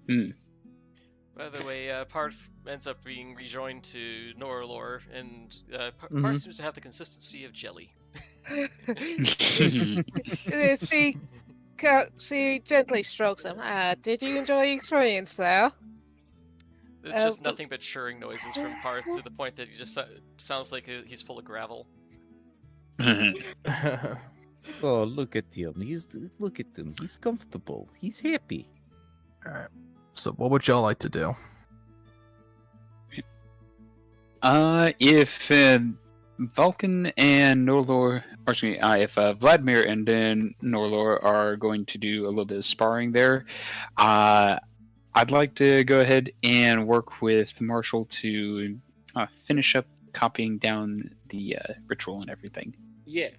By the way, Paarth ends up being rejoined to Norelor, and Paarth seems to have the consistency of jelly. She gently strokes him. Did you enjoy your experience there? There's just nothing but churring noises from Paarth to the point that he just sounds like he's full of gravel. Oh, look at him. Look at him. He's comfortable. He's happy. Alright. So what would y'all like to do? If Valkin and Norelor, or excuse me, if Vladimir and then Norelor are going to do a little bit of sparring there, I'd like to go ahead and work with Marshell to finish up copying down the ritual and everything. Yeah.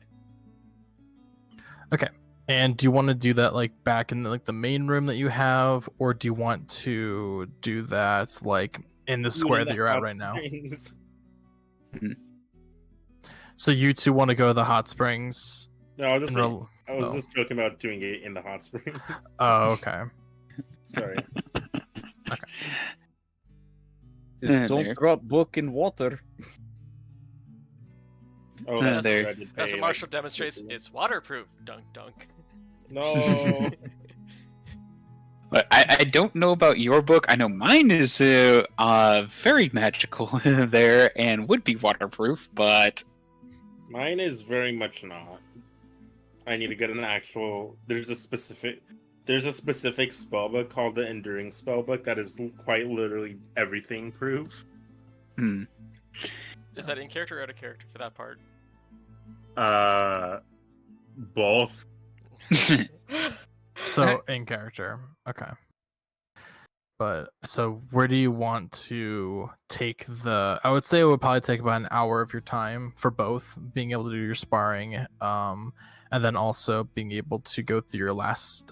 Okay. And do you want to do that like back in like the main room that you have, or do you want to do that like in the square that you're at right now? So you two want to go to the hot springs? No, I was just joking about doing it in the hot springs. Oh, okay. Sorry. Okay. Just don't drop book in water. Oh, That's there. what Marshall demonstrates. It's waterproof. Dunk, dunk. No. But I don't know about your book. I know mine is very magical there and would be waterproof, but Mine is very much not. I need to get an actual. There's a specific spellbook called the Enduring Spellbook that is quite literally everything proof. Is that in character or out of character for that part? Both. So in character, okay. But so where do you want to take the? I would say it would probably take about an hour of your time for both, being able to do your sparring, and then also being able to go through your last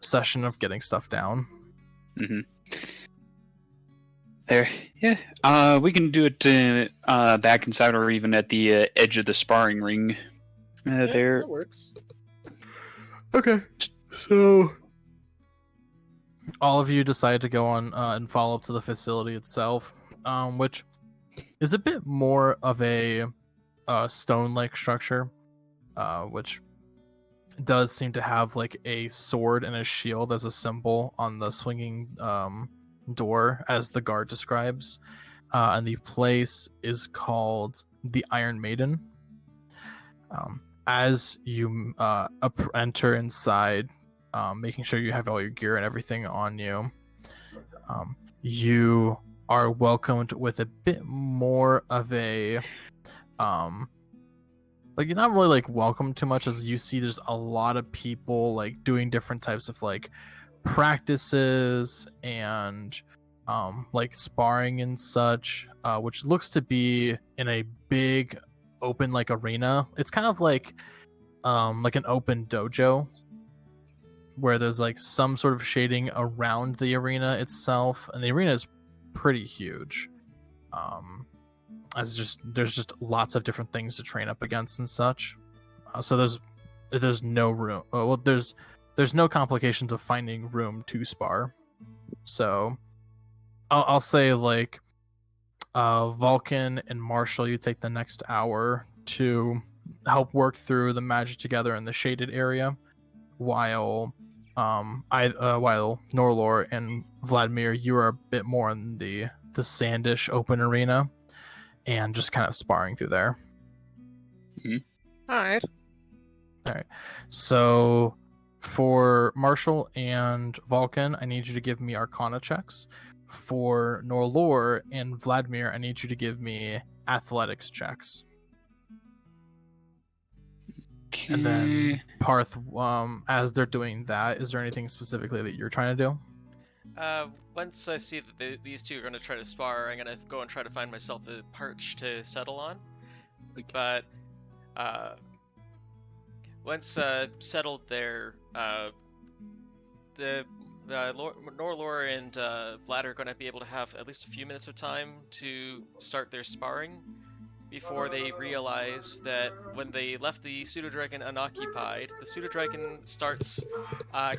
session of getting stuff down. Mm-hmm. There, yeah. We can do it back inside or even at the edge of the sparring ring. There. That works. Okay, so all of you decide to go on and follow up to the facility itself, which is a bit more of a stone-like structure, which does seem to have like a sword and a shield as a symbol on the swinging door, as the guard describes, and the place is called the Iron Maiden. As you enter inside, making sure you have all your gear and everything on you, you are welcomed with a bit more of a like, you're not really like welcome too much, as you see there's a lot of people like doing different types of like practices and like sparring and such, which looks to be in a big open like arena. It's kind of like an open dojo where there's like some sort of shading around the arena itself, and the arena is pretty huge. There's just lots of different things to train up against and such. So there's no room. Well, there's no complications of finding room to spar. So I'll say like Valkin and Marshell, you take the next hour to help work through the magic together in the shaded area, while Norelor and Vladimir, you are a bit more in the sandish open arena and just kind of sparring through there. All right. So for Marshell and Valkin, I need you to give me Arcana checks. For Norelor and Vladimir, I need you to give me athletics checks. Okay. And then Paarth, as they're doing that, is there anything specifically that you're trying to do? Once I see that these two are going to try to spar, I'm going to go and try to find myself a perch to settle on. But once settled there, Norelor and Vlad are going to be able to have at least a few minutes of time to start their sparring before they realize that when they left the pseudodragon unoccupied, the pseudodragon starts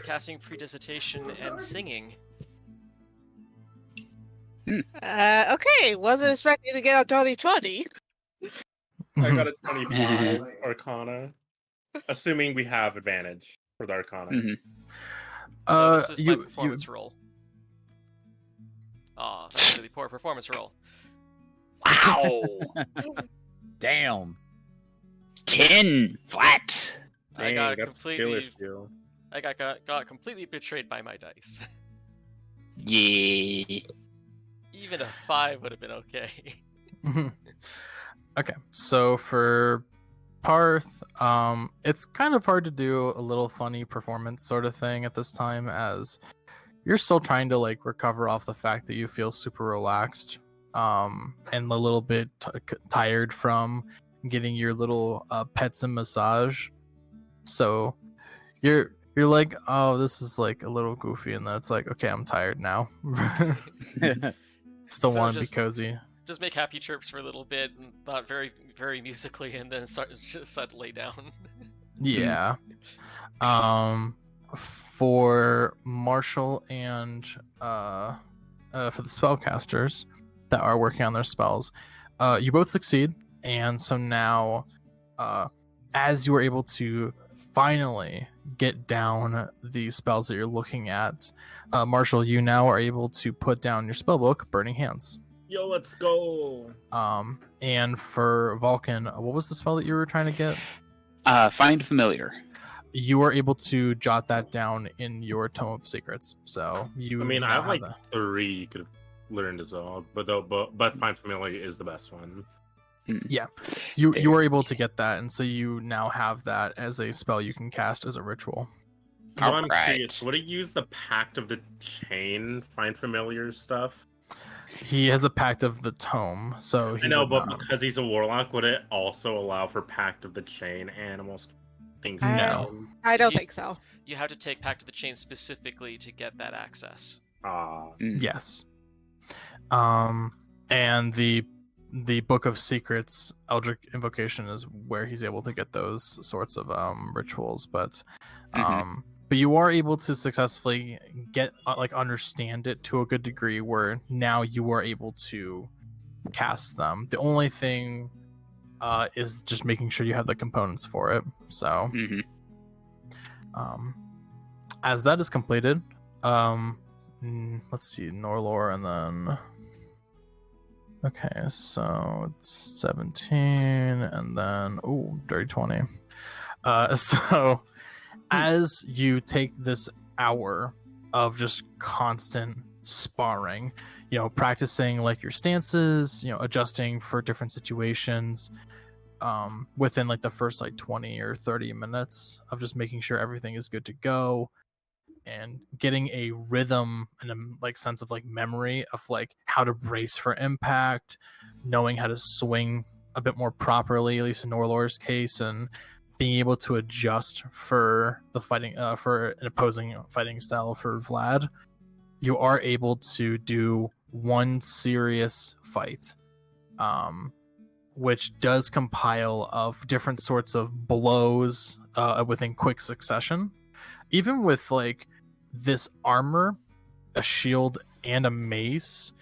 casting prestidigitation and singing. Okay, wasn't expecting to get a 2020. I got a 25 Arcana, assuming we have advantage for the Arcana. Mm-hmm. So this is my performance roll. Aw, that's a really poor performance roll. Wow! Damn. 10 flaps. I got that's completely, skillish, Jill. I got completely betrayed by my dice. Yeah. Even a 5 would have been okay. Okay, so for Paarth, it's kind of hard to do a little funny performance sort of thing at this time, as you're still trying to like recover off the fact that you feel super relaxed, and a little bit tired from getting your little pets and massage. So you're like, oh, this is like a little goofy, and then it's like, okay, I'm tired now. Still So want to be just- cozy. Just make happy chirps for a little bit, and not very, very musically, and then start to lay down. Yeah. For Marshell and for the spellcasters that are working on their spells, you both succeed, and so now, as you are able to finally get down the spells that you're looking at, Marshell, you now are able to put down your spellbook, Burning Hands. Yo, let's go. And for Valkin, what was the spell that you were trying to get? Find familiar. You are able to jot that down in your Tome of Secrets. So you. I mean, I now have like that. 3 you could learned as well. But Find Familiar is the best one. Yeah, you were able to get that, and so you now have that as a spell you can cast as a ritual. Well, I'm Alright. curious, would it use the Pact of the Chain Find Familiar stuff? He has a Pact of the Tome, so he I know, would but not. because he's a warlock, would it also allow for Pact of the Chain animals, things? No. like I don't You- think so. You have to take Pact of the Chain specifically to get that access. that? Yes. And the Book of Secrets, Eldritch Invocation, is where he's able to get those sorts of rituals. But but you are able to successfully get understand it to a good degree, where now you are able to cast them. The only thing is just making sure you have the components for it. So as that is completed, let's see, Norelor, and then okay, so it's 17, and then dirty 20. So as you take this hour of just constant sparring, practicing like your stances, adjusting for different situations, within like the first like 20 or 30 minutes of just making sure everything is good to go, and getting a rhythm and a like sense of like memory of like how to brace for impact, knowing how to swing a bit more properly, at least in Norelor's case, and being able to adjust for the fighting for an opposing fighting style for Vlad, you are able to do one serious fight, which does compile of different sorts of blows within quick succession. Even with like this armor, a shield, and a mace,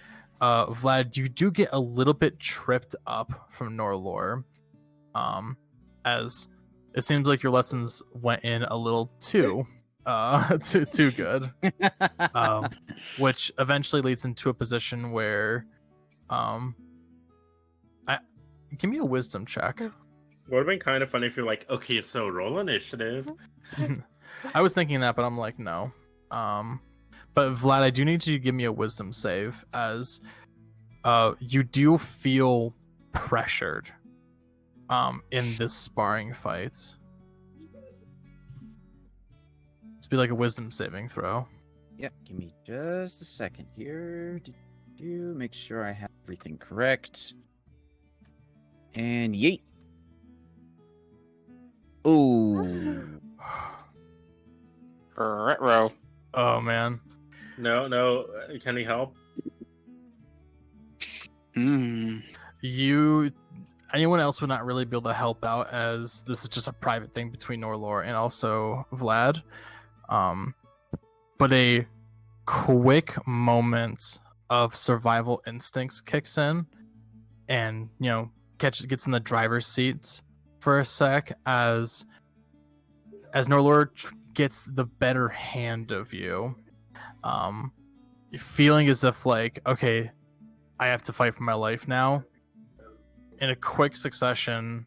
Vlad, you do get a little bit tripped up from Norelor, as it seems like your lessons went in a little too good, which eventually leads into a position where, give me a wisdom check. Would have been kind of funny if you're like, okay, so roll initiative. I was thinking that, but I'm like, no. But Vlad, I do need you to give me a wisdom save, as you do feel pressured in this sparring fight. It's be like a wisdom saving throw. Yep, give me just a second here to make sure I have everything correct. And yeet. Ooh. Retro. Oh man. No, can we help? Anyone else would not really be able to help out, as this is just a private thing between Norelor and also Vlad. But a quick moment of survival instincts kicks in, and gets in the driver's seat for a sec as Norelor gets the better hand of you, feeling as if like, okay, I have to fight for my life now. In a quick succession,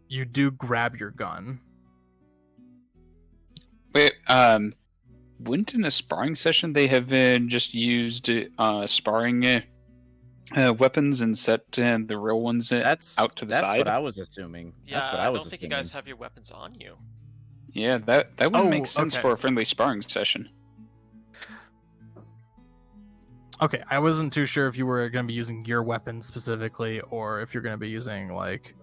you do grab your gun. Wait, wouldn't in a sparring session they have just used sparring weapons and set the real ones out to the side? That's what I was assuming. Yeah, That's what I was don't think assuming. you guys have your weapons on you. Yeah, that would make sense okay. for a friendly sparring session. Okay, I wasn't too sure if you were going to be using your weapon specifically, or if you're going to be using like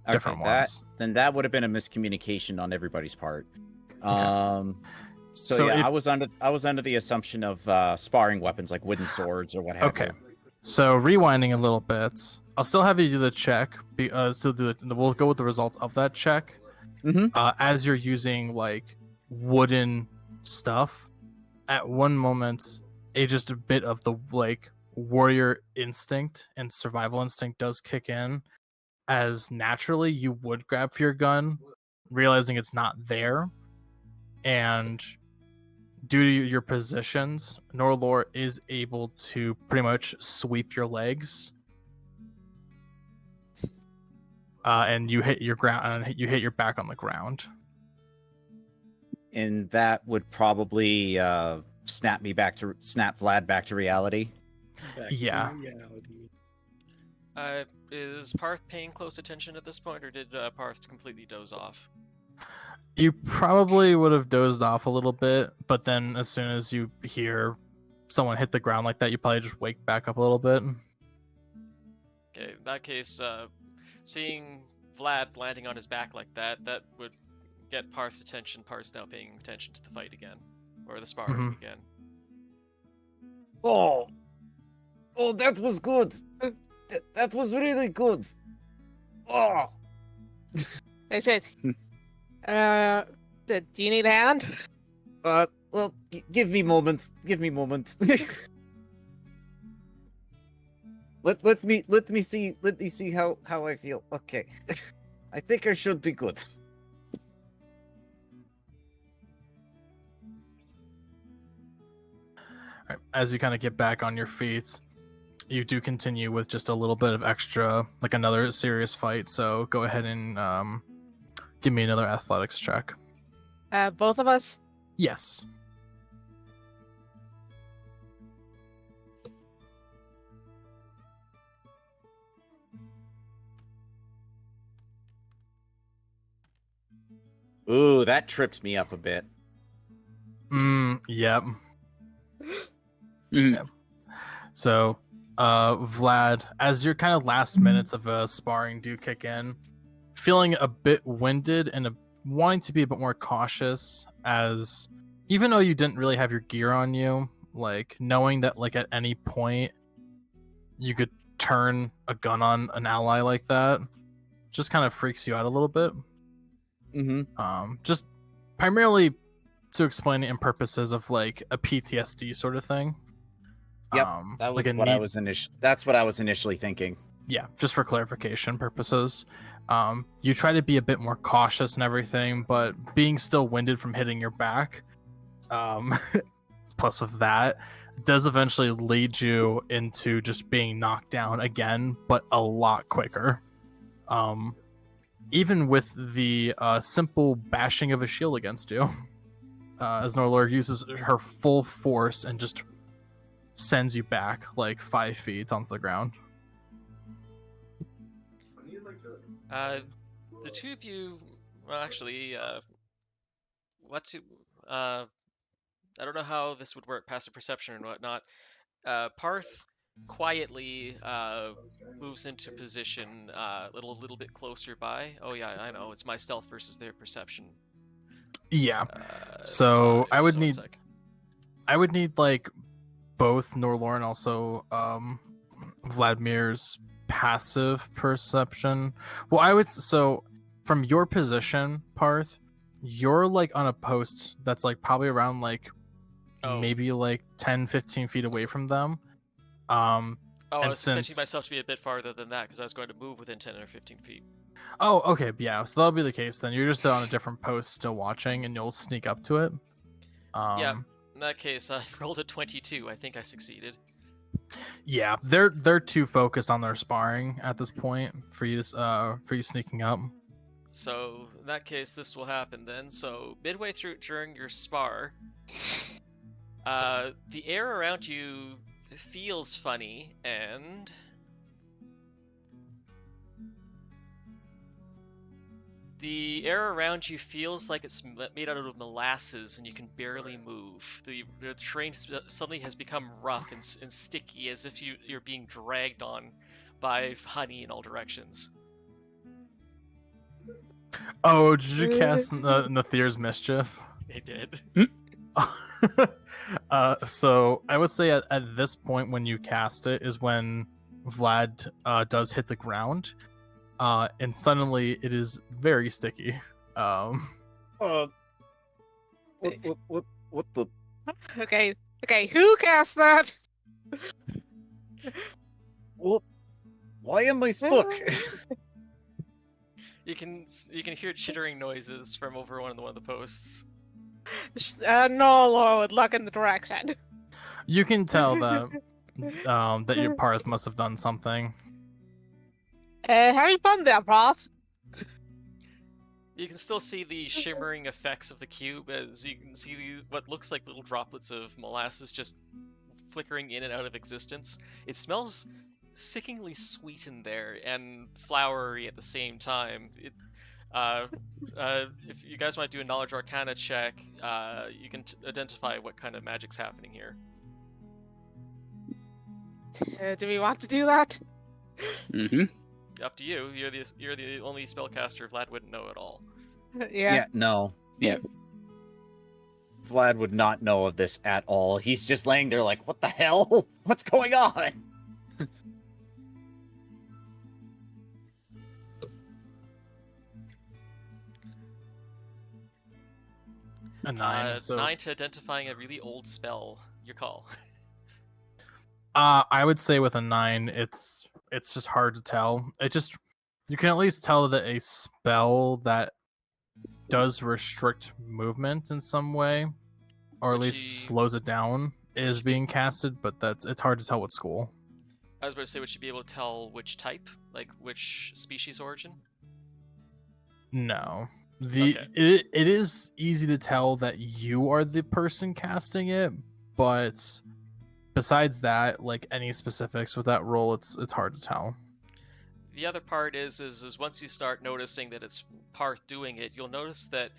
different ones. Then that would have been a miscommunication on everybody's part. Okay. So yeah, I was under the assumption of sparring weapons like wooden swords or what have Okay. you. So rewinding a little bit, I'll still have you do the check. We'll go with the results of that check. As you're using like wooden stuff, at one moment, just a bit of the like warrior instinct and survival instinct does kick in, as naturally you would grab for your gun, realizing it's not there, and due to your positions, Norelor is able to pretty much sweep your legs, and you hit your ground. You hit your back on the ground. And that would probably snap Vlad back to reality. Back to Yeah. reality. Is Paarth paying close attention at this point, or did Paarth completely doze off? You probably would have dozed off a little bit, but then as soon as you hear someone hit the ground like that, you probably just wake back up a little bit. Okay, in that case, seeing Vlad landing on his back like that would get Paarth's attention. Paarth's now paying attention to the fight again, or the sparring again. Oh, that was good. That was really good. Oh, I said, do you need a hand? well, give me moments. Give me moments. let me see how I feel. Okay, I think I should be good. Alright, as you kind of get back on your feet, you do continue with just a little bit of extra, like another serious fight. So go ahead and give me another athletics check. Both of us? Yes. Ooh, that tripped me up a bit. Yep. Mm. So, Vlad, as your kind of last minutes of sparring do kick in, feeling a bit winded and wanting to be a bit more cautious, as even though you didn't really have your gear on you, like knowing that like at any point you could turn a gun on an ally like that, just kind of freaks you out a little bit. Just primarily to explain it in purposes of like a PTSD sort of thing. Yep, that was like what I was That's what I was initially thinking. Yeah, just for clarification purposes. You try to be a bit more cautious and everything, but being still winded from hitting your back, plus with that, does eventually lead you into just being knocked down again, but a lot quicker. Even with the simple bashing of a shield against you, as Norelor uses her full force and just sends you back like 5 feet onto the ground. The two of you, well, actually, I don't know how this would work, passive perception and whatnot. Paarth quietly moves into position a little bit closer by. Oh yeah, I know, it's my stealth versus their perception. Yeah. So I would need like both Norelor and also Vladimir's passive perception. Well, so from your position, Paarth, you're like on a post that's like probably around like maybe like 10-15 feet away from them. I was expecting myself to be a bit farther than that because I was going to move within 10 or 15 feet. Oh, okay, yeah, so that'll be the case then. You're just on a different post still watching and you'll sneak up to it. Yeah, in that case, I rolled a 22. I think I succeeded. Yeah, they're too focused on their sparring at this point for you sneaking up. So in that case, this will happen then. So midway through during your spar, the air around you feels funny, and the air around you feels like it's made out of molasses and you can barely move. The terrain suddenly has become rough and sticky, as if you're being dragged on by honey in all directions. Oh, did you cast Nathir's Mischief? I did. So I would say at this point when you cast it is when Vlad does hit the ground. And suddenly it is very sticky. What the? Okay, who cast that? What? Why am I stuck? You can hear chittering noises from over one of the posts. Norelor would look in the direction. You can tell that that your Paarth must have done something. How you fun there, Paarth? You can still see the shimmering effects of the cube as you can see what looks like little droplets of molasses just flickering in and out of existence. It smells sickeningly sweet in there and flowery at the same time. If you guys want to do a knowledge arcana check, you can identify what kind of magic's happening here. Do we want to do that? Mm-hmm. Up to you. You're the only spellcaster Vlad wouldn't know at all. Yeah. No. Yeah. Vlad would not know of this at all. He's just laying there like, what the hell? What's going on? A 9. So 9 to identifying a really old spell. Your call. I would say with a 9, it's just hard to tell. You can at least tell that a spell that does restrict movement in some way, or at least slows it down, is being casted, but it's hard to tell what school. I was about to say, would you be able to tell which type, like which species origin? No. Okay. It is easy to tell that you are the person casting it, but besides that, like any specifics with that roll, it's hard to tell. The other part is once you start noticing that it's Paarth doing it, you'll notice that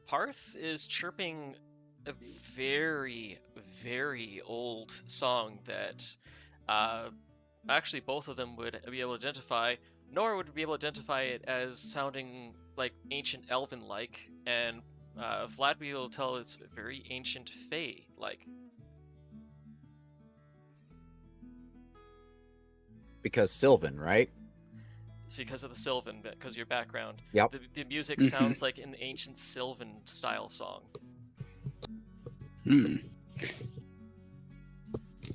Paarth is chirping a very, very old song that actually both of them would be able to identify. Nora would be able to identify it as sounding like ancient elven-like, and Vlad would be able to tell it's very ancient fae-like. Because Sylvan, right? It's because of the Sylvan, because of your background. Yep. The music sounds like an ancient Sylvan style song.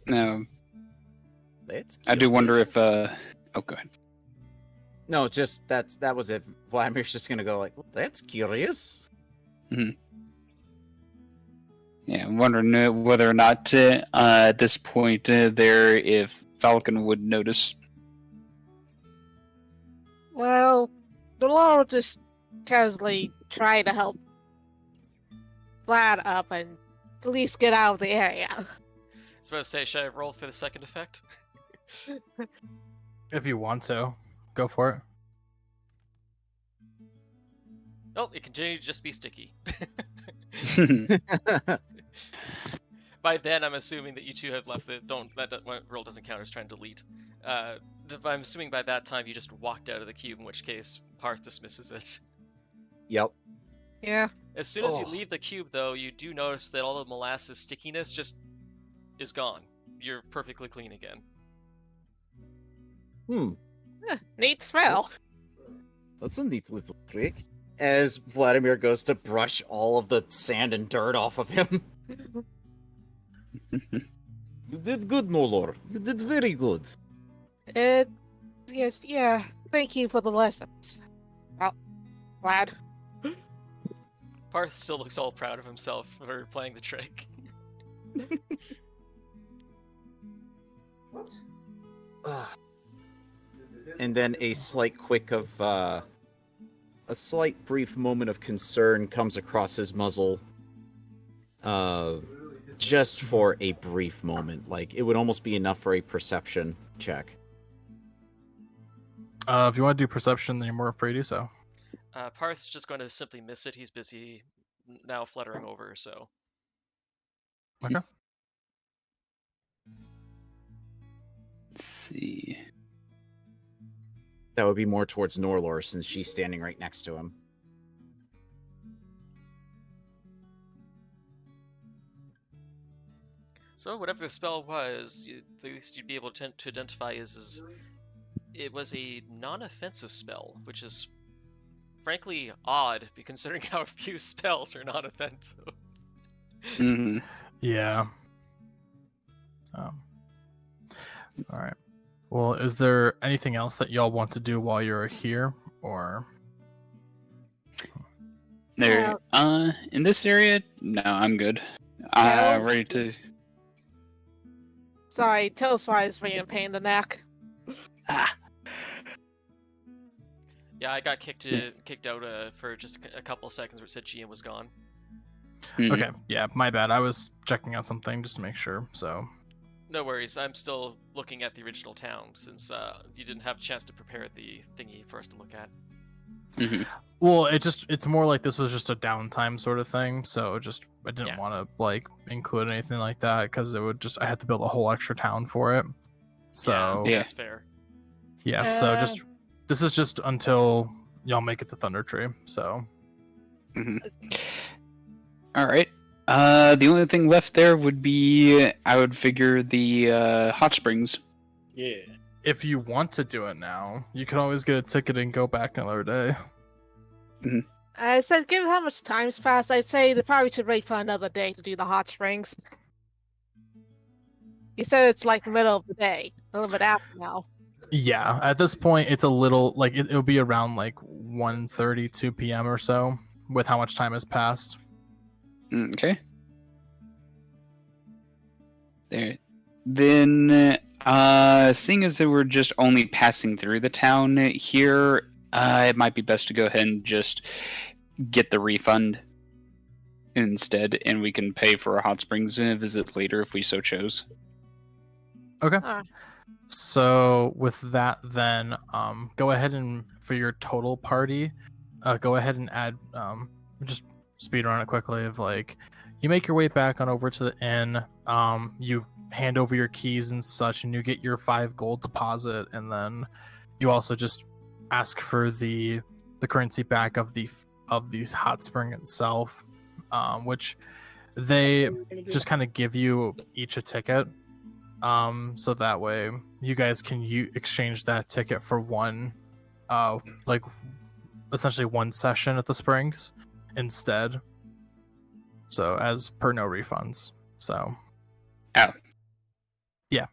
Now, That's I do wonder curious. if oh, go ahead. No, just that was it. Vladimir's just gonna go like, well, that's curious. Yeah, I'm wondering whether or not at this point there, if Valkin would notice. Well, Norelor just casually try to help Vlad up and at least get out of the area. I was about to say, should I roll for the second effect? If you want to, go for it. Oh, it continues to just be sticky. By then, I'm assuming that you two have left the that roll doesn't count as trying to delete. I'm assuming by that time you just walked out of the cube, in which case Paarth dismisses it. Yep. Yeah. As soon as you leave the cube, though, you do notice that all the molasses stickiness just is gone. You're perfectly clean again. Neat smell. That's a neat little trick. As Vladimir goes to brush all of the sand and dirt off of him. You did good, Norelor. You did very good. Yes, yeah. Thank you for the lessons. Well, Vlad. Paarth still looks all proud of himself for playing the trick. What? And then a slight brief moment of concern comes across his muzzle. Just for a brief moment. Like, it would almost be enough for a perception check. If you want to do perception, then you're more free to do so. Paarth's just going to simply miss it. He's busy now fluttering over, so. Okay. Let's see. That would be more towards Norelor, since she's standing right next to him. So whatever the spell was, the least you'd be able to identify is it was a non-offensive spell, which is frankly odd, considering how few spells are non-offensive. Mm-hmm. Yeah. All right. Well, is there anything else that y'all want to do while you're here, or? There. In this area, no, I'm good. No. Ready to. Sorry, Telspar is being a pain in the neck. Yeah, I got kicked out for just a couple of seconds where it said GM was gone. Mhm. Okay, yeah, my bad. I was checking out something just to make sure. So No worries, I'm still looking at the original town since you didn't have a chance to prepare the thingy for us to look at. Mhm. well, it's more like this was just a downtime sort of thing. So I didn't Yeah. want to like include anything like that because it would I had to build a whole extra town for it. So Yeah. That's fair. yeah, so this is just until y'all make it to Thundertree. So All right. The only thing left there would be, I would figure, the hot springs. Yeah. if you want to do it now, you can always get a ticket and go back another day. I said, given how much time's passed, I'd say they probably should wait for another day to do the hot springs. You said it's like the middle of the day, a little bit after now. Yeah, at this point, it's a little like it'll be around like 1:30, 2 p.m. or so, with how much time has passed. Okay. There. Then, seeing as they were just only passing through the town here, it might be best to go ahead and just get the refund instead, and we can pay for a hot springs visit later if we so chose. Okay. Alright. So with that, then go ahead and for your total party, go ahead and add just speed run it quickly of like you make your way back on over to the inn, you hand over your keys and such, and you get your 5 gold deposit, and then you also just ask for the currency back of the hot spring itself, which they just kind of give you each a ticket. So that way you guys can exchange that ticket for one, like essentially one session at the springs instead. So as per no refunds. So. Oh. Yeah.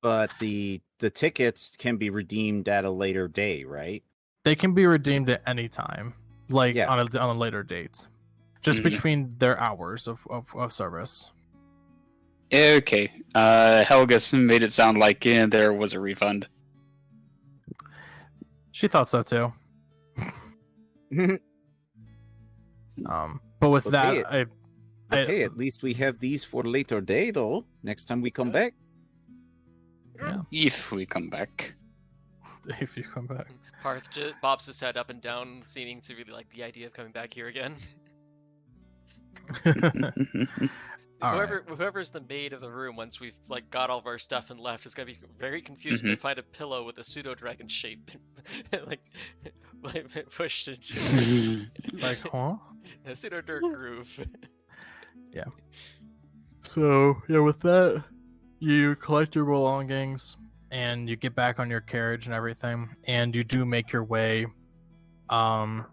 But the tickets can be redeemed at a later day, right? They can be redeemed at any time, like Yeah. on a later date, just Mhm. between their hours of service. Okay. Helga made it sound like there was a refund. She thought so too. But with Okay. that, But hey, at least we have these for later day, though. Next time we come back. If we come back. if you come back. Paarth bobs his head up and down, seeming to really like the idea of coming back here again. All right. Whoever's the maid of the room once we've like got all of our stuff and left is gonna be very confused when they find a pillow with a pseudodragon shape, like pushed into It's like, huh? a pseudodragon groove. So yeah, with that, you collect your belongings and you get back on your carriage and everything, and you do make your way, kind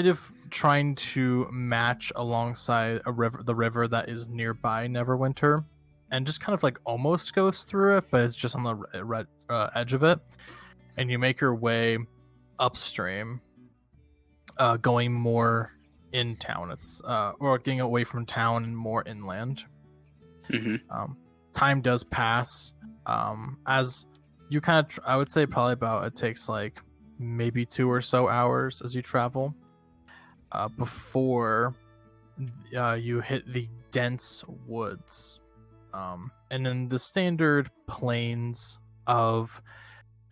of trying to match alongside the river that is nearby Neverwinter, and just kind of like almost goes through it, but it's just on the edge of it, and you make your way upstream, going more in town. It's or getting away from town and more inland. Time does pass, as you kind of I would say probably about it takes like maybe 2 or so hours as you travel before you hit the dense woods, and then the standard plains of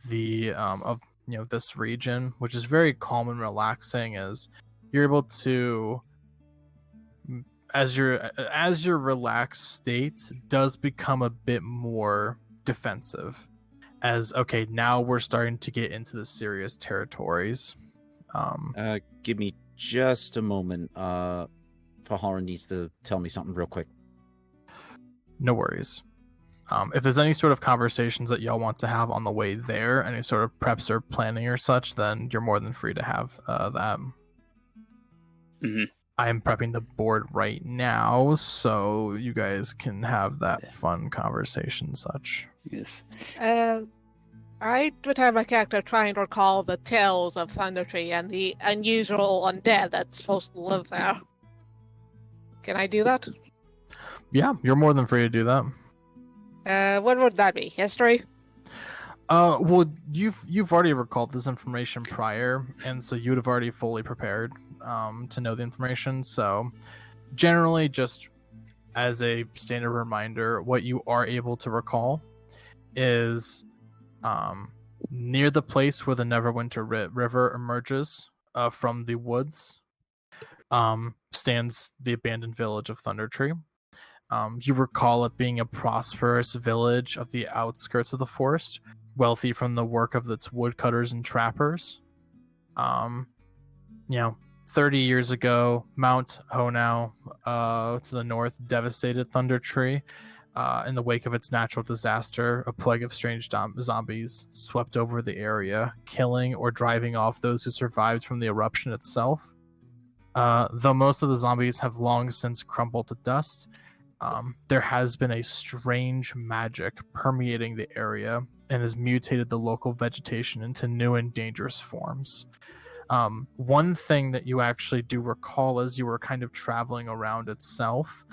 the this region, which is very calm and relaxing, as you're able to, as your relaxed state does become a bit more defensive, as okay, now we're starting to get into the serious territories. Give me just a moment. Fahara needs to tell me something real quick. No worries. If there's any sort of conversations that y'all want to have on the way there, any sort of preps or planning or such, then you're more than free to have that. I am prepping the board right now, so you guys can have that fun conversation such. Yes. I would have my character trying to recall the tales of Thundertree and the unusual undead that's supposed to live there. Can I do that? Yeah, you're more than free to do that. What would that be? History? Well, you've already recalled this information prior, and so you would have already fully prepared to know the information. So, generally, just as a standard reminder, what you are able to recall is near the place where the Neverwinter River emerges from the woods stands the abandoned village of Thundertree. You recall it being a prosperous village of the outskirts of the forest, wealthy from the work of its woodcutters and trappers. 30 years ago, Mount Honau to the north devastated Thundertree. In the wake of its natural disaster, a plague of strange zombies swept over the area, killing or driving off those who survived from the eruption itself. Though most of the zombies have long since crumbled to dust, there has been a strange magic permeating the area and has mutated the local vegetation into new and dangerous forms. One thing that you actually do recall as you were kind of traveling around itself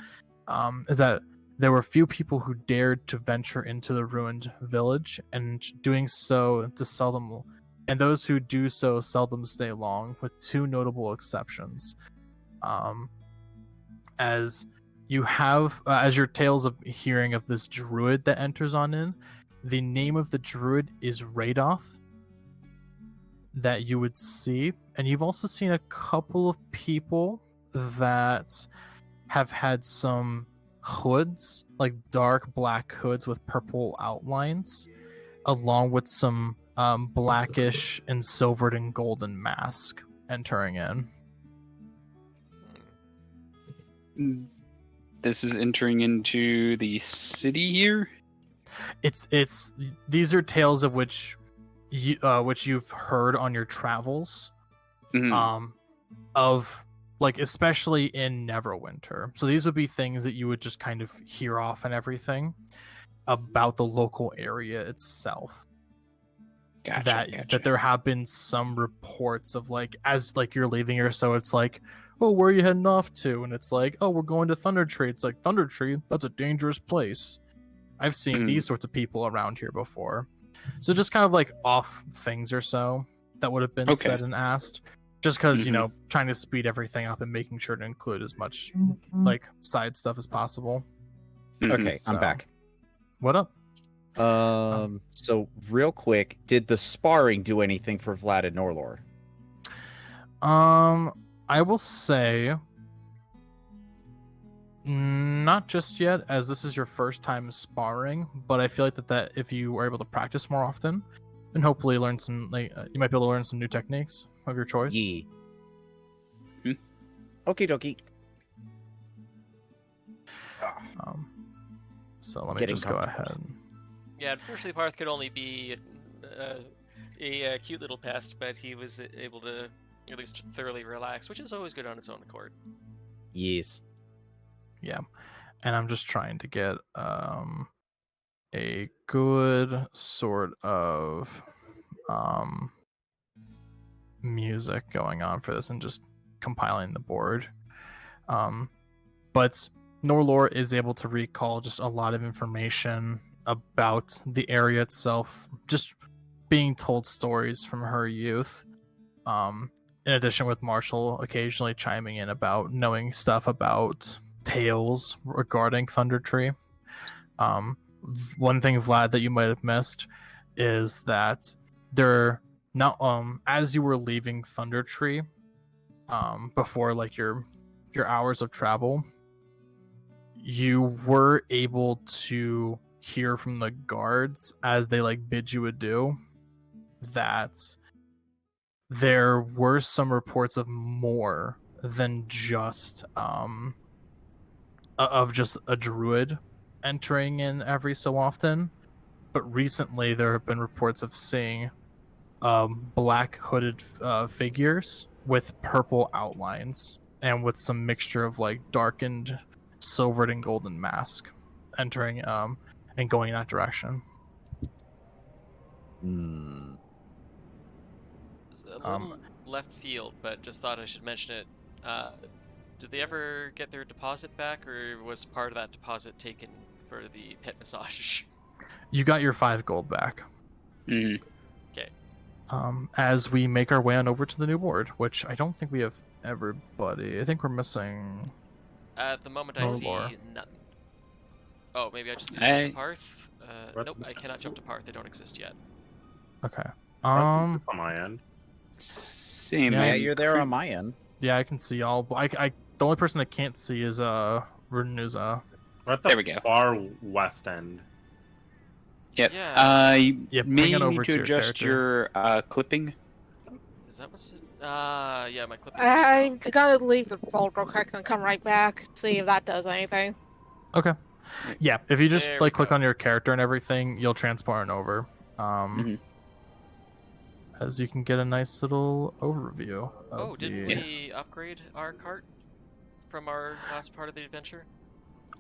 is that there were few people who dared to venture into the ruined village, and doing so to seldom, and those who do so seldom stay long, with two notable exceptions. As you have, as your tales of hearing of this druid that enters on in, the name of the druid is Radoth, that you would see, and you've also seen a couple of people that have had some hoods, like dark black hoods with purple outlines, along with some blackish and silvered and golden mask entering in. This is entering into the city here. It's these are tales of which you've heard on your travels, of like especially in Neverwinter. So these would be things that you would just kind of hear off and everything about the local area itself. Gotcha. That there have been some reports of like as like you're leaving here, so it's like, oh, where are you heading off to? And it's like, oh, we're going to Thundertree. It's like, Thundertree? That's a dangerous place. I've seen these sorts of people around here before. So just kind of like off things or so that would have been said and asked. Just because, you know, trying to speed everything up and making sure to include as much like side stuff as possible. Okay, I'm back. What up? So real quick, did the sparring do anything for Vlad and Norelor? I will say not just yet, as this is your first time sparring, but I feel like that if you were able to practice more often and hopefully learn some, like you might be able to learn some new techniques of your choice. Yeah. Okie dokie. So let me just go ahead. Yeah, unfortunately, Paarth could only be a cute little pest, but he was able to at least thoroughly relax, which is always good on its own accord. Yes. Yeah, and I'm just trying to get a good sort of music going on for this and just compiling the board. But Norelor is able to recall just a lot of information about the area itself, just being told stories from her youth. In addition, with Marshell occasionally chiming in about knowing stuff about tales regarding Thundertree. One thing, Vlad, that you might have missed is that there now, as you were leaving Thundertree, before like your hours of travel, you were able to hear from the guards as they like bid you adieu that there were some reports of more than just just a druid entering in every so often, but recently there have been reports of seeing black hooded figures with purple outlines and with some mixture of like darkened silvered and golden mask entering and going in that direction. It's a little left field, but just thought I should mention it. Did they ever get their deposit back, or was part of that deposit taken for the pet massage? You got your 5 gold back. Mm. As we make our way on over to the new board, which I don't think we have everybody. I think we're missing. At the moment, I see Norelor. none. Oh, maybe I just need to jump to Paarth. Nope, I cannot jump to Paarth. They don't exist yet. Okay. That's on my end. Same. Yeah, Yeah, man. you're there on my end. Yeah, I can see all. The only person I can't see is Renewza. We're at the There we go. far west end. Yep. Yeah. You Yeah, may bring it over need to to your adjust character. your clipping. Is that what's it? Yeah, my clip. I'm gonna leave the vault real quick and come right back, see if that does anything. Okay. Yeah, if you just There we like click go. on your character and everything, you'll transport it over. Mhm. As you can get a nice little overview. Of Oh, didn't the... we upgrade our cart from our last part of the adventure?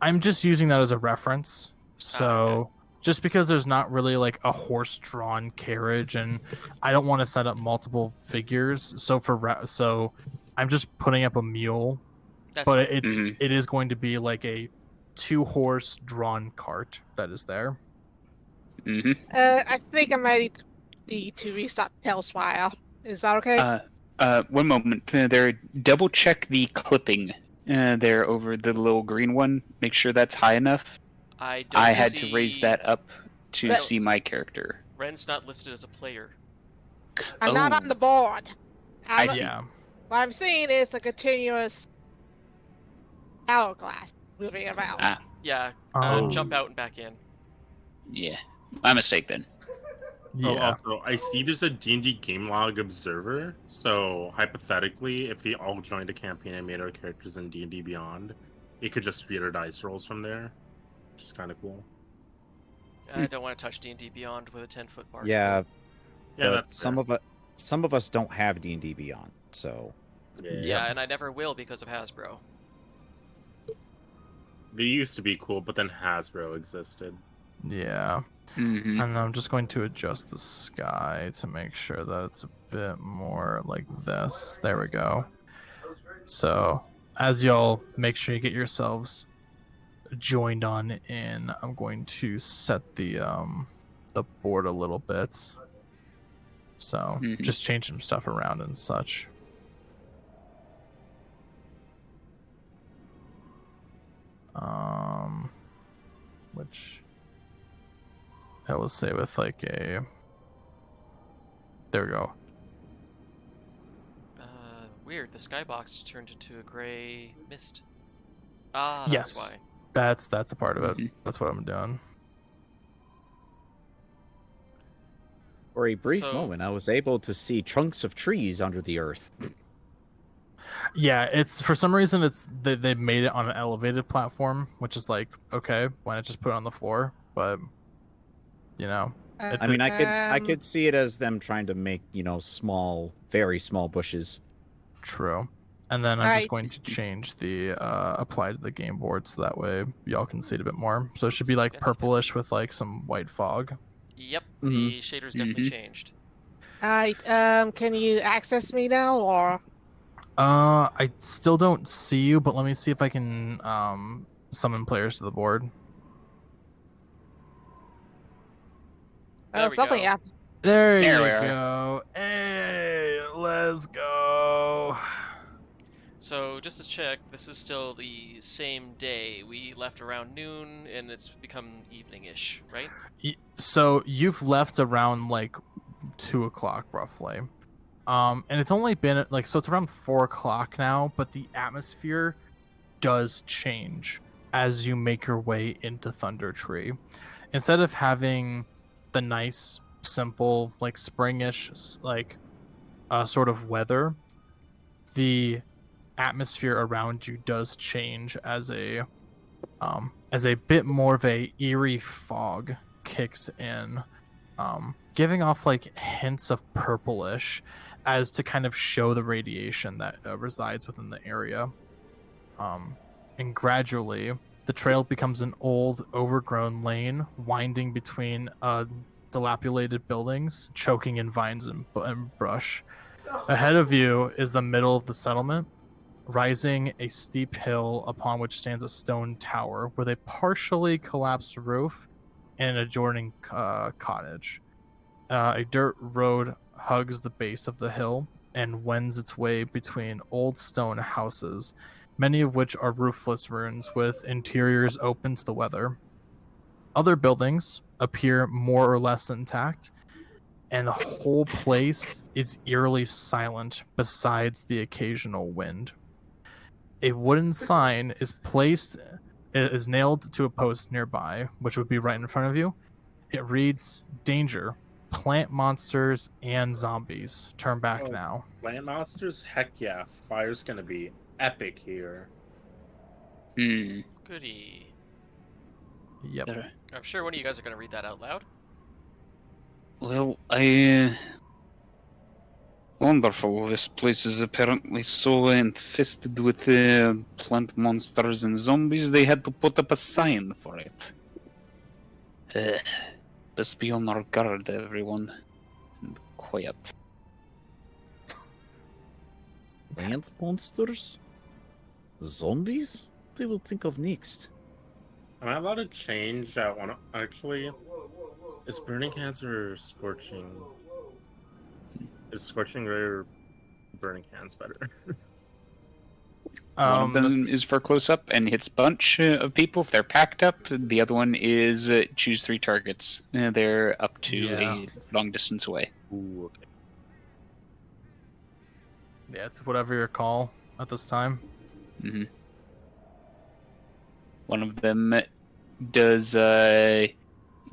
I'm just using that as a reference. So okay. just because there's not really like a horse-drawn carriage, and I don't want to set up multiple figures, so I'm just putting up a mule. That's But fine. it is going to be like a 2-horse drawn cart that is there. Mm-hmm. I think I might need to restart Tailspire. Is that okay? One moment. There, double check the clipping. There over the little green one. Make sure that's high enough. I don't I had see... to raise that up to But- see my character. Ren's not listed as a player. I'm not oh. on the board. I see. Yeah. What I'm seeing is a continuous hourglass moving around. Ah. Yeah, Um, jump out and back in. Yeah, my mistake then. Oh, Yeah. also, I see there's a D&D game log observer. So hypothetically, if we all joined a campaign and made our characters in D&D Beyond, it could just read our dice rolls from there, which is kind of cool. I don't want to touch D&D Beyond with a 10-foot bar. Yeah, Yeah, but that's some of us don't have D&D Beyond, so Yeah, and I never will because of Hasbro. They used to be cool, but then Hasbro existed. Yeah. Mm-hmm. And I'm just going to adjust the sky to make sure that it's a bit more like this. There we go. So, as y'all make sure you get yourselves joined on in, I'm going to set the board a little bit. So, Mhm. just change some stuff around and such. Which I will say with like a... There we go. Weird, the skybox turned into a gray mist. Ah, Yes. that's why. That's a part of it. Mhm. That's what I'm doing. for a brief So- moment, I was able to see trunks of trees under the earth. Yeah, it's for some reason they made it on an elevated platform, which is like, okay, why not just put it on the floor? But you know, I mean, I Um, could see it as them trying to make, small, very small bushes. true. And then I'm just Right. going to change the apply to the game board so that way y'all can see it a bit more. So it should be like Fancy, purplish with like some white fog. Yep, Mhm. the shader's definitely Mhm. changed. Alright, can you access me now, or? I still don't see you, but let me see if I can summon players to the board. There we Something go. happened. There There you we are. go. Hey, let's go. So just to check, this is still the same day. We left around noon, and it's become evening-ish, right? So you've left around like 2 o'clock roughly. And it's only been like, so it's around 4 o'clock now, but the atmosphere does change as you make your way into Thundertree. Instead of having the nice, simple, like springish, like sort of weather, the atmosphere around you does change as a bit more of a eerie fog kicks in, giving off like hints of purplish as to kind of show the radiation that resides within the area. And gradually, the trail becomes an old, overgrown lane winding between dilapidated buildings, choking in vines and brush. Ahead of you is the middle of the settlement, rising a steep hill upon which stands a stone tower with a partially collapsed roof and an adjoining cottage. A dirt road hugs the base of the hill and wends its way between old stone houses, many of which are roofless ruins with interiors open to the weather. Other buildings appear more or less intact, and the whole place is eerily silent besides the occasional wind. A wooden sign is nailed to a post nearby, which would be right in front of you. It reads, "Danger. Plant monsters and zombies. Turn back Oh. now." Land monsters? Heck yeah. Fire's gonna be epic here. Goody. Yep. I'm sure one of you guys are going to read that out loud. Well, wonderful. This place is apparently so infested with plant monsters and zombies, they had to put up a sign for it. Let's be on our guard, everyone. And quiet. Plant monsters? Zombies? What they will think of next? Am I allowed to change that one? Actually, is burning hands or scorching? Is scorching ray or burning hands better? One of them is for close up and hits bunch of people if they're packed up. The other one is choose 3 targets. They're up to a long distance away. Ooh, okay. Yeah, it's whatever your call at this time. Mm-hmm. One of them does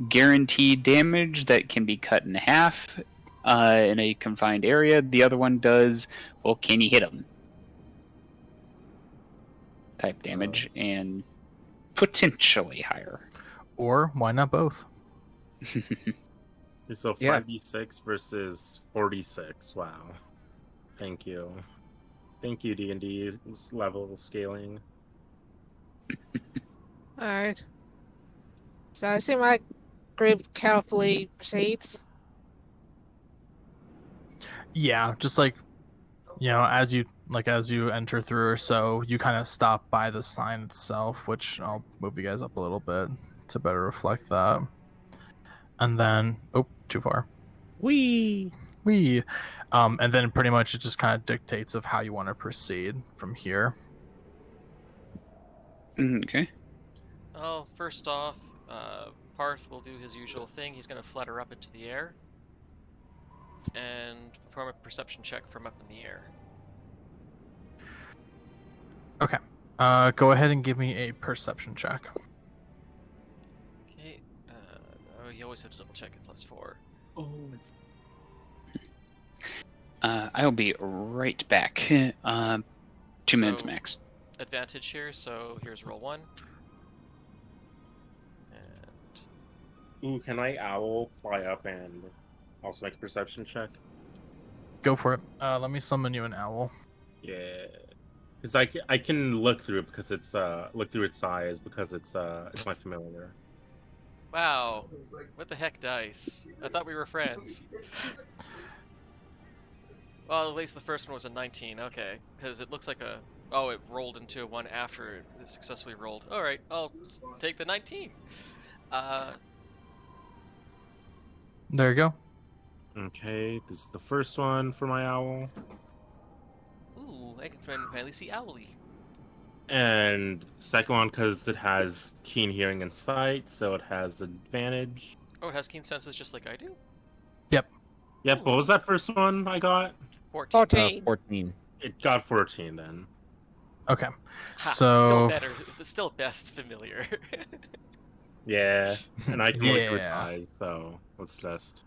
guaranteed damage that can be cut in half in a confined area. The other one does, well, can you hit him? Type damage, and potentially higher. Or why not both? So 5d6 versus 46. Wow. Thank you. Thank you, D&D level scaling. Alright. So I see my group carefully proceeds. Yeah, just like, as you enter through or so, you kind of stop by the sign itself, which I'll move you guys up a little bit to better reflect that. And then, too far. Wee. And then pretty much it just kind of dictates of how you want to proceed from here. Okay. Oh, first off, Paarth will do his usual thing. He's going to flutter up into the air and perform a perception check from up in the air. Okay. Go ahead and give me a perception check. Okay. You always have to double check at +4. Oh, it's... I'll be right back. 2 minutes max. Advantage here, so here's roll 1. And... Ooh, can I owl fly up and also make a perception check? Go for it. Let me summon you an owl. Yeah. Because I can look through it because it's look through its eyes because it's my familiar. Wow. What the heck, dice? I thought we were friends. Well, at least the first one was a 19. Okay, because it looks like a... Oh, it rolled into a 1 after it successfully rolled. Alright, I'll take the 19. There you go. Okay, this is the first one for my owl. Ooh, I can finally see Owly. And second one because it has keen hearing and sight, so it has advantage. Oh, it has keen senses just like I do? Yep, what was that first one I got? 14. 14. It got 14 then. Okay. Ha, So... Still better. Still best familiar. Yeah, and I can look through its Yeah. eyes, so let's just...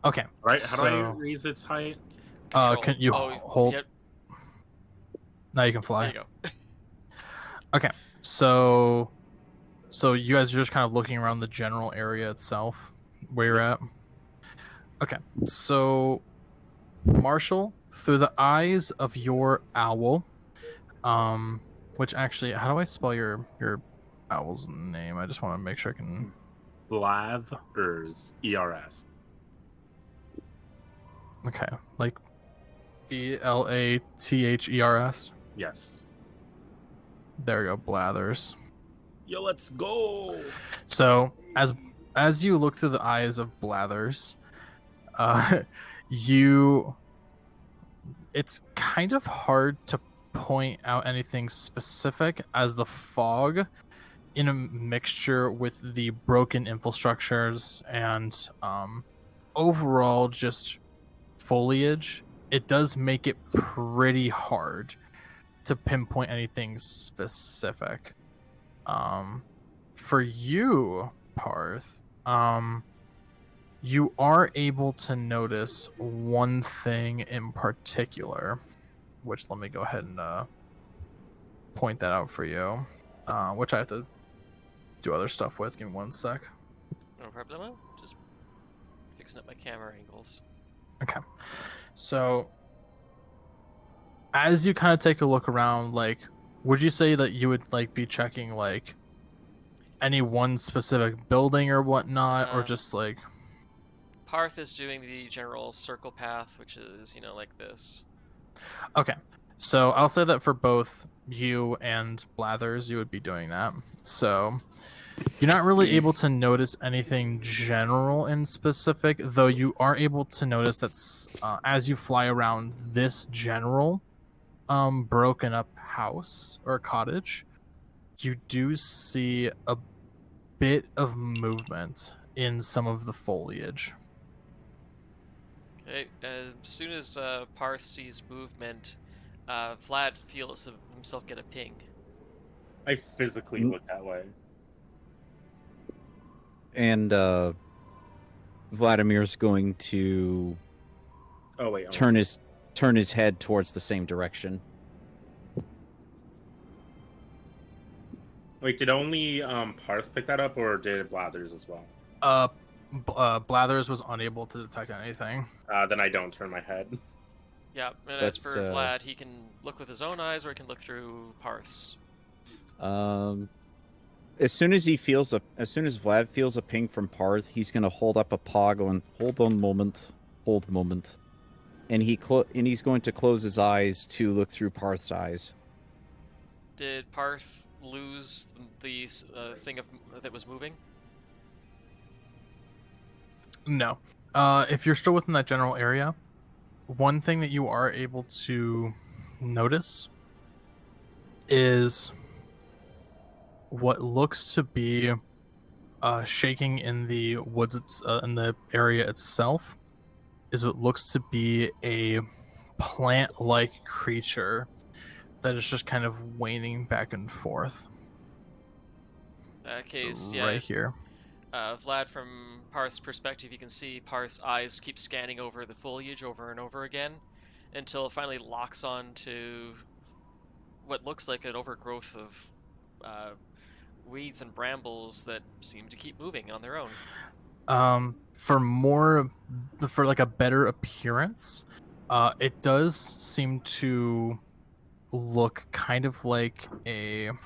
Okay. Right, how do I so... raise its height? Control. Can you hold... Yep. Now you can fly. There you go. Okay, so you guys are just kind of looking around the general area itself, where you're at. Okay, so Marshell, through the eyes of your owl, which actually, how do I spell your owl's name? I just want to make sure I can. Blathers, ERS. Okay, like Blathers. Yes. There we go, Blathers. Yo, let's go! So as you look through the eyes of Blathers, you it's kind of hard to point out anything specific, as the fog, in a mixture with the broken infrastructures and overall just foliage, it does make it pretty hard to pinpoint anything specific. For you, Paarth, you are able to notice one thing in particular, which let me go ahead and point that out for you, which I have to do other stuff with. Give me one sec. No problem. Just fixing up my camera angles. Okay. So, as you kind of take a look around, like, would you say that you would like be checking like any one specific building or whatnot, or just like? Paarth is doing the general circle path, which is, you know, like this. Okay. So I'll say that for both you and Blathers, you would be doing that. So you're not really able to notice anything general and specific, though you are able to notice that as you fly around this general broken up house or cottage, you do see a bit of movement in some of the foliage. Okay, as soon as Paarth sees movement, Vlad feels himself get a ping. I physically look that way. And Vladimir's going to turn his head towards the same direction. Wait, did only Paarth pick that up, or did Blathers as well? Blathers was unable to detect anything. Then I don't turn my head. Yeah, and as for Vlad, he can look with his own eyes, or he can look through Paarth's. As soon as Vlad feels a ping from Paarth, he's gonna hold up a paw, going, hold moment," and he's going to close his eyes to look through Paarth's eyes. Did Paarth lose the thing that was moving? No. If you're still within that general area, one thing that you are able to notice is what looks to be shaking in the woods, in the area itself, is what looks to be a plant-like creature that is just kind of waning back and forth. That case, so yeah. Right here. Vlad, from Paarth's perspective, you can see Paarth's eyes keep scanning over the foliage over and over again until it finally locks on to what looks like an overgrowth of weeds and brambles that seem to keep moving on their own. For like a better appearance, it does seem to look kind of like I'm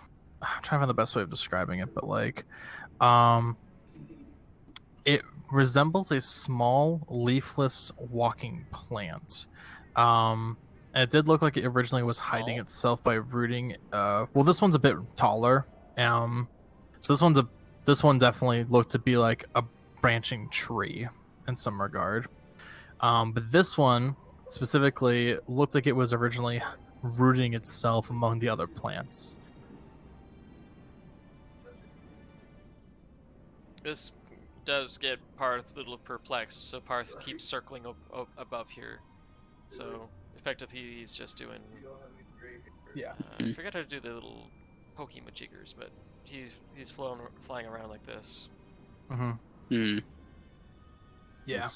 trying to find the best way of describing it, but like it resembles a small leafless walking plant. And it did look like it originally was hiding itself by rooting. Well, this one's a bit taller. So this one definitely looked to be like a branching tree in some regard. But this one specifically looked like it was originally rooting itself among the other plants. This does get Paarth a little perplexed, so Paarth keeps circling above here. So effectively he's just doing... Yeah. I forgot how to do the little pokey majiggers, but he's flying around like this. Mm-hmm. Yeah.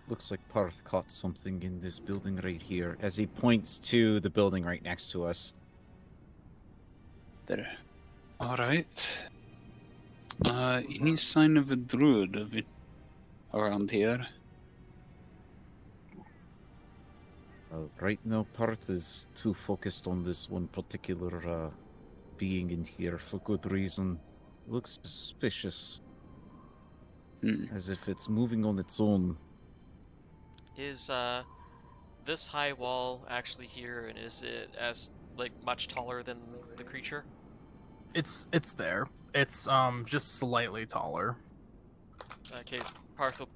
Looks like Paarth caught something in this building right here, as he points to the building right next to us. There. Alright. Any sign of a druid around here? Right now, Paarth is too focused on this one particular being in here for good reason. Looks suspicious. As if it's moving on its own. Is this high wall actually here, and is it as much taller than the creature? It's there. It's just slightly taller. In that case, Paarth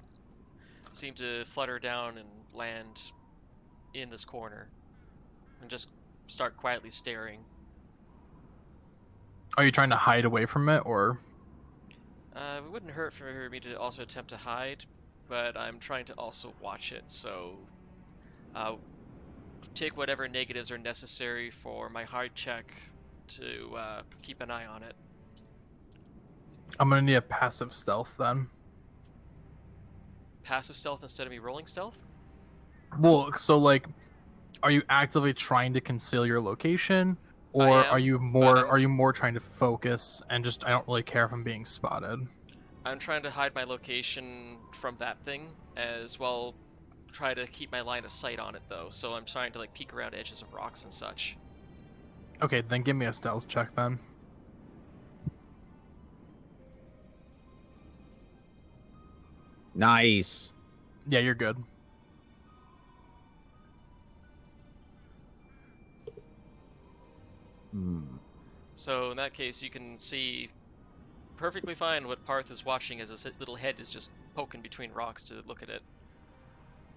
seem to flutter down and land in this corner, and just start quietly staring. Are you trying to hide away from it, or? It wouldn't hurt for me to also attempt to hide, but I'm trying to also watch it, so take whatever negatives are necessary for my hide check to keep an eye on it. I'm gonna need a passive stealth then. Passive stealth instead of me rolling stealth? Well, so like, are you actively trying to conceal your location, or am, are you more trying to focus and just I don't really care if I'm being spotted? I'm trying to hide my location from that thing, as well try to keep my line of sight on it though, so I'm trying to like peek around edges of rocks and such. Okay, then give me a stealth check then. Nice. Yeah, you're good. So in that case, you can see perfectly fine what Paarth is watching as his little head is just poking between rocks to look at it.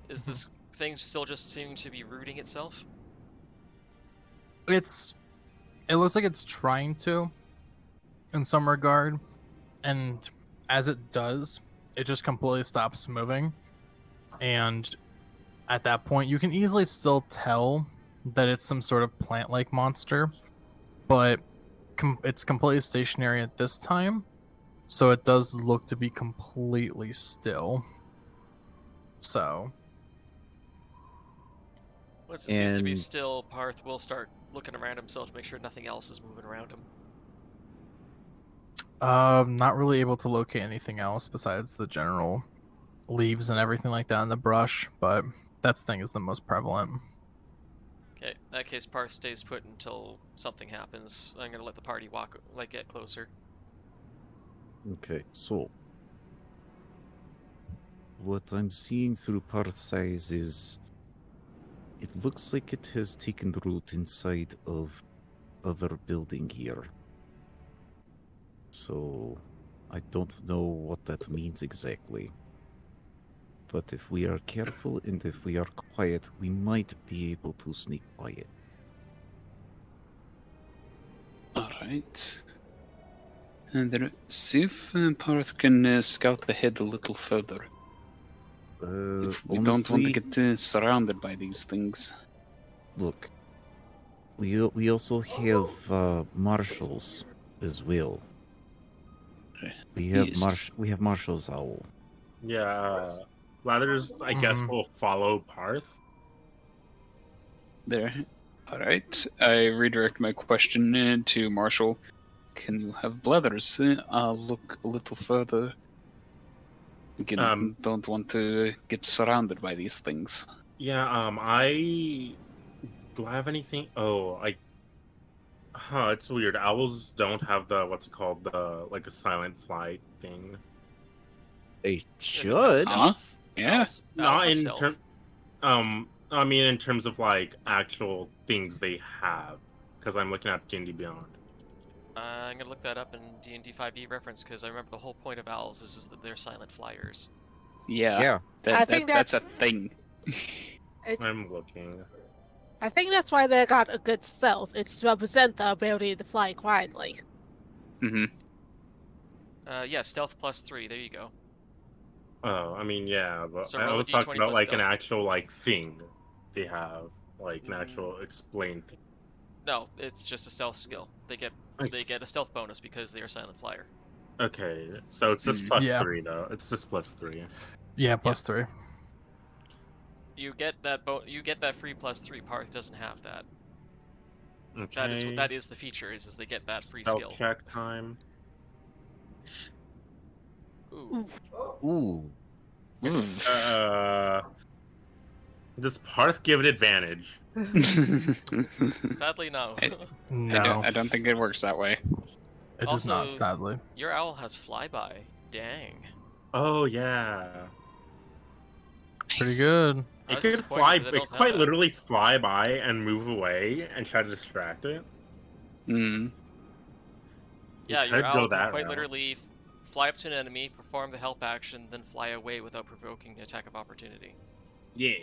Is this thing still just seeming to be rooting itself? It looks like it's trying to, in some regard, and as it does, it just completely stops moving. And at that point, you can easily still tell that it's some sort of plant-like monster, but it's completely stationary at this time, so it does look to be completely still. So once it seems to be still, Paarth will start looking around himself to make sure nothing else is moving around him. Not really able to locate anything else besides the general leaves and everything like that in the brush, but that thing is the most prevalent. Okay, in that case, Paarth stays put until something happens. I'm gonna let the party get closer. Okay, so what I'm seeing through Paarth's eyes is it looks like it has taken root inside of other building here. So I don't know what that means exactly. But if we are careful and if we are quiet, we might be able to sneak by it. Alright. And see if Paarth can scout the head a little further. If we don't want to get surrounded by these things. Look, we also have Marshall's as well. We have Marshall's owl. Yeah, Lathers, I guess, will follow Paarth. There. Alright. I redirect my question to Marshall. Can you have Blathers look a little further? Again, don't want to get surrounded by these things. Yeah, do I have anything? It's weird. Owls don't have the, the silent flight thing. They should. Yeah. Not in terms. I mean, in terms of like actual things they have, because I'm looking at D&D Beyond. I'm gonna look that up in D&D 5e reference because I remember the whole point of owls is that they're silent flyers. Yeah. I think that's a thing. I'm looking. I think that's why they got a good stealth. It's to represent the ability to fly quietly. Mm-hmm. Yeah, stealth +3. There you go. Oh, I mean, yeah, but So I roll a was talking D20 about plus like an stealth. actual like thing they have, like an actual explained thing. No, it's just a stealth skill. They get a stealth bonus because they are silent flyer. Okay, so it's just +3 though. It's just +3. Yeah, +3. You get that you get that free +3. Paarth doesn't have that. Okay. That is the feature is they get that free Stealth skill. check time. Ooh. Does Paarth give it advantage? Sadly, no. No, I don't think it works that way. It does not, sadly. Your owl has flyby. Dang. Oh yeah. Pretty good. It could fly. It could quite literally fly by and move away and try to distract it. Hmm. Yeah, your owl can quite literally fly up to an enemy, perform the help action, then fly away without provoking an attack of opportunity. Yeah.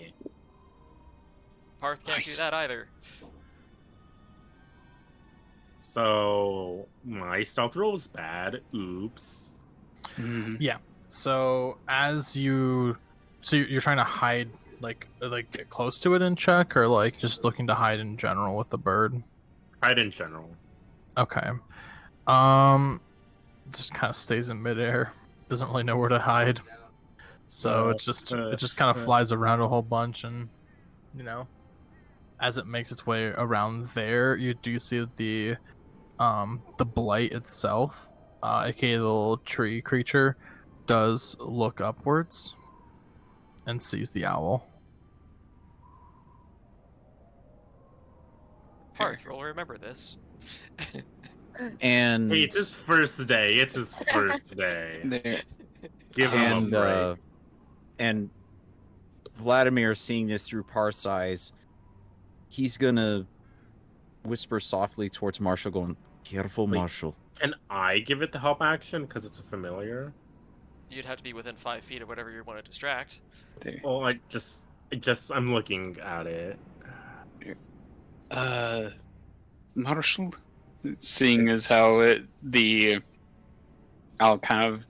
Paarth can't do Nice. that either. So my stealth roll was bad. Oops. Mhm. So you're trying to hide, like get close to it and check, or like just looking to hide in general with the bird. Hide in general. Okay. Just kind of stays in midair. Doesn't really know where to hide. So it just kind of flies around a whole bunch, and as it makes its way around there, you do see the blight itself, aka the little tree creature, does look upwards and sees the owl. Paarth, will remember this. And Hey, it's his first day. It's his first day. There. Give him a break. And Vladimir, seeing this through Paarth's eyes, he's gonna whisper softly towards Marshall, going, "Careful, Wait. Marshall." Can I give it the help action because it's a familiar? You'd have to be within 5 feet of whatever you want to distract. There. Well, I just I'm looking at it. Marshall, seeing as how the owl kind of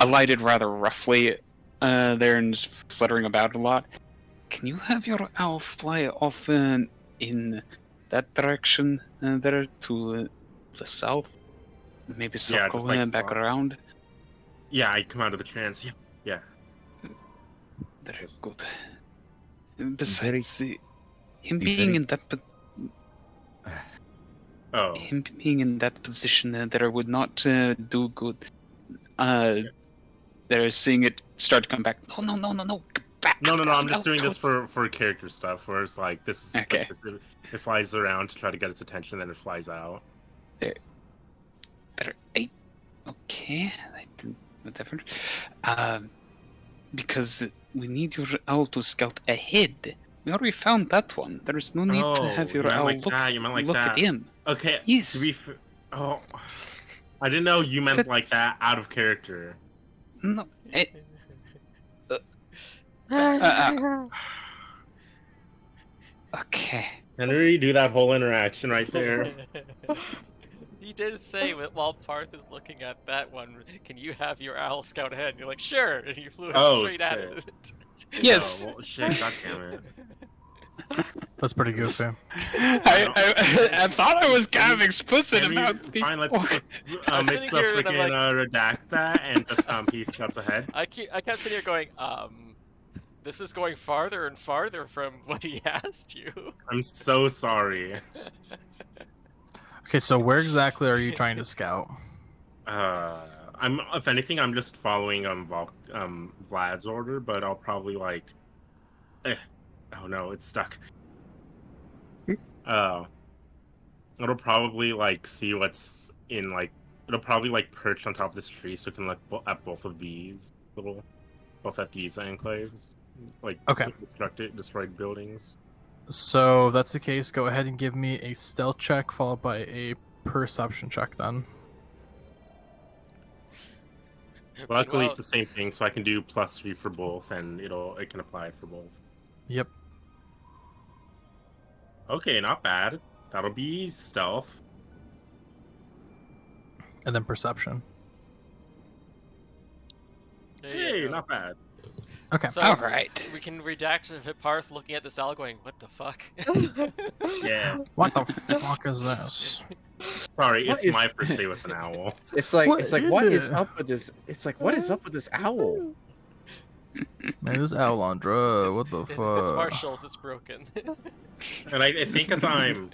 alighted rather roughly there and just fluttering about a lot, can you have your owl fly off in that direction there to the south? Maybe Yeah, circle just, like, back fly. around? Yeah, I come out of the trance. Yeah. Very good. Besides, him being in that Oh. him being in that position there would not do good. They're seeing it start to come back. No. Back No. I'm out, just doing this towards- for character stuff, where it's like this is Okay. it flies around to try to get its attention, then it flies out. Better. Okay. I didn't. Whatever. Because we need your owl to scout ahead. We already found that one. There is no need to have your you meant owl like that. You meant like look that. at him. Okay. Yes. To be oh, I didn't know you meant That- like that out of character. No. Okay. Can we redo that whole interaction right there? He did say while Paarth is looking at that one, can you have your owl scout ahead? And you're like, sure, and you flew straight at shit. it. Yes. Oh, well, shit, god damn it. That's pretty goofy. I thought I was kind of explicit Can we- about the. Fine, let's I'm it's sitting a here and I'm freaking redact that and just he scouts ahead. I kept sitting here going, this is going farther and farther from what he asked you. I'm so sorry. Okay, so where exactly are you trying to scout? I'm if anything, I'm just following Vlad's order, but I'll probably like, oh no, it's stuck. It'll probably like see what's in like. It'll probably like perch on top of this tree, so it can look at both of these both at these enclaves, like Okay. destroyed buildings. So if that's the case, go ahead and give me a stealth check followed by a perception check then. Luckily, Meanwhile- it's the same thing, so I can do +3 for both, and it can apply for both. Yep. Okay, not bad. That'll be stealth. And then perception. There you Hey, go. not bad. Okay. So All right. we can redact Paarth looking at this owl going, what the fuck? Yeah. What the fuck is this? Sorry, What it's is- my first day with an owl. It's like What what is is it? up with this? It's like what is up with this owl? Man, this owl on drugs. What the It's fuck? Marshall's, it's broken. And I think as I'm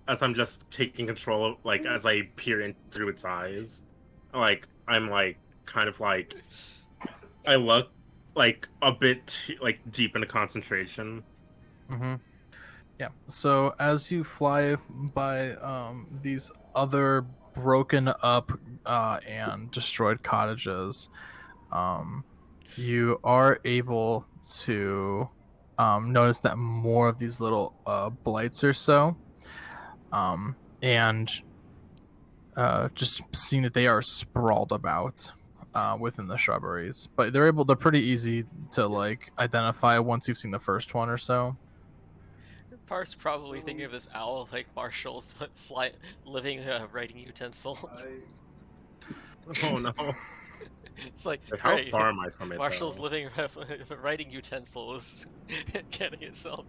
as I'm just taking control of, like, as I peer in through its eyes, like I'm like kind of like I look like a bit like deep into concentration. Mm-hmm. Yeah. So as you fly by these other broken up and destroyed cottages, you are able to notice that more of these little blights or so, and just seeing that they are sprawled about within the shrubberies, but they're pretty easy to like identify once you've seen the first one or so. Paarth's probably thinking of this owl like Marshall's but living writing utensil. Oh no. It's like, How great, far am I from it? Marshall's though? living writing utensils, getting itself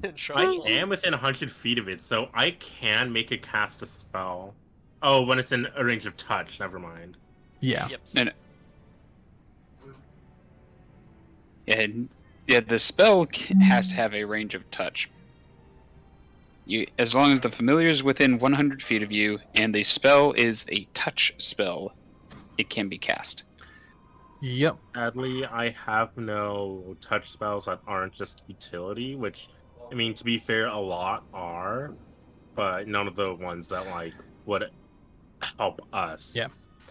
in I trouble. am within 100 feet of it, so I can make it cast a spell. Oh, when it's in a range of touch, never mind. Yeah. Yep. And yeah, the spell has to have a range of touch. As long as the familiar is within 100 feet of you, and the spell is a touch spell, it can be cast. Yep. Sadly, I have no touch spells that aren't just utility, which, I mean, to be fair, a lot are, but none of the ones that, like, would help us. Yeah.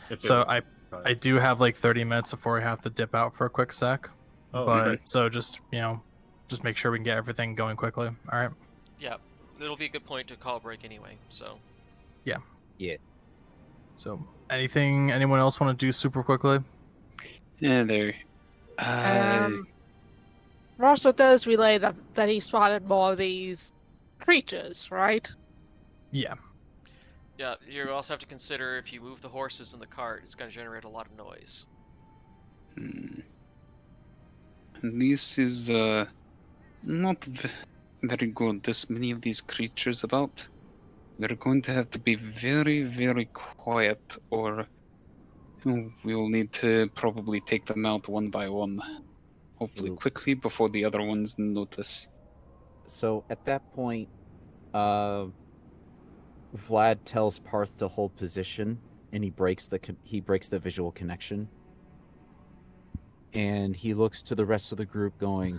If it So was- I do have like 30 minutes before I have to dip out for a quick sec. Oh, but okay. so just just make sure we can get everything going quickly. All right. Yeah, it'll be a good point to call a break anyway. So. Yeah. Yeah. So anyone else want to do super quickly? Yeah, there. Marshall does relay that he spotted more of these creatures, right? Yeah. Yeah, you also have to consider if you move the horses in the cart, it's going to generate a lot of noise. This is not very good. This many of these creatures about. We're going to have to be very, very quiet, or we'll need to probably take them out one by one. Hopefully Ooh. quickly before the other ones notice. So at that point, Vlad tells Paarth to hold position, and he breaks the visual connection. And he looks to the rest of the group, going,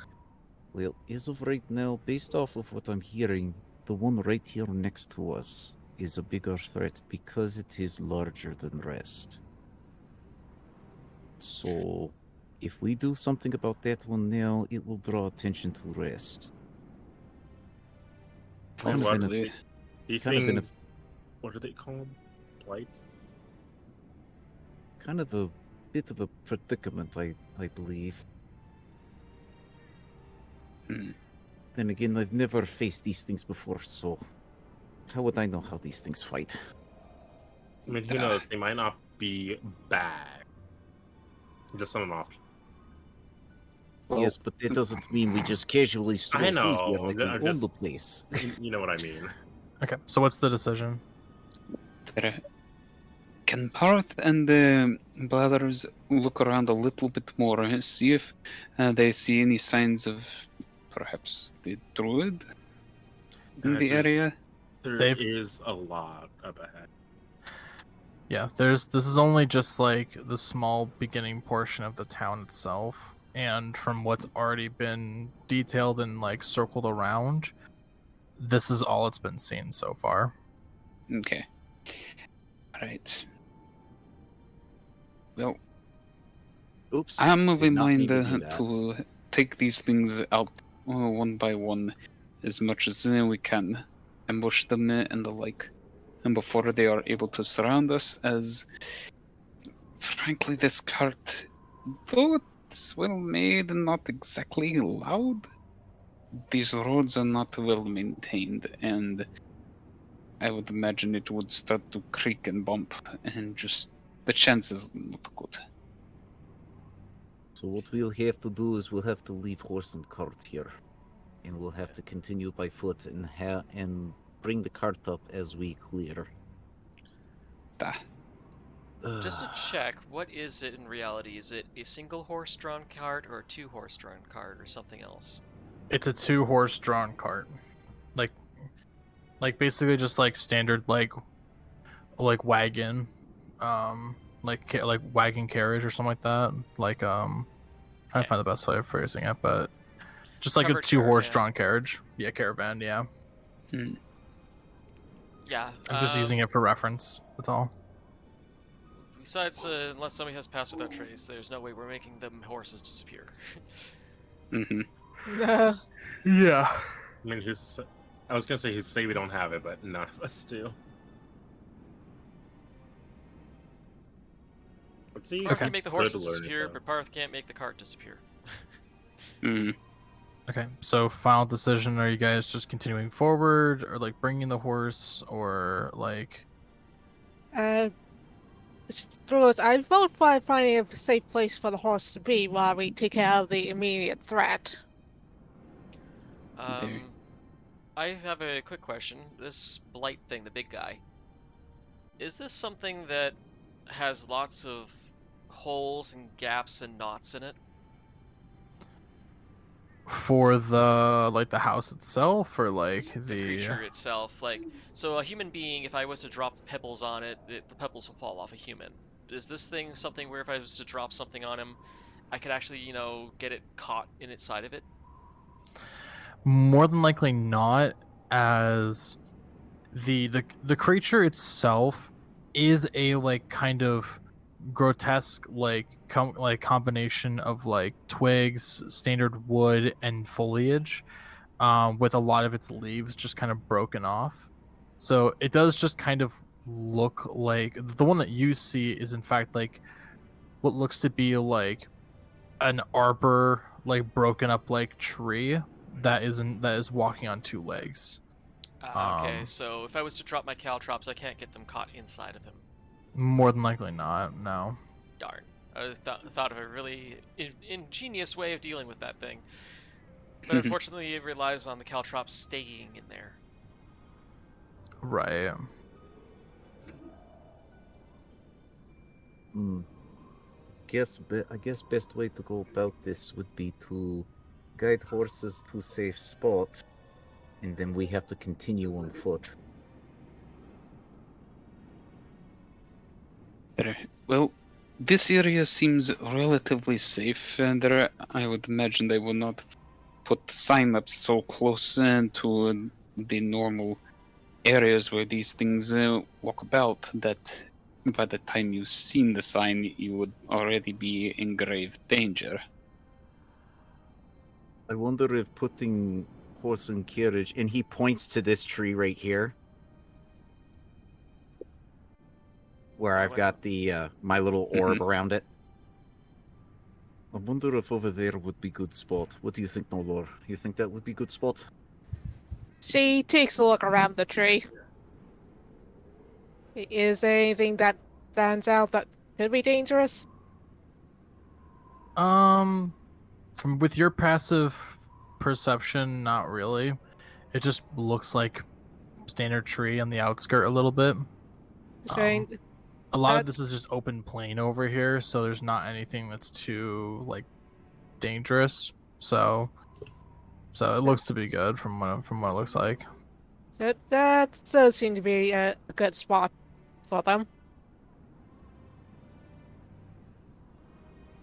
"Well, as of right now, based off of what I'm hearing, the one right here next to us is a bigger threat because it is larger than the rest. So, if we do something about that one now, it will draw attention to the rest." And what- Possibly. These kind of in a- things, what are they called? Blights? Kind of a bit of a predicament, I believe. Then again, I've never faced these things before, so how would I know how these things fight? I mean, who knows? They might not be bad. Just some option. Yes, but that doesn't mean we just casually stroll I through here know, like we I'm own just- the place. You know what I mean. Okay. So what's the decision? There. Can Paarth and the brothers look around a little bit more, see if they see any signs of perhaps the druid in Guys, the there's- area? There They've- is a lot up ahead. Yeah, this is only just like the small beginning portion of the town itself, and from what's already been detailed and like circled around, this is all it's been seen so far. Okay. Alright. Well, Oops. I'm of a did not mean mind to do that. to take these things out one by one as much as we can, ambush them and the like, and before they are able to surround us, as frankly this cart, though it's well made and not exactly loud, these roads are not well maintained, and I would imagine it would start to creak and bump, and just the chances are not good. So what we'll have to do is we'll have to leave horse and cart here, and we'll have to continue by foot and bring the cart up as we clear. Just to check, what is it in reality? Is it a single horse-drawn cart or a two horse-drawn cart or something else? It's a 2-horse drawn cart, like basically just like standard like wagon, like wagon carriage or something like that. Like trying to find the best way of phrasing it, but just like Covered a 2-horse caravan. drawn carriage. Yeah, caravan. Yeah, Yeah. I'm just using it for reference. That's all. Besides, unless somebody has passed without trace, there's no way we're making them horses disappear. Mm-hmm. Yeah. I mean, I was gonna say who's say we don't have it, but none of us do. Let's see. Paarth can make the Good horses to learn disappear, about. but Paarth can't make the cart disappear. Mm. Okay, so final decision: are you guys just continuing forward, or like bringing the horse, or like? Screws, I vote for finding a safe place for the horse to be while we take care of the immediate threat. I have a quick question. This blight thing, the big guy, is this something that has lots of holes and gaps and knots in it? For the house itself, or like The creature itself, like, so a human being, if I was to drop pebbles on it, the pebbles will fall off a human. Is this thing something where if I was to drop something on him, I could actually, get it caught in its side of it? More than likely not, as the creature itself is a like kind of grotesque like combination of like twigs, standard wood, and foliage, with a lot of its leaves just kind of broken off. So it does just kind of look like the one that you see is in fact like what looks to be like an arbor, like broken up like tree that is walking on two legs. Okay, so if I was to drop my caltrops, I can't get them caught inside of him. More than likely not, no. Darn. I thought of a really ingenious way of dealing with that thing. But unfortunately, it relies on the caltrops staying in there. Right. I guess best way to go about this would be to guide horses to safe spot, and then we have to continue on foot. Well, this area seems relatively safe, and I would imagine they will not put the sign up so close to the normal areas where these things walk about that by the time you've seen the sign, you would already be in grave danger. I wonder if putting horse and carriage, and he points to this tree right here, where I've got the my little orb around it. I wonder if over there would be good spot. What do you think, Norelor? You think that would be good spot? She takes a look around the tree. Is there anything that stands out that could be dangerous? From with your passive perception, not really. It just looks like standard tree on the outskirt a little bit. A lot of this is just open plain over here, so there's not anything that's too like dangerous. So it looks to be good from what it looks like. That does seem to be a good spot for them.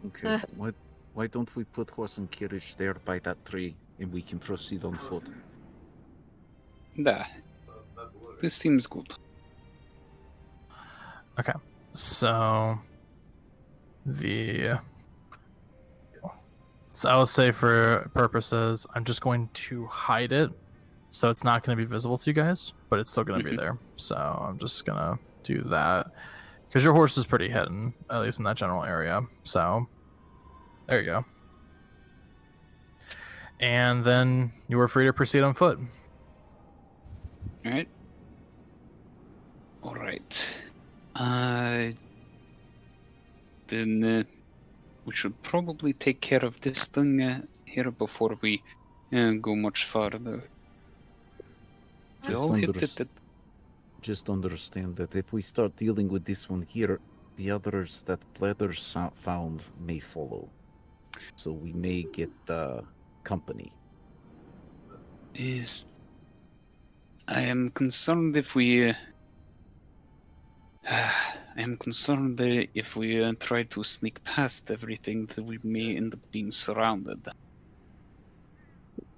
Okay. Why don't we put horse and carriage there by that tree, and we can proceed on foot? This seems good. Okay, so I'll say for purposes, I'm just going to hide it, so it's not going to be visible to you guys, but it's still going to be there. So I'm just gonna do that because your horse is pretty hidden, at least in that general area. So there you go. And then you are free to proceed on foot. All right. Then we should probably take care of this thing here before we go much farther. Just understand that if we start dealing with this one here, the others that Blathers found may follow. So we may get company. Yes. I am concerned if we... I am concerned that if we try to sneak past everything, that we may end up being surrounded.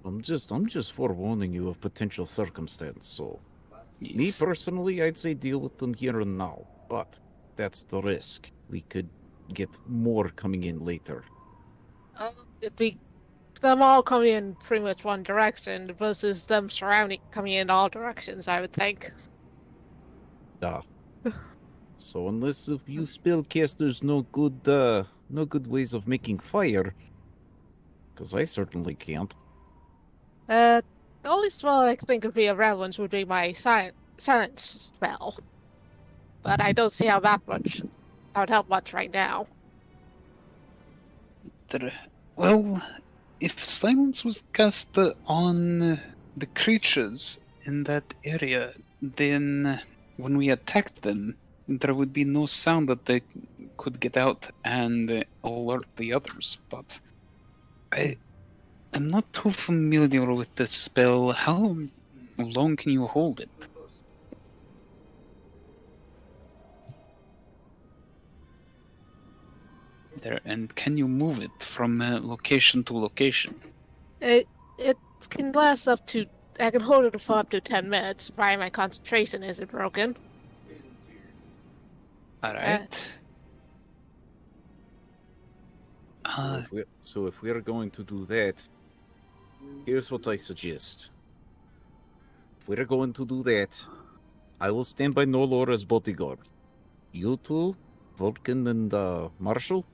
I'm just forewarning you of potential circumstance, so... Yes. Me personally, I'd say deal with them here and now, but that's the risk. We could get more coming in later. It'd be them all coming in pretty much one direction versus them surrounding coming in all directions, I would think. So unless if you spellcasters know good ways of making fire, because I certainly can't. The only spell I can think of being relevant would be my silence spell. But I don't see how that would help much right now. Well, if silence was cast on the creatures in that area, then when we attacked them, there would be no sound that they could get out and alert the others. But I'm not too familiar with this spell. How long can you hold it? There, and can you move it from location to location? It can last up to. I can hold it for up to 10 minutes, provided my concentration isn't broken. Alright. So if we're going to do that, here's what I suggest. If we're going to do that, I will stand by Norelor as bodyguard. You two, Valkin and Marshell,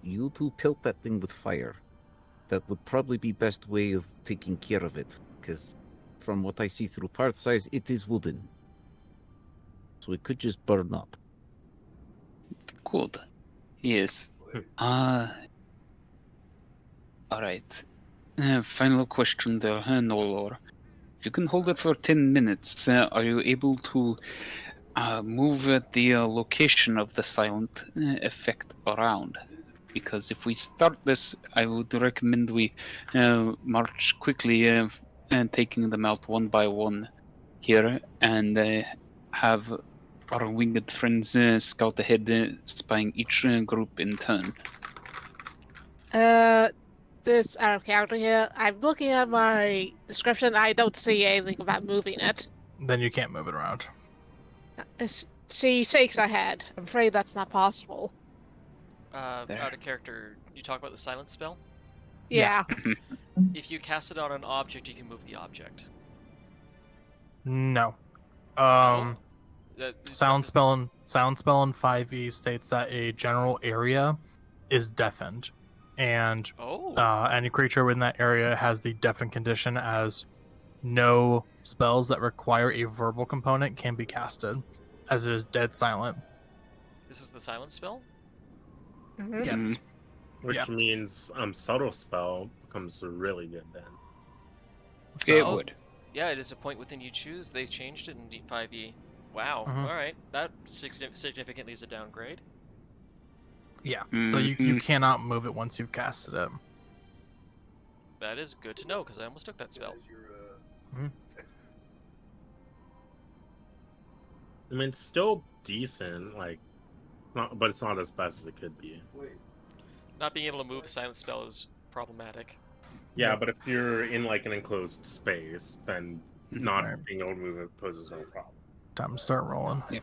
you two pelt that thing with fire. That would probably be best way of taking care of it, because from what I see through Paarth's eyes, it is wooden. So it could just burn up. Good. Yes. Alright. Final question there, Norelor. If you can hold it for 10 minutes, are you able to move the location of the silent effect around? Because if we start this, I would recommend we march quickly and taking them out one by one here and have our winged friends scout ahead, spying each group in turn. This out of character here. I'm looking at my description. I don't see anything about moving it. Then you can't move it around. She shakes her head. I'm afraid that's not possible. Out of character, you talk about the silence spell? Yeah. If you cast it on an object, you can move the object. No. Sound spell in 5e states that a general area is deafened, and any creature within that area has the deafened condition, as no spells that require a verbal component can be casted, as it is dead silent. This is the silence spell? Mm-hmm. Yes. Which means subtle spell becomes really good then. So, It would. Yeah, it is a point within you choose. They changed it in 5e. Wow. Alright. That significantly is a downgrade. Yeah. So you cannot move it once you've casted it. That is good to know, because I almost took that spell. I mean, it's still decent, like, but it's not as best as it could be. Not being able to move a silent spell is problematic. Yeah, but if you're in like an enclosed space, then not being able to move it poses no problem. Time to start rolling. Yeah.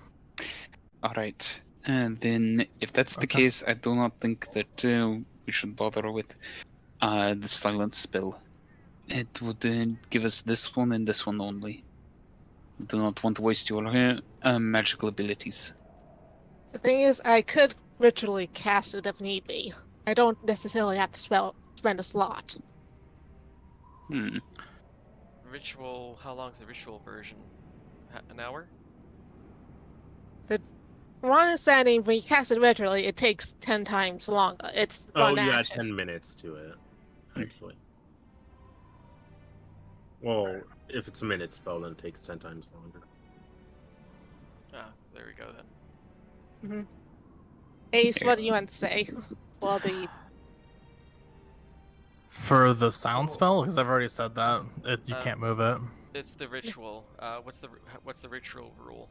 Alright. And then, if that's the case, I do not think that we should bother with the silent spell. It would give us this one and this one only. Do not want to waste your magical abilities. The thing is, I could ritually cast it if need be. I don't necessarily have to spend a slot. Ritual, how long is the ritual version? An hour? From my understanding, when you cast it ritually, it takes 10 times longer. It's one action. 10 minutes to it, actually. Well, if it's a minute spell, then it takes 10 times longer. Ah, there we go then. Ace, what do you want to say? Well, For the sound spell, because I've already said that you can't move it. It's the ritual. What's the ritual rule?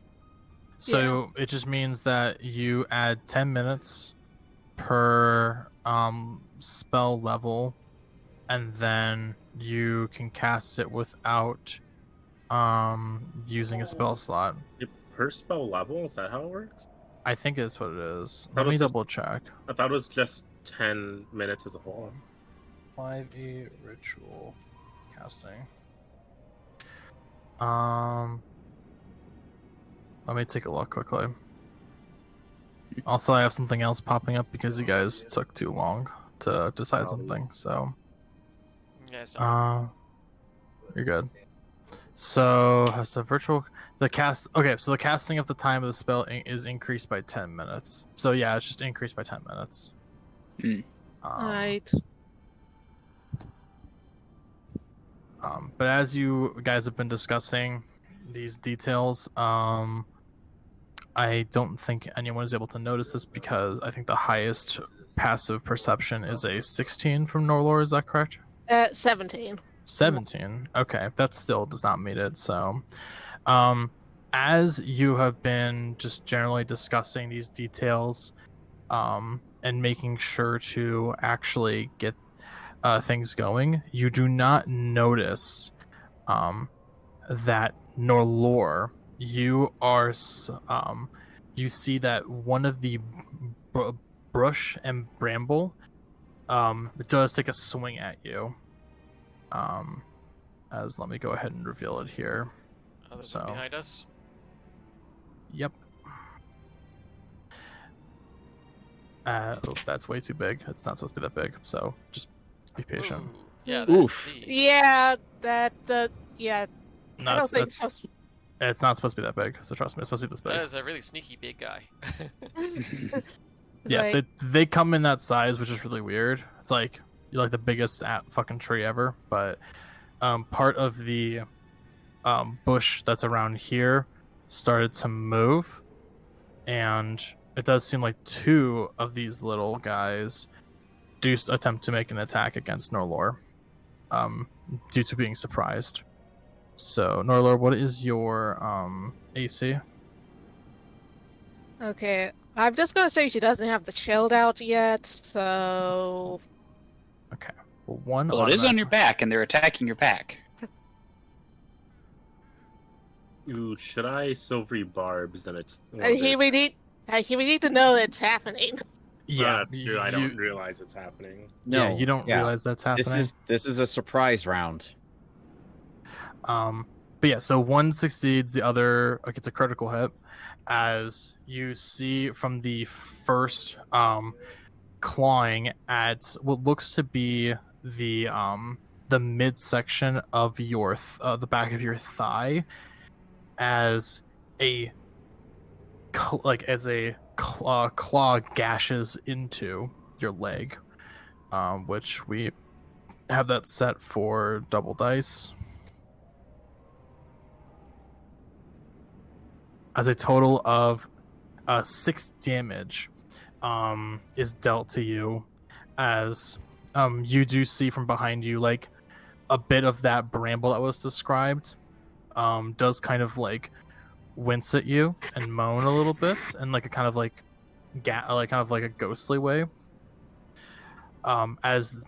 So it just means that you add 10 minutes per spell level, and then you can cast it without using a spell slot. Per spell level? Is that how it works? I think it's what it is. Let me double check. I thought it was just 10 minutes as a whole. 5e ritual casting. Let me take a look quickly. Also, I have something else popping up because you guys took too long to decide something. So, Yeah, sorry. you're good. So, has the so the casting of the time of the spell is increased by 10 minutes. So yeah, it's just increased by 10 minutes. Mm. Alright. But as you guys have been discussing these details, I don't think anyone is able to notice this because I think the highest passive perception is a 16 from Norelor. Is that correct? 17. 17. Okay, that still does not meet it. So, as you have been just generally discussing these details, and making sure to actually get things going, you do not notice that Norelor, you see that one of the brush and bramble does take a swing at you. As let me go ahead and reveal it here. Other So, than behind us. Yep. That's way too big. It's not supposed to be that big, so just be patient. Ooh, yeah. Oof. Yeah, yeah. No, I don't it's, think that's, so. it's not supposed to be that big, so trust me, it's supposed to be this big. That is a really sneaky big guy. Yeah, Right. they come in that size, which is really weird. It's like you're like the biggest fucking tree ever, but part of the bush that's around here started to move, and it does seem like two of these little guys do attempt to make an attack against Norelor, due to being surprised. So, Norelor, what is your AC? Okay, I'm just gonna say she doesn't have the shield out yet, so Okay. Well, one. Well, it is on your back, and they're attacking your back. Ooh, should I silvery barbs and it's he we need to know that it's happening. Yeah, true. I don't realize it's happening. Yeah, you don't realize that's happening. This is a surprise round. But yeah, so one succeeds, the other gets a critical hit. As you see from the first clawing at what looks to be the midsection of your the back of your thigh, as a claw gashes into your leg, which we have that set for double dice. As a total of 6 damage is dealt to you, as you do see from behind you, like, a bit of that bramble that was described does kind of like wince at you and moan a little bit, and like a kind of like a ghostly way, as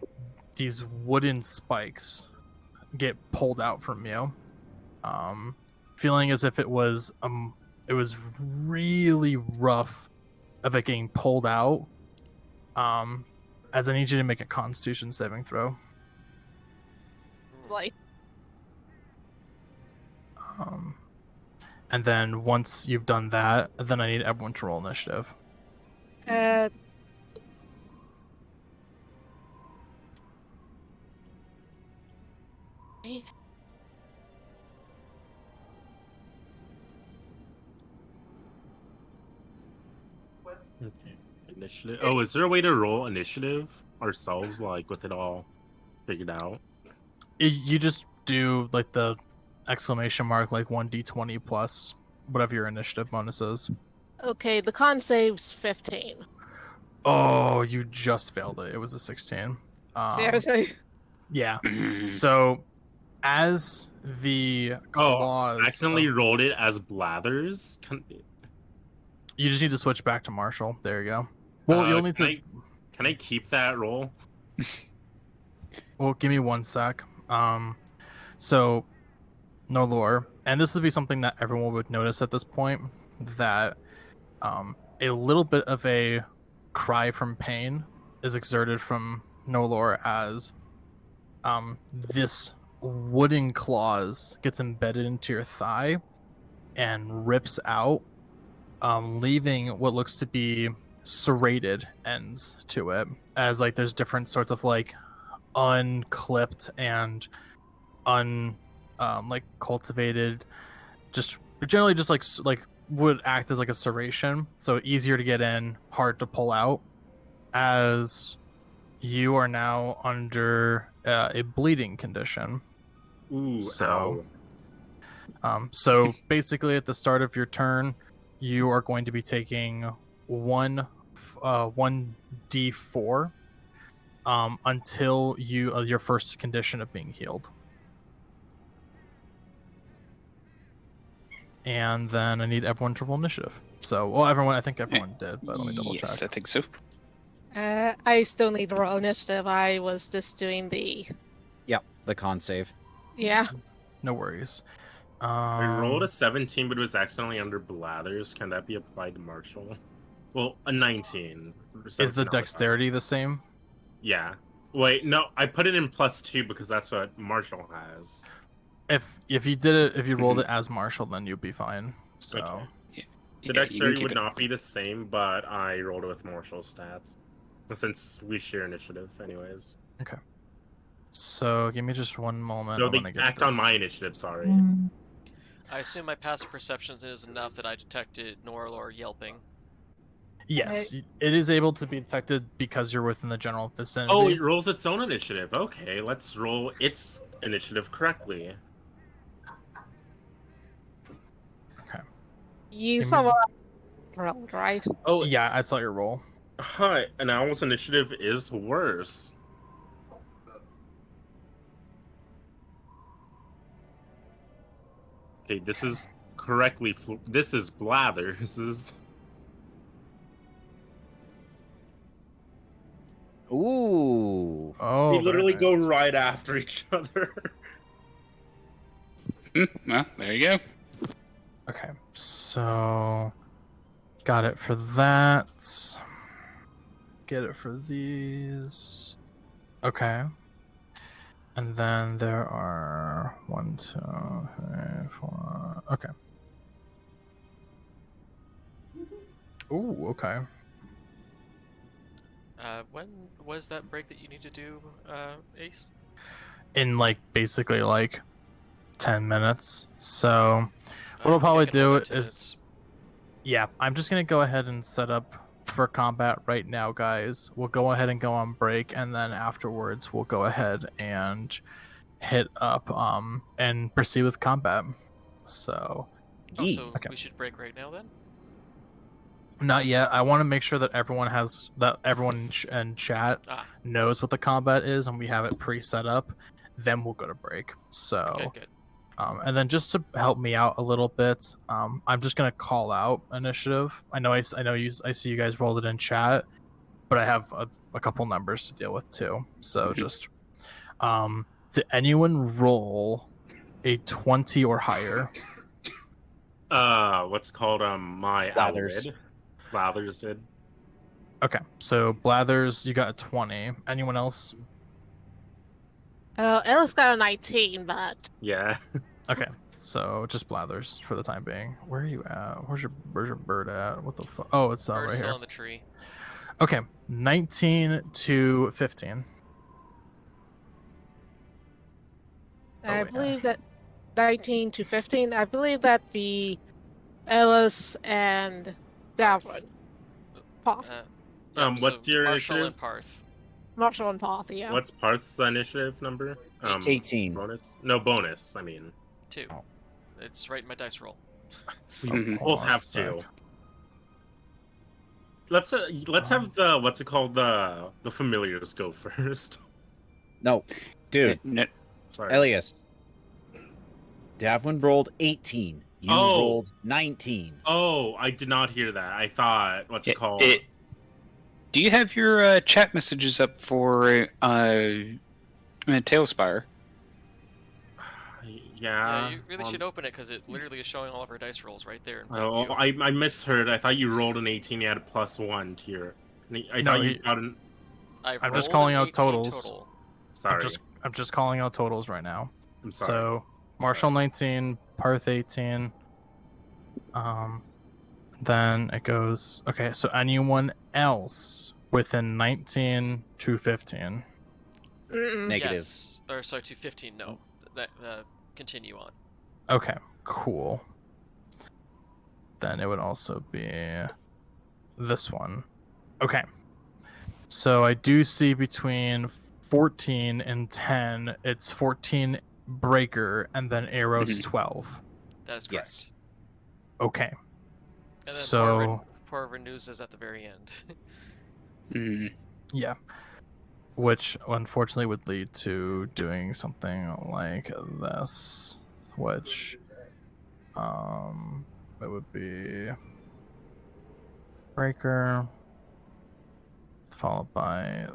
these wooden spikes get pulled out from you, feeling as if it was really rough of it getting pulled out. As I need you to make a Constitution saving throw. Like, And then once you've done that, then I need everyone to roll initiative. Okay. Initiative. Oh, is there a way to roll initiative ourselves, like with it all figured out? You just do like the exclamation mark, like 1d20 plus whatever your initiative bonus is. okay, the con save's 15. Oh, you just failed it. It was a 16. Seriously? Yeah. So as the claws I accidentally rolled it as blathers. You just need to switch back to Marshall. There you go. Well, you'll need to. Can I keep that roll? Well, give me 1 sec. So, Norelor, and this would be something that everyone would notice at this point, that a little bit of a cry from pain is exerted from Norelor as this wooden claws gets embedded into your thigh and rips out leaving what looks to be serrated ends to it, as like there's different sorts of like unclipped and like cultivated, just generally just like would act as like a serration, so easier to get in, hard to pull out, as you are now under a bleeding condition. Ooh, So, ow. So basically, at the start of your turn, you are going to be taking one 1d4 until your first condition of being healed. And then I need everyone to roll initiative. So, well, I think everyone did, but let me double Yes, I check. think so. I still need to roll initiative. I was just doing the... Yep, the con save. Yeah. No worries. I rolled a 17, but it was accidentally under Blathers. Can that be applied to Marshall? Well, a 19. Is the dexterity the same? Yeah. Wait, no, I put it in +2 because that's what Marshall has. If you did it, if you rolled it as Marshall, then you'd be fine. So. Okay. Yeah, The you can dexterity keep would it. not be the same, but I rolled it with Marshall's stats. Since we share initiative, anyways. Okay. So give me just one moment. No, I'm they gonna get act this. on my initiative, sorry. I assume my passive perceptions is enough that I detected Norelor yelping. Yes, it is able to be detected because you're within the general vicinity. Oh, it rolls its own initiative. Okay, let's roll its initiative correctly. You saw what I rolled, right? Oh, Yeah, I saw your roll. hi. An owl's initiative is worse. Okay, this is correctly. This is Blathers. This is. Ooh. Oh, They very literally go nice. right after each other. Well, there you go. Okay, so got it for that. Get it for these. Okay. And then there are 1, 2, 3, 4. Okay. Ooh, okay. When was that break that you need to do, Ace? In like basically like 10 minutes. So what I we'll probably can hold do out 10 is minutes. yeah, I'm just gonna go ahead and set up for combat right now, guys. We'll go ahead and go on break, and then afterwards we'll go ahead and hit up and proceed with combat. So Oh, so Okay. we should break right now then? not yet. I want to make sure that everyone in chat Ah, knows what the combat is, and we have it pre-set up. Then we'll go to break. So good. and then just to help me out a little bit, I'm just gonna call out initiative. I see you guys rolled it in chat, but I have a couple numbers to deal with too. So just, did anyone roll a 20 or higher? What's called my Blathers. Owlid. Blathers did. Okay, so Blathers, you got a 20. Anyone else? Ellis got a 19, but... Yeah. Okay, so just Blathers for the time being. Where are you at? Where's your bird at? What the fuck? Oh, it's right Bird's still here. on the tree. Okay, 19 to 15. I wait, believe that 19 to 15, I believe that be Ellis and Davwyn. Paarth. What's your Marshall initiative? and Paarth. Marshall and Paarth, yeah. What's Paarth's initiative number? 18. Bonus? No bonus. I mean, 2. Oh. It's right in my dice roll. we Mhm. both Hold on a have sec. to. Let's have the what's it called the familiars go first. No, dude, No, Sorry. Elias. Davwyn rolled 18. You Oh. rolled 19. Oh, I did not hear that. I thought what's it called? Do you have your chat messages up for Tailspire? Yeah. Yeah, you really should open it because it literally is showing all of our dice rolls right there in plain Oh, view. I misheard. I thought you rolled an 18. You had a +1 to your. I No, thought you got an. I'm just rolled calling an out 18 totals. total. Sorry. I'm just calling out totals right now. I'm sorry. So Marshall 19, Paarth 18, Then it goes. Okay, so anyone else within 19 to 15? Mm-mm. Negative. Yes. Or sorry, to 15. No. Continue on. Okay, cool. Then it would also be this one. Okay. So I do see between 14 and 10, it's 14 Breaker and then Aeros 12. That is correct. Yes. Okay. And then So poor Renewza is at the very end. yeah. Which unfortunately would lead to doing something like this. Which it would be Breaker followed by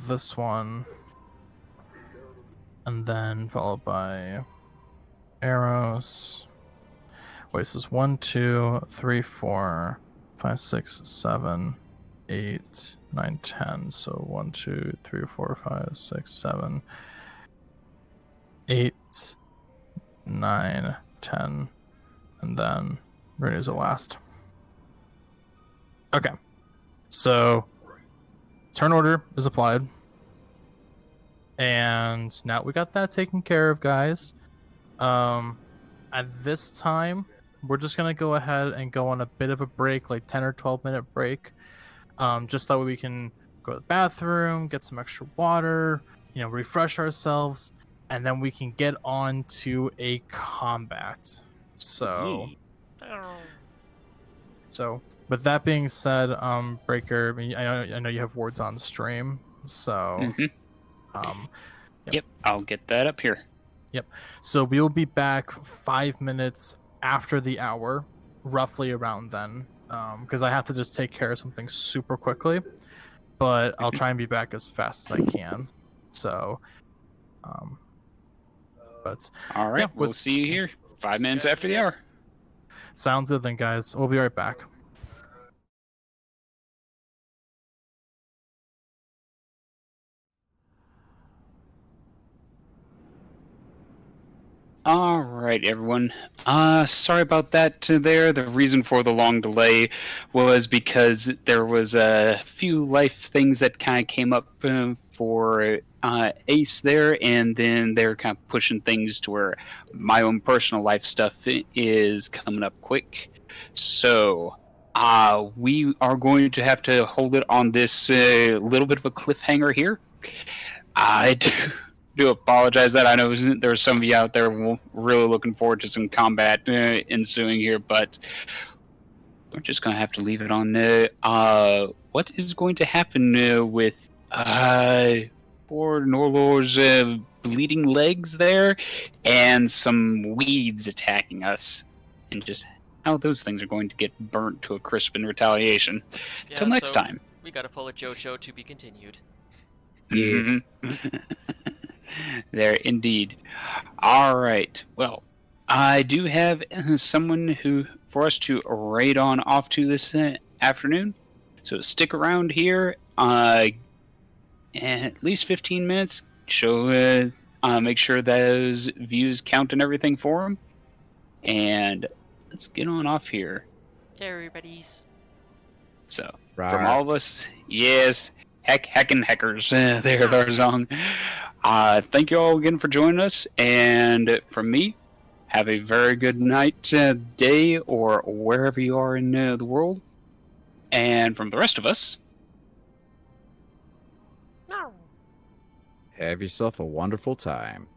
this one, and then followed by Aeros. Wait, this is 1, 2, 3, 4, 5, 6, 7, 8, 9, 10. So 1, 2, 3, 4, 5, 6, 7, 8, 9, 10, and then Renew's the last. Okay, so turn order is applied, and now we got that taken care of, guys. At this time, we're just gonna go ahead and go on a bit of a break, like 10 or 12-minute break, just that way we can go to the bathroom, get some extra water, refresh ourselves, and then we can get on to a combat. So with that being said, Breaker, I know you have wards on stream, so Yep, I'll get that up here. Yep. So we'll be back 5 minutes after the hour, roughly around then, because I have to just take care of something super quickly, but I'll try and be back as fast as I can. So, but all right, yeah, we'll see you here 5 minutes after the hour. Sounds good then, guys. We'll be right back. All right, everyone. Sorry about that there. The reason for the long delay was because there was a few life things that kind of came up for Ace there, and then they're kind of pushing things to where my own personal life stuff is coming up quick. So we are going to have to hold it on this little bit of a cliffhanger here. I do apologize that I know there are some of you out there really looking forward to some combat ensuing here, but we're just going to have to leave it on what is going to happen with poor Norelor's bleeding legs there and some weeds attacking us, and just how those things are going to get burnt to a crisp in retaliation. Yeah, Till next time. We gotta pull a JoJo to be continued. Yes. There, indeed. All right. Well, I do have someone for us to raid on off to this afternoon. So stick around here. At least 15 minutes. Make sure those views count and everything for them. And let's get on off here. Hey, everybody's. So, from all of us, yes. Heckin' heckers, there's our song. Thank you all again for joining us, and from me, have a very good night, day, or wherever you are in the world. And from the rest of us, Have yourself a wonderful time.